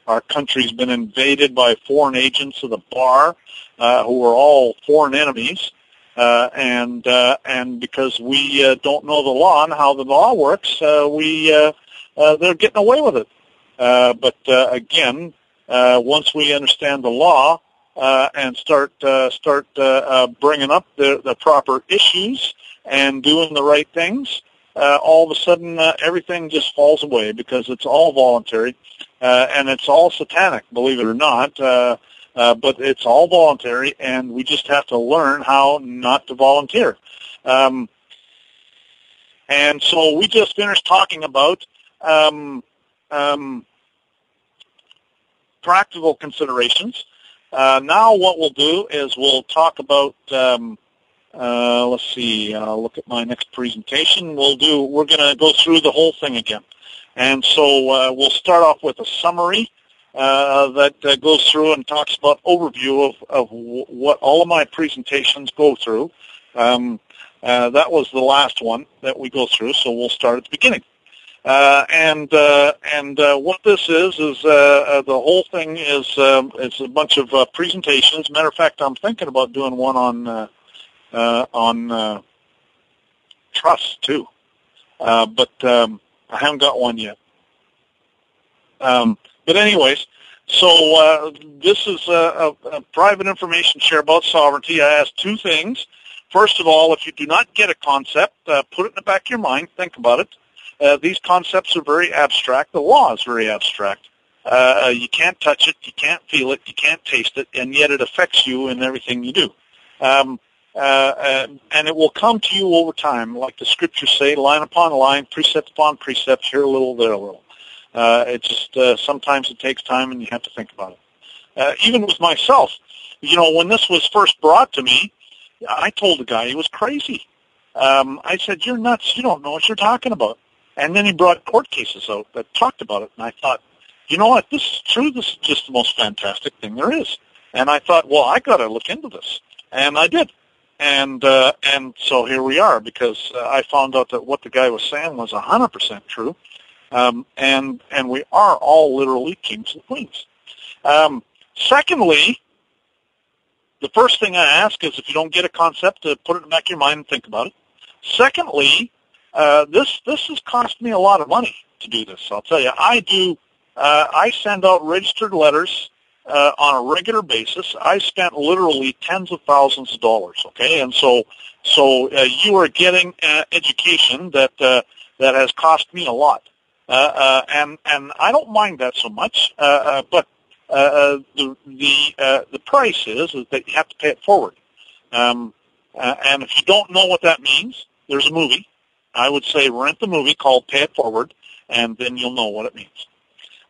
our country's been invaded by foreign agents of the bar who are all foreign enemies. And because we don't know the law and how the law works, they're getting away with it. But again, once we understand the law and start bringing up the proper issues and doing the right things, all of a sudden everything just falls away because it's all voluntary and it's all satanic, believe it or not. But it's all voluntary, and we just have to learn how not to volunteer. And so we just finished talking about practical considerations. Now what we'll do is we'll talk about, let's see, look at my next presentation. We're going to go through the whole thing again. And so we'll start off with a summary. That goes through and talks about overview of what all of my presentations go through. That was the last one that we go through, so we'll start at the beginning. And what this is the whole thing is it's a bunch of presentations. Matter of fact, I'm thinking about doing one on trust too, but I haven't got one yet. But anyways, so this is a private information share about sovereignty. I ask two things. First of all, if you do not get a concept, put it in the back of your mind. Think about it. These concepts are very abstract. The law is very abstract. You can't touch it. You can't feel it. You can't taste it. And yet it affects you in everything you do. And it will come to you over time. Like the scriptures say, line upon line, precept upon precept, here a little, there a little. It just sometimes it takes time, and you have to think about it. Even with myself, when this was first brought to me, I told the guy he was crazy. I said, "You're nuts. You don't know what you're talking about." And then he brought court cases out that talked about it, and I thought, you know what? This is true. This is just the most fantastic thing there is. And I thought, well, I got to look into this, and I did. And so here we are, because I found out that what the guy was saying was 100% true. And we are all literally kings and queens. Secondly, the first thing I ask is if you don't get a concept, to put it in the back of your mind and think about it. Secondly, this has cost me a lot of money to do this. I'll tell you, I send out registered letters on a regular basis. I spent literally tens of thousands of dollars. Okay, and so you are getting education that has cost me a lot. and I don't mind that so much. But the price is that you have to pay it forward. And if you don't know what that means, there's a movie. I would say rent the movie called Pay It Forward, and then you'll know what it means.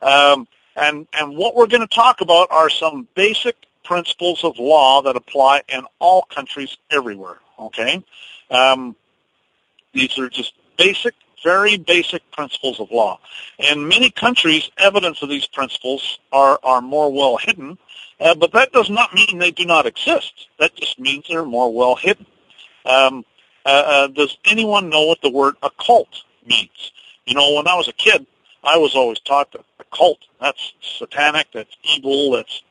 And what we're going to talk about are some basic principles of law that apply in all countries everywhere, okay? These are just basic, very basic principles of law. In many countries, evidence of these principles are more well hidden, but that does not mean they do not exist. That just means they're more well hidden. Does anyone know what the word occult means? You know, when I was a kid, I was always taught that occult, that's satanic, that's evil, that's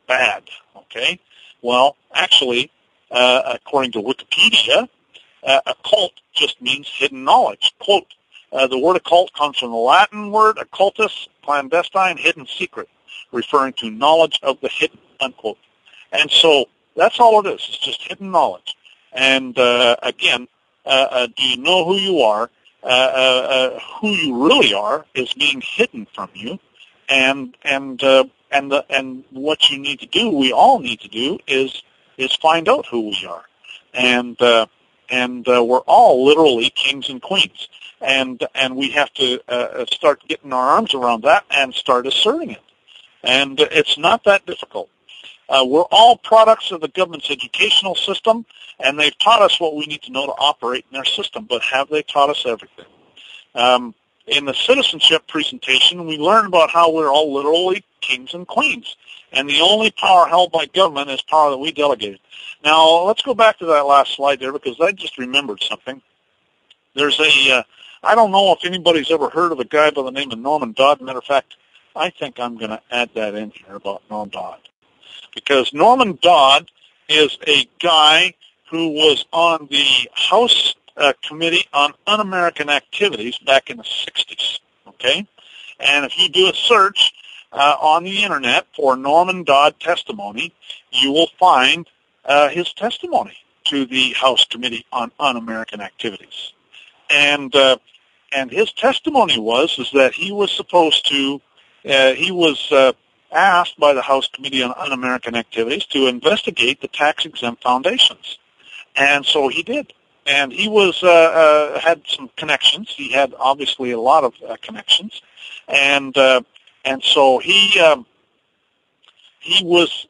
bad, okay? Well, actually, according to Wikipedia, occult just means hidden knowledge. Quote, the word occult comes from the Latin word occultus, clandestine, hidden secret, referring to knowledge of the hidden, unquote. And so that's all it is. It's just hidden knowledge. And again, do you know who you are? Who you really are is being hidden from you, and what you need to do, we all need to do, is find out who we are, and we're all literally kings and queens, and we have to start getting our arms around that and start asserting it, and it's not that difficult. We're all products of the government's educational system, and they've taught us what we need to know to operate in their system, but have they taught us everything? In the citizenship presentation, we learn about how we're all literally kings and queens, and the only power held by government is power that we delegated. Now, let's go back to that last slide there, because I just remembered something. There's I don't know if anybody's ever heard of a guy by the name of Norman Dodd. Matter of fact, I think I'm going to add that in here about Norman Dodd, because Norman Dodd is a guy who was on the House Committee on Un-American Activities back in the 60s, okay? And if you do a search on the Internet for Norman Dodd testimony, you will find his testimony to the House Committee on Un-American Activities. And his testimony is that he was supposed to, he was asked by the House Committee on Un-American Activities to investigate the tax-exempt foundations. And so he did. And he was had some connections. He had obviously a lot of connections, and so he was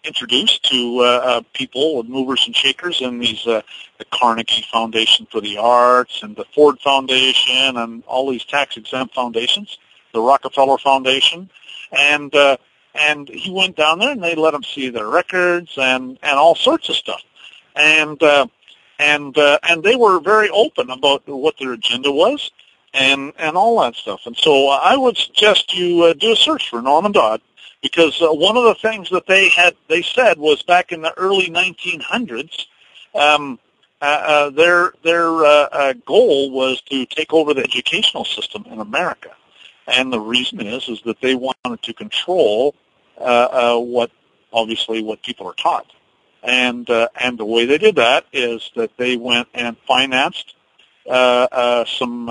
introduced to people, movers and shakers, in these the Carnegie Foundation for the Arts and the Ford Foundation and all these tax-exempt foundations, the Rockefeller Foundation, and he went down there and they let him see their records and all sorts of stuff, and they were very open about what their agenda was and all that stuff. And so I would suggest you do a search for Norman Dodd, because one of the things that they said was back in the early 1900s, their goal was to take over the educational system in America. And the reason is that they wanted to control what people are taught. And the way they did that is that they went and financed some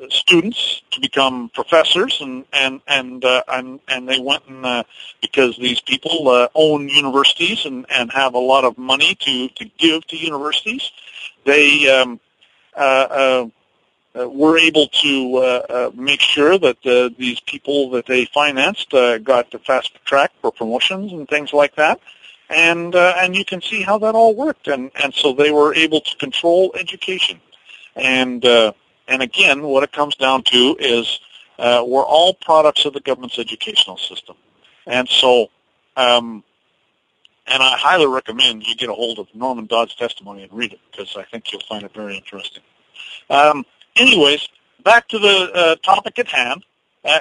students to become professors, and they went and because these people own universities and have a lot of money to give to universities, they were able to make sure that these people that they financed got the fast track for promotions and things like that, and you can see how that all worked, and so they were able to control education, and again, what it comes down to is we're all products of the government's educational system, and so and I highly recommend you get a hold of Norman Dodd's testimony and read it, because I think you'll find it very interesting. Anyways, back to the topic at hand.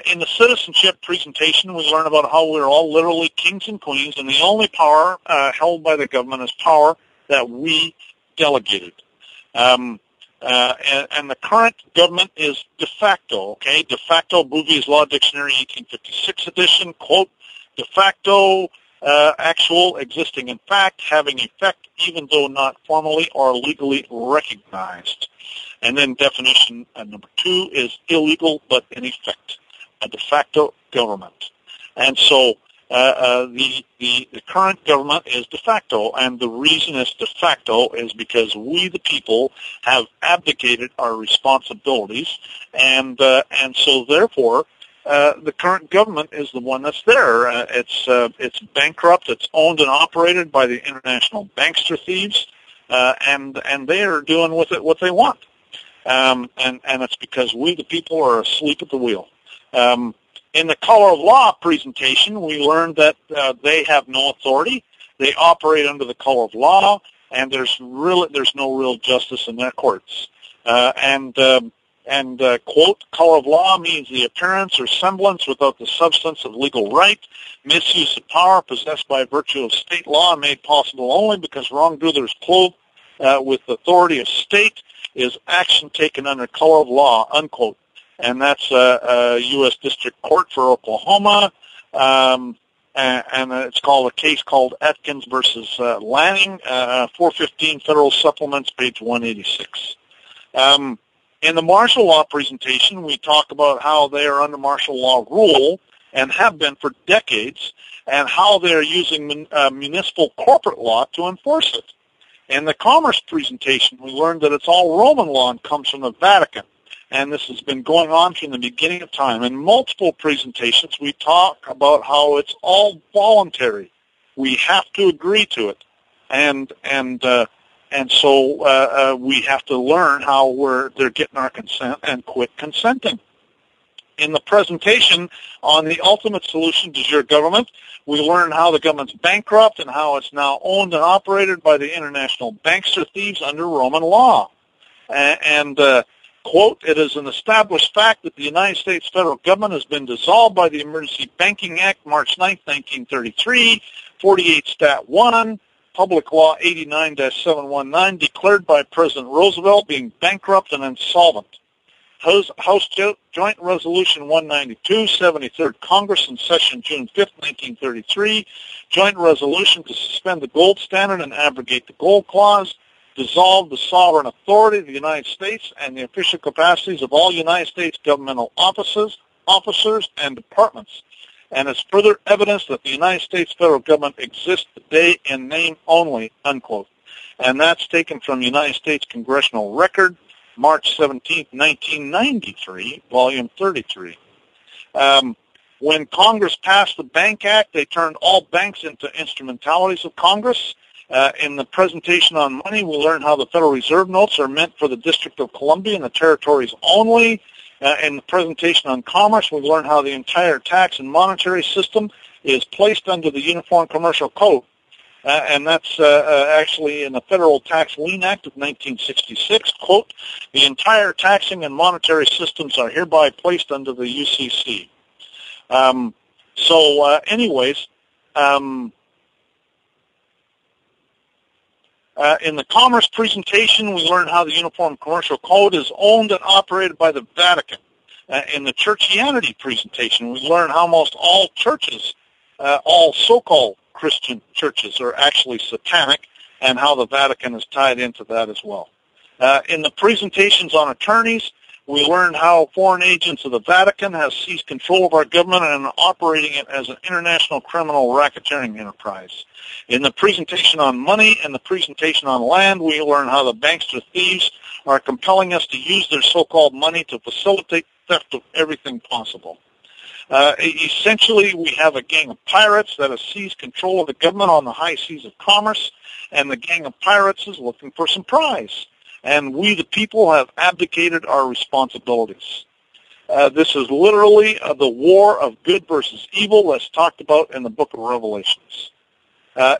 In the citizenship presentation, we learn about how we're all literally kings and queens, and the only power held by the government is power that we delegated. And the current government is de facto, okay? De facto, Bouvier Law Dictionary, 1856 edition, quote, de facto actual, existing in fact, having effect even though not formally or legally recognized. And then definition number 2 is illegal but in effect, a de facto government. And so the current government is de facto, and the reason it's de facto is because we, the people, have abdicated our responsibilities, and so therefore the current government is the one that's there. It's bankrupt. It's owned and operated by the international bankster thieves, and they are doing with it what they want. And it's because we, the people, are asleep at the wheel. In the color of law presentation, we learned that they have no authority. They operate under the color of law, and there's no real justice in their courts. Quote, color of law means the appearance or semblance without the substance of legal right, misuse of power possessed by virtue of state law made possible only because wrongdoers clothed with authority of state is action taken under color of law, unquote. And that's a U.S. District Court for Oklahoma, and it's called a case called Atkins versus Lanning, 415 Federal Supplements, page 186. In the martial law presentation, we talk about how they are under martial law rule and have been for decades, and how they are using municipal corporate law to enforce it. In the commerce presentation, we learned that it's all Roman law and comes from the Vatican. And this has been going on from the beginning of time. In multiple presentations, we talk about how it's all voluntary. We have to agree to it, and so we have to learn how they're getting our consent and quit consenting. In the presentation on the ultimate solution to your government, we learn how the government's bankrupt and how it's now owned and operated by the international bankster thieves under Roman law. Quote, it is an established fact that the United States federal government has been dissolved by the Emergency Banking Act, March 9, 1933, 48 Stat 1, Public Law 89-719, declared by President Roosevelt being bankrupt and insolvent. House Joint Resolution 192, 73rd Congress in session June 5, 1933, Joint Resolution to suspend the gold standard and abrogate the gold clause, dissolve the sovereign authority of the United States and the official capacities of all United States governmental officers, and departments, and is further evidence that the United States federal government exists today in name only, unquote. And that's taken from United States Congressional Record, March 17, 1993, volume 33. When Congress passed the Bank Act, they turned all banks into instrumentalities of Congress. In the presentation on money, we learned how the Federal Reserve notes are meant for the District of Columbia and the territories only. In the presentation on commerce, we learned how the entire tax and monetary system is placed under the Uniform Commercial Code. And that's actually in the Federal Tax Lien Act of 1966. Quote, the entire taxing and monetary systems are hereby placed under the UCC. In the commerce presentation, we learned how the Uniform Commercial Code is owned and operated by the Vatican. In the churchianity presentation, we learned how most all churches, all so-called Christian churches, are actually satanic, and how the Vatican is tied into that as well. In the presentations on attorneys, we learned how foreign agents of the Vatican have seized control of our government and are operating it as an international criminal racketeering enterprise. In the presentation on money and the presentation on land, we learn how the bankster thieves are compelling us to use their so-called money to facilitate theft of everything possible. Essentially, we have a gang of pirates that has seized control of the government on the high seas of commerce, and the gang of pirates is looking for some prize. And we, the people, have abdicated our responsibilities. This is literally the war of good versus evil that's talked about in the book of Revelations.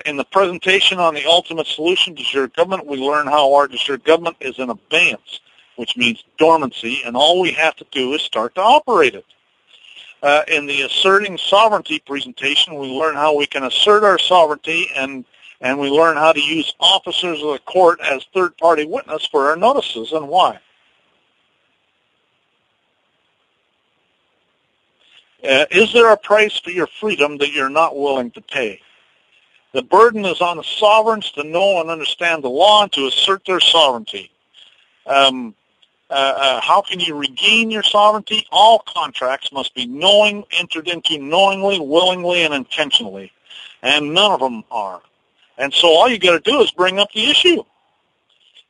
In the presentation on the ultimate solution to your government, we learn how our district government is in abeyance, which means dormancy, and all we have to do is start to operate it. In the asserting sovereignty presentation, we learn how we can assert our sovereignty, and we learn how to use officers of the court as third-party witness for our notices and why. Is there a price for your freedom that you're not willing to pay? The burden is on the sovereigns to know and understand the law and to assert their sovereignty. How can you regain your sovereignty? All contracts must be entered into knowingly, willingly, and intentionally, and none of them are. And so all you got to do is bring up the issue.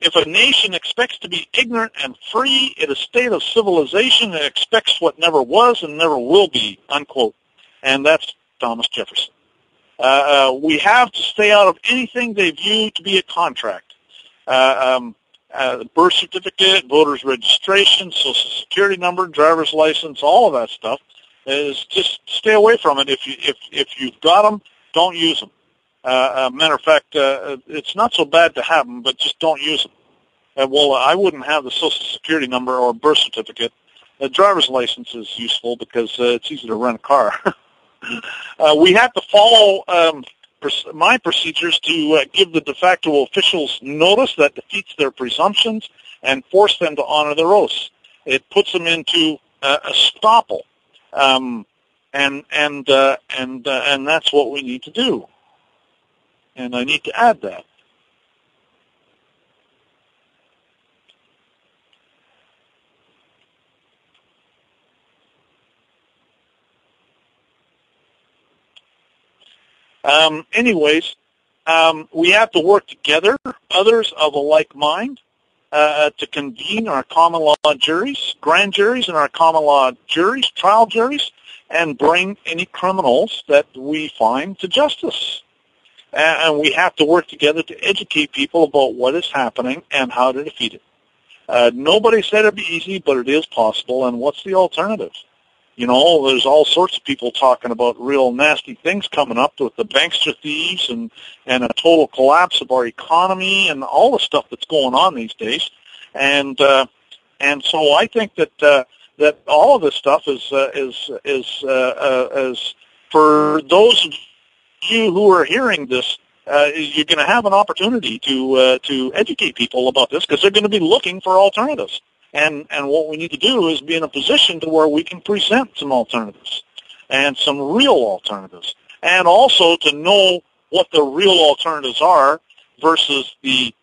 If a nation expects to be ignorant and free in a state of civilization, it expects what never was and never will be, unquote. And that's Thomas Jefferson. We have to stay out of anything they view to be a contract. Birth certificate, voter's registration, social security number, driver's license, all of that stuff is just stay away from it. If you've got them, don't use them. Matter of fact, it's not so bad to have them, but just don't use them. Well, I wouldn't have the social security number or birth certificate. The driver's license is useful because it's easy to rent a car. We have to follow my procedures to give the de facto officials notice that defeats their presumptions and force them to honor their oaths. It puts them into estoppel, and that's what we need to do. And I need to add that. We have to work together, others of a like mind, to convene our common law juries, grand juries, and our common law juries, trial juries, and bring any criminals that we find to justice. And we have to work together to educate people about what is happening and how to defeat it. Nobody said it'd be easy, but it is possible, and what's the alternative? You know, there's all sorts of people talking about real nasty things coming up with the bankster thieves and a total collapse of our economy and all the stuff that's going on these days. And so I think that all of this stuff is for those of you who are hearing this, you're going to have an opportunity to educate people about this because they're going to be looking for alternatives. And what we need to do is be in a position to where we can present some alternatives and some real alternatives, and also to know what the real alternatives are versus the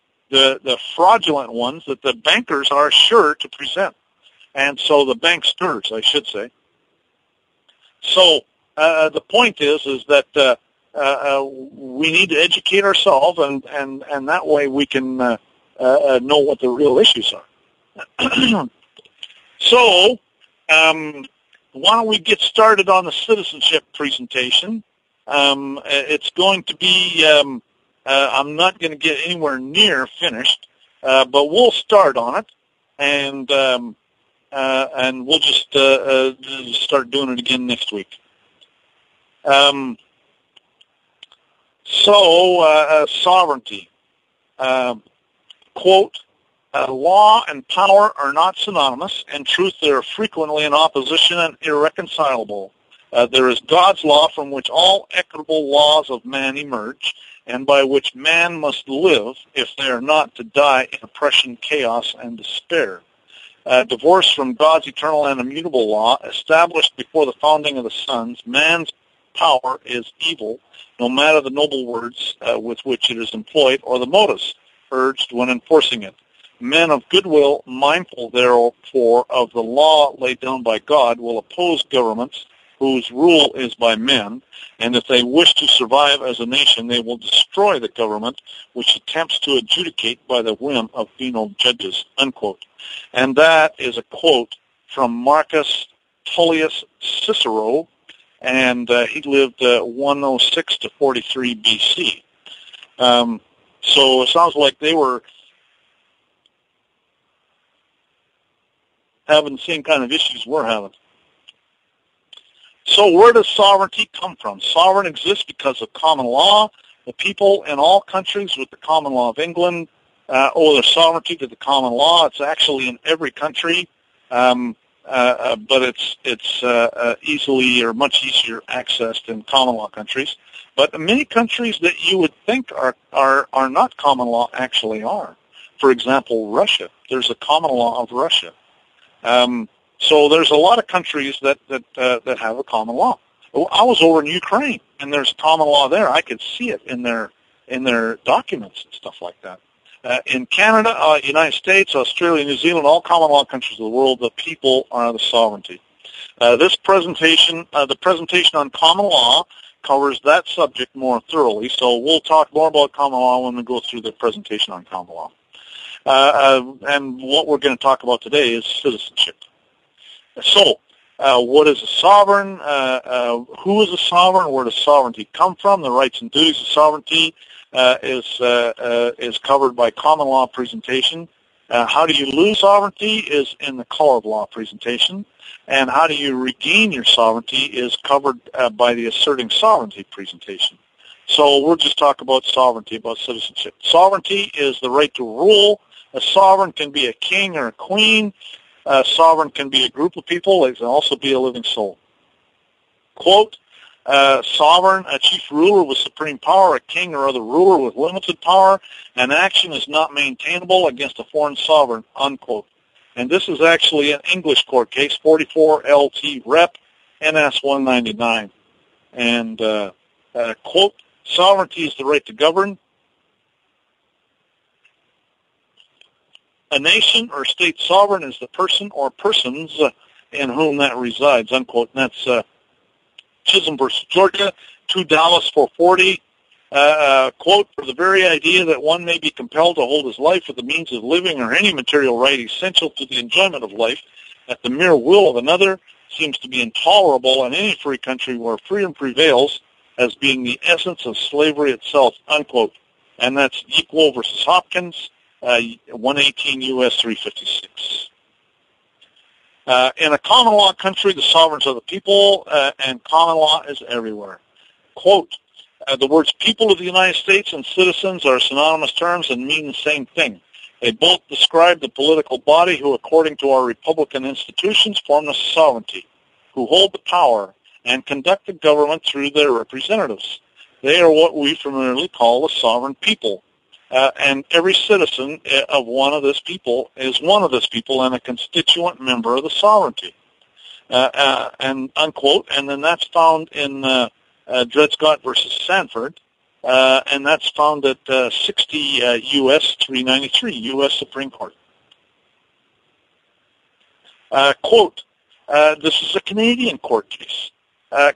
fraudulent ones that the bankers are sure to present, and so the banksters, I should say. So the point is that we need to educate ourselves, and that way we can know what the real issues are. So, why don't we get started on the citizenship presentation? It's going to be, I'm not going to get anywhere near finished, but we'll start on it, and we'll just start doing it again next week. Sovereignty. Quote, law and power are not synonymous. In truth, they are frequently in opposition and irreconcilable. There is God's law from which all equitable laws of man emerge, and by which man must live if they are not to die in oppression, chaos, and despair. Divorced from God's eternal and immutable law, established before the founding of the suns, man's power is evil, no matter the noble words with which it is employed or the motives urged when enforcing it. Men of goodwill, mindful therefore of the law laid down by God, will oppose governments whose rule is by men, and if they wish to survive as a nation, they will destroy the government which attempts to adjudicate by the whim of venal judges, unquote. And that is a quote from Marcus Tullius Cicero, and he lived 106 to 43 BC. So it sounds like they were having the same kind of issues we're having. So where does sovereignty come from? Sovereign exists because of common law. The people in all countries with the common law of England owe their sovereignty to the common law. It's actually in every country, but it's easily or much easier accessed in common law countries. But many countries that you would think are not common law actually are. For example, Russia. There's a common law of Russia. So there's a lot of countries that have a common law. I was over in Ukraine, and there's common law there. I could see it in their documents and stuff like that. In Canada, United States, Australia, New Zealand, all common law countries of the world, the people are the sovereignty. This presentation, the presentation on common law, covers that subject more thoroughly. So we'll talk more about common law when we go through the presentation on common law. And what we're going to talk about today is citizenship. So, what is a sovereign? Who is a sovereign? Where does sovereignty come from? The rights and duties of sovereignty is covered by common law presentation. How do you lose sovereignty is in the color of law presentation. And how do you regain your sovereignty is covered by the asserting sovereignty presentation. So we'll just talk about sovereignty, about citizenship. Sovereignty is the right to rule. A sovereign can be a king or a queen. A sovereign can be a group of people. It can also be a living soul. Quote, sovereign, a chief ruler with supreme power, a king or other ruler with limited power. An action is not maintainable against a foreign sovereign, unquote. And this is actually an English court case, 44 LT Rep NS 199. And, quote, sovereignty is the right to govern. A nation or state sovereign is the person or persons in whom that resides, unquote. And that's Chisholm versus Georgia, 2 Dallas 440. Quote, for the very idea that one may be compelled to hold his life for the means of living or any material right essential to the enjoyment of life at the mere will of another seems to be intolerable in any free country where freedom prevails as being the essence of slavery itself, unquote. And that's Equal versus Hopkins, 118 U.S. 356. In a common law country, the sovereigns are the people, and common law is everywhere. Quote, the words people of the United States and citizens are synonymous terms and mean the same thing. They both describe the political body who, according to our republican institutions, form the sovereignty, who hold the power and conduct the government through their representatives. They are what we familiarly call the sovereign people. And every citizen of one of this people is one of this people and a constituent member of the sovereignty. And unquote. And then that's found in Dred Scott versus Sanford, and that's found at 60 U.S. 393, U.S. Supreme Court. Quote, this is a Canadian court case.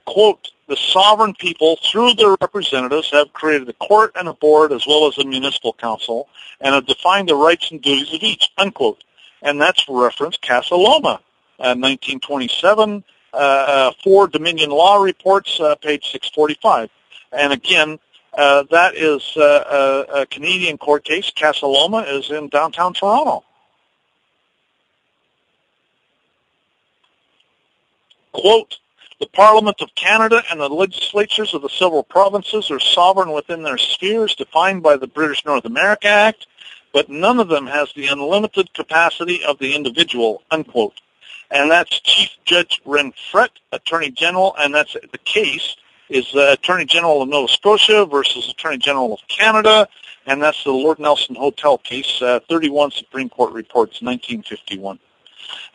Quote, the sovereign people, through their representatives, have created a court and a board as well as a municipal council and have defined the rights and duties of each, unquote. And that's reference Casa Loma, 1927, 4 Dominion Law Reports, page 645. And again, that is a Canadian court case. Casa Loma is in downtown Toronto. Quote, the Parliament of Canada and the legislatures of the several provinces are sovereign within their spheres defined by the British North America Act, but none of them has the unlimited capacity of the individual, unquote. And that's Chief Judge Renfret, Attorney General, and that's the case is the Attorney General of Nova Scotia versus Attorney General of Canada, and that's the Lord Nelson Hotel case, 31 Supreme Court Reports, 1951.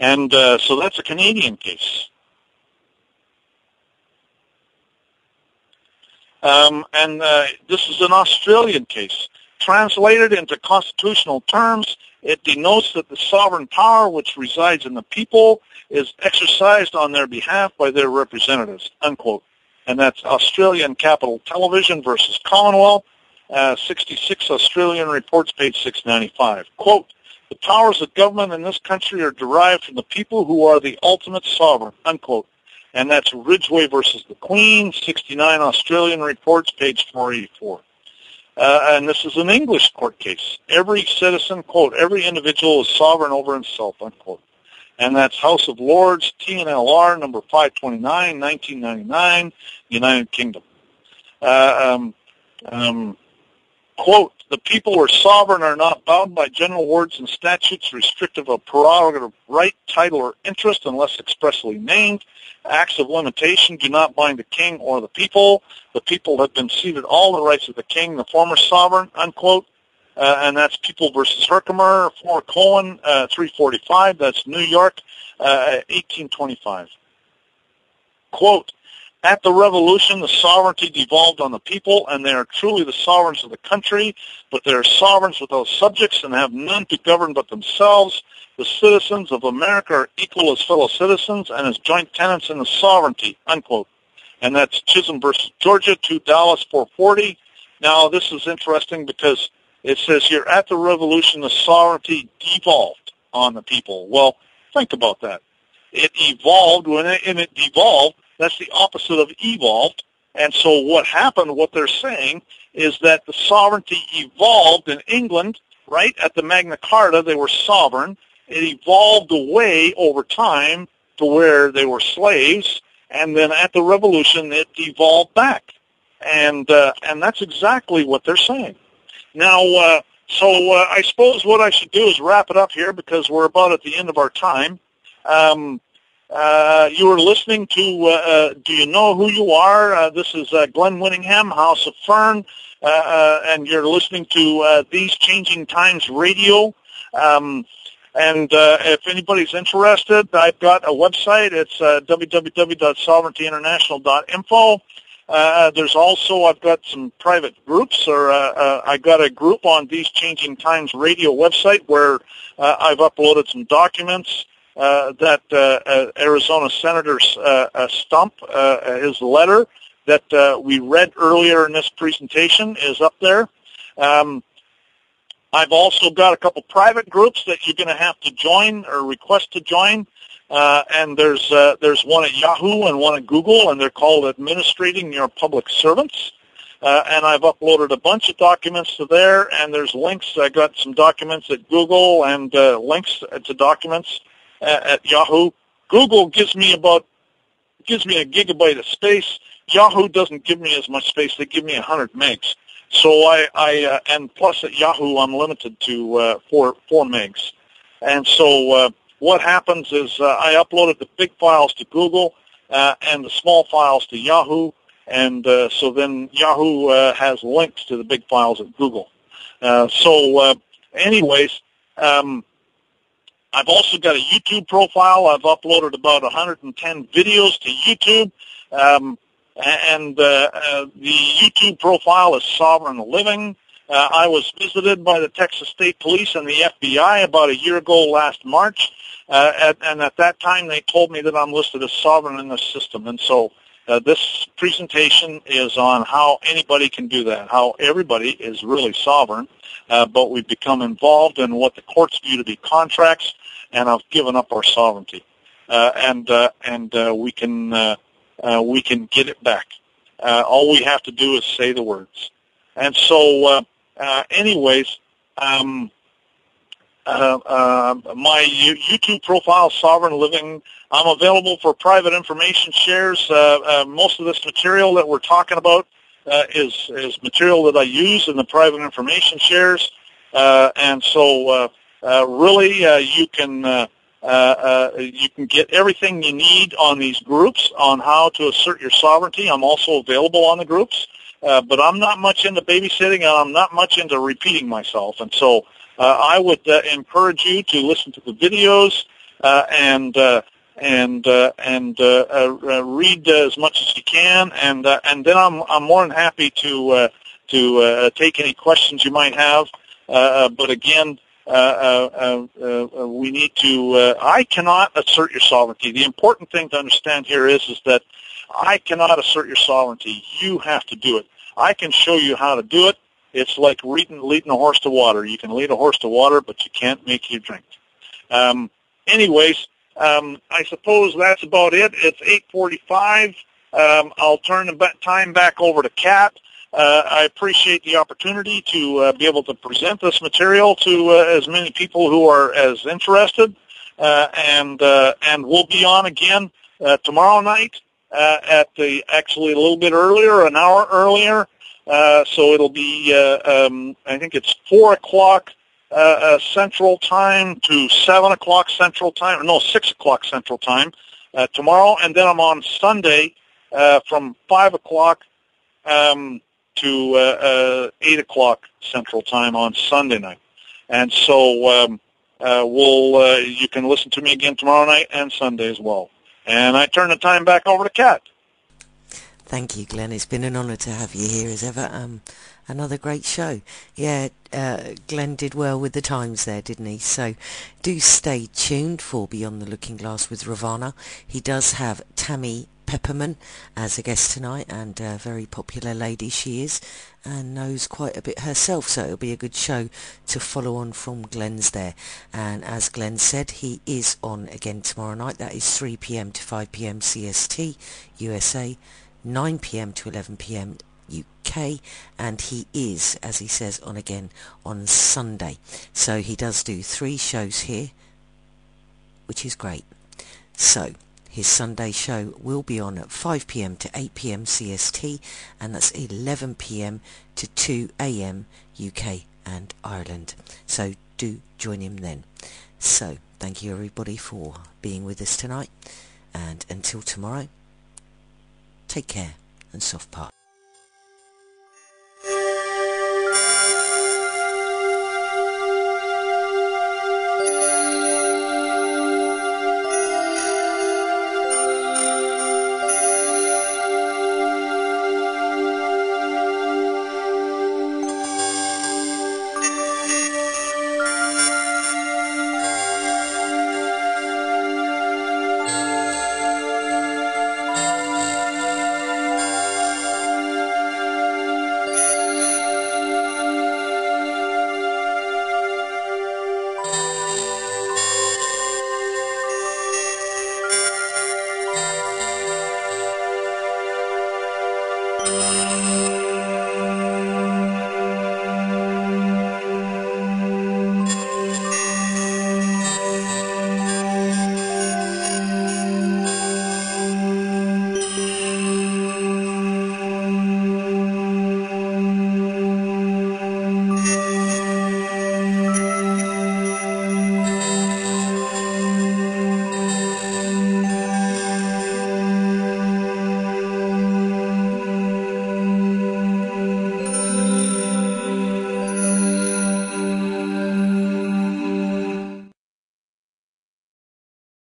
And so that's a Canadian case. And this is an Australian case. Translated into constitutional terms, it denotes that the sovereign power which resides in the people is exercised on their behalf by their representatives, unquote. And that's Australian Capital Television versus Commonwealth, 66 Australian Reports, page 695. Quote, the powers of government in this country are derived from the people who are the ultimate sovereign, unquote. And that's Ridgway versus the Queen, 69 Australian Reports, page 484. And this is an English court case. Every citizen, quote, every individual is sovereign over himself, unquote. And that's House of Lords, TNLR, number 529, 1999, United Kingdom. Quote, the people who are sovereign are not bound by general words and statutes restrictive of prerogative, right, title, or interest unless expressly named. Acts of limitation do not bind the king or the people. The people have been ceded all the rights of the king, the former sovereign, unquote. And that's People versus Herkimer, 4 Cohen, 345. That's New York, 1825. Quote, At the revolution, the sovereignty devolved on the people, and they are truly the sovereigns of the country, but they are sovereigns without subjects and have none to govern but themselves. The citizens of America are equal as fellow citizens and as joint tenants in the sovereignty, unquote. And that's Chisholm versus Georgia, 2 Dallas 440. Now, this is interesting because it says here, at the revolution, the sovereignty devolved on the people. Well, think about that. It evolved. When it devolved, that's the opposite of evolved. And so what happened, what they're saying, is that the sovereignty evolved in England, right? At the Magna Carta, they were sovereign. It evolved away over time to where they were slaves. And then at the revolution, it devolved back. And that's exactly what they're saying. Now, I suppose what I should do is wrap it up here because we're about at the end of our time. You are listening to Do You Know Who You Are? This is Glenn Winningham, House of Fern, and you're listening to These Changing Times Radio. If anybody's interested, I've got a website. It's www.sovereigntyinternational.info. There's also, I've got some private groups, or I got a group on These Changing Times Radio website where I've uploaded some documents that Arizona Senator Stump, his letter that we read earlier in this presentation is up there. I've also got a couple private groups that you're going to have to join or request to join. And there's one at Yahoo and one at Google, and they're called Administrating Your Public Servants. And I've uploaded a bunch of documents to there, and there's links. I got some documents at Google and links to documents at Yahoo. Google gives me a gigabyte of space. Yahoo doesn't give me as much space. They give me 100 megs. So and plus at Yahoo I'm limited to 4 megs. And so what happens is I uploaded the big files to Google and the small files to Yahoo, and so then Yahoo has links to the big files at Google. Anyways, I've also got a YouTube profile. I've uploaded about 110 videos to YouTube, and the YouTube profile is Sovereign Living. I was visited by the Texas State Police and the FBI about a year ago last March, and at that time they told me that I'm listed as sovereign in the system. And so this presentation is on how anybody can do that, how everybody is really sovereign, but we've become involved in what the courts view to be contracts, and I've given up our sovereignty. We can get it back. All we have to do is say the words. And so, anyways, my YouTube profile, Sovereign Living, I'm available for private information shares. Most of this material that we're talking about is material that I use in the private information shares. And so, really, you can get everything you need on these groups on how to assert your sovereignty. I'm also available on the groups, but I'm not much into babysitting, and I'm not much into repeating myself. And so I would encourage you to listen to the videos and read as much as you can, and then I'm more than happy to take any questions you might have. But again, we need to, I cannot assert your sovereignty. The important thing to understand here is that I cannot assert your sovereignty. You have to do it. I can show you how to do it. It's like leading a horse to water. You can lead a horse to water, but you can't make you drink. Anyways, I suppose that's about it. It's 8:45. I'll turn the time back over to Kat. I appreciate the opportunity to be able to present this material to as many people who are as interested, and we'll be on again tomorrow night actually a little bit earlier, an hour earlier. So it'll be I think it's 4 o'clock Central Time to 7 o'clock Central Time. No, 6 o'clock Central Time tomorrow, and then I'm on Sunday from 5 o'clock to 8 o'clock Central Time on Sunday night. And so you can listen to me again tomorrow night and Sunday as well. And I turn the time back over to Kat. Thank you, Glenn. It's been an honour to have you here as ever. Another great show. Yeah, Glenn did well with the times there, didn't he? So do stay tuned for Beyond the Looking Glass with Ravana. He does have Tammy Pepperman as a guest tonight, and a very popular lady she is, and knows quite a bit herself, so it'll be a good show to follow on from Glenn's there. And as Glenn said, he is on again tomorrow night. That is 3 p.m. to 5 p.m. CST, USA, 9 p.m. to 11 p.m. UK, and he is, as he says, on again on Sunday. So he does do 3 shows here, which is great. So his Sunday show will be on at 5 p.m. to 8 p.m. CST, and that's 11 p.m. to 2 a.m. UK and Ireland. So do join him then. So thank you everybody for being with us tonight, and until tomorrow, take care and soft part.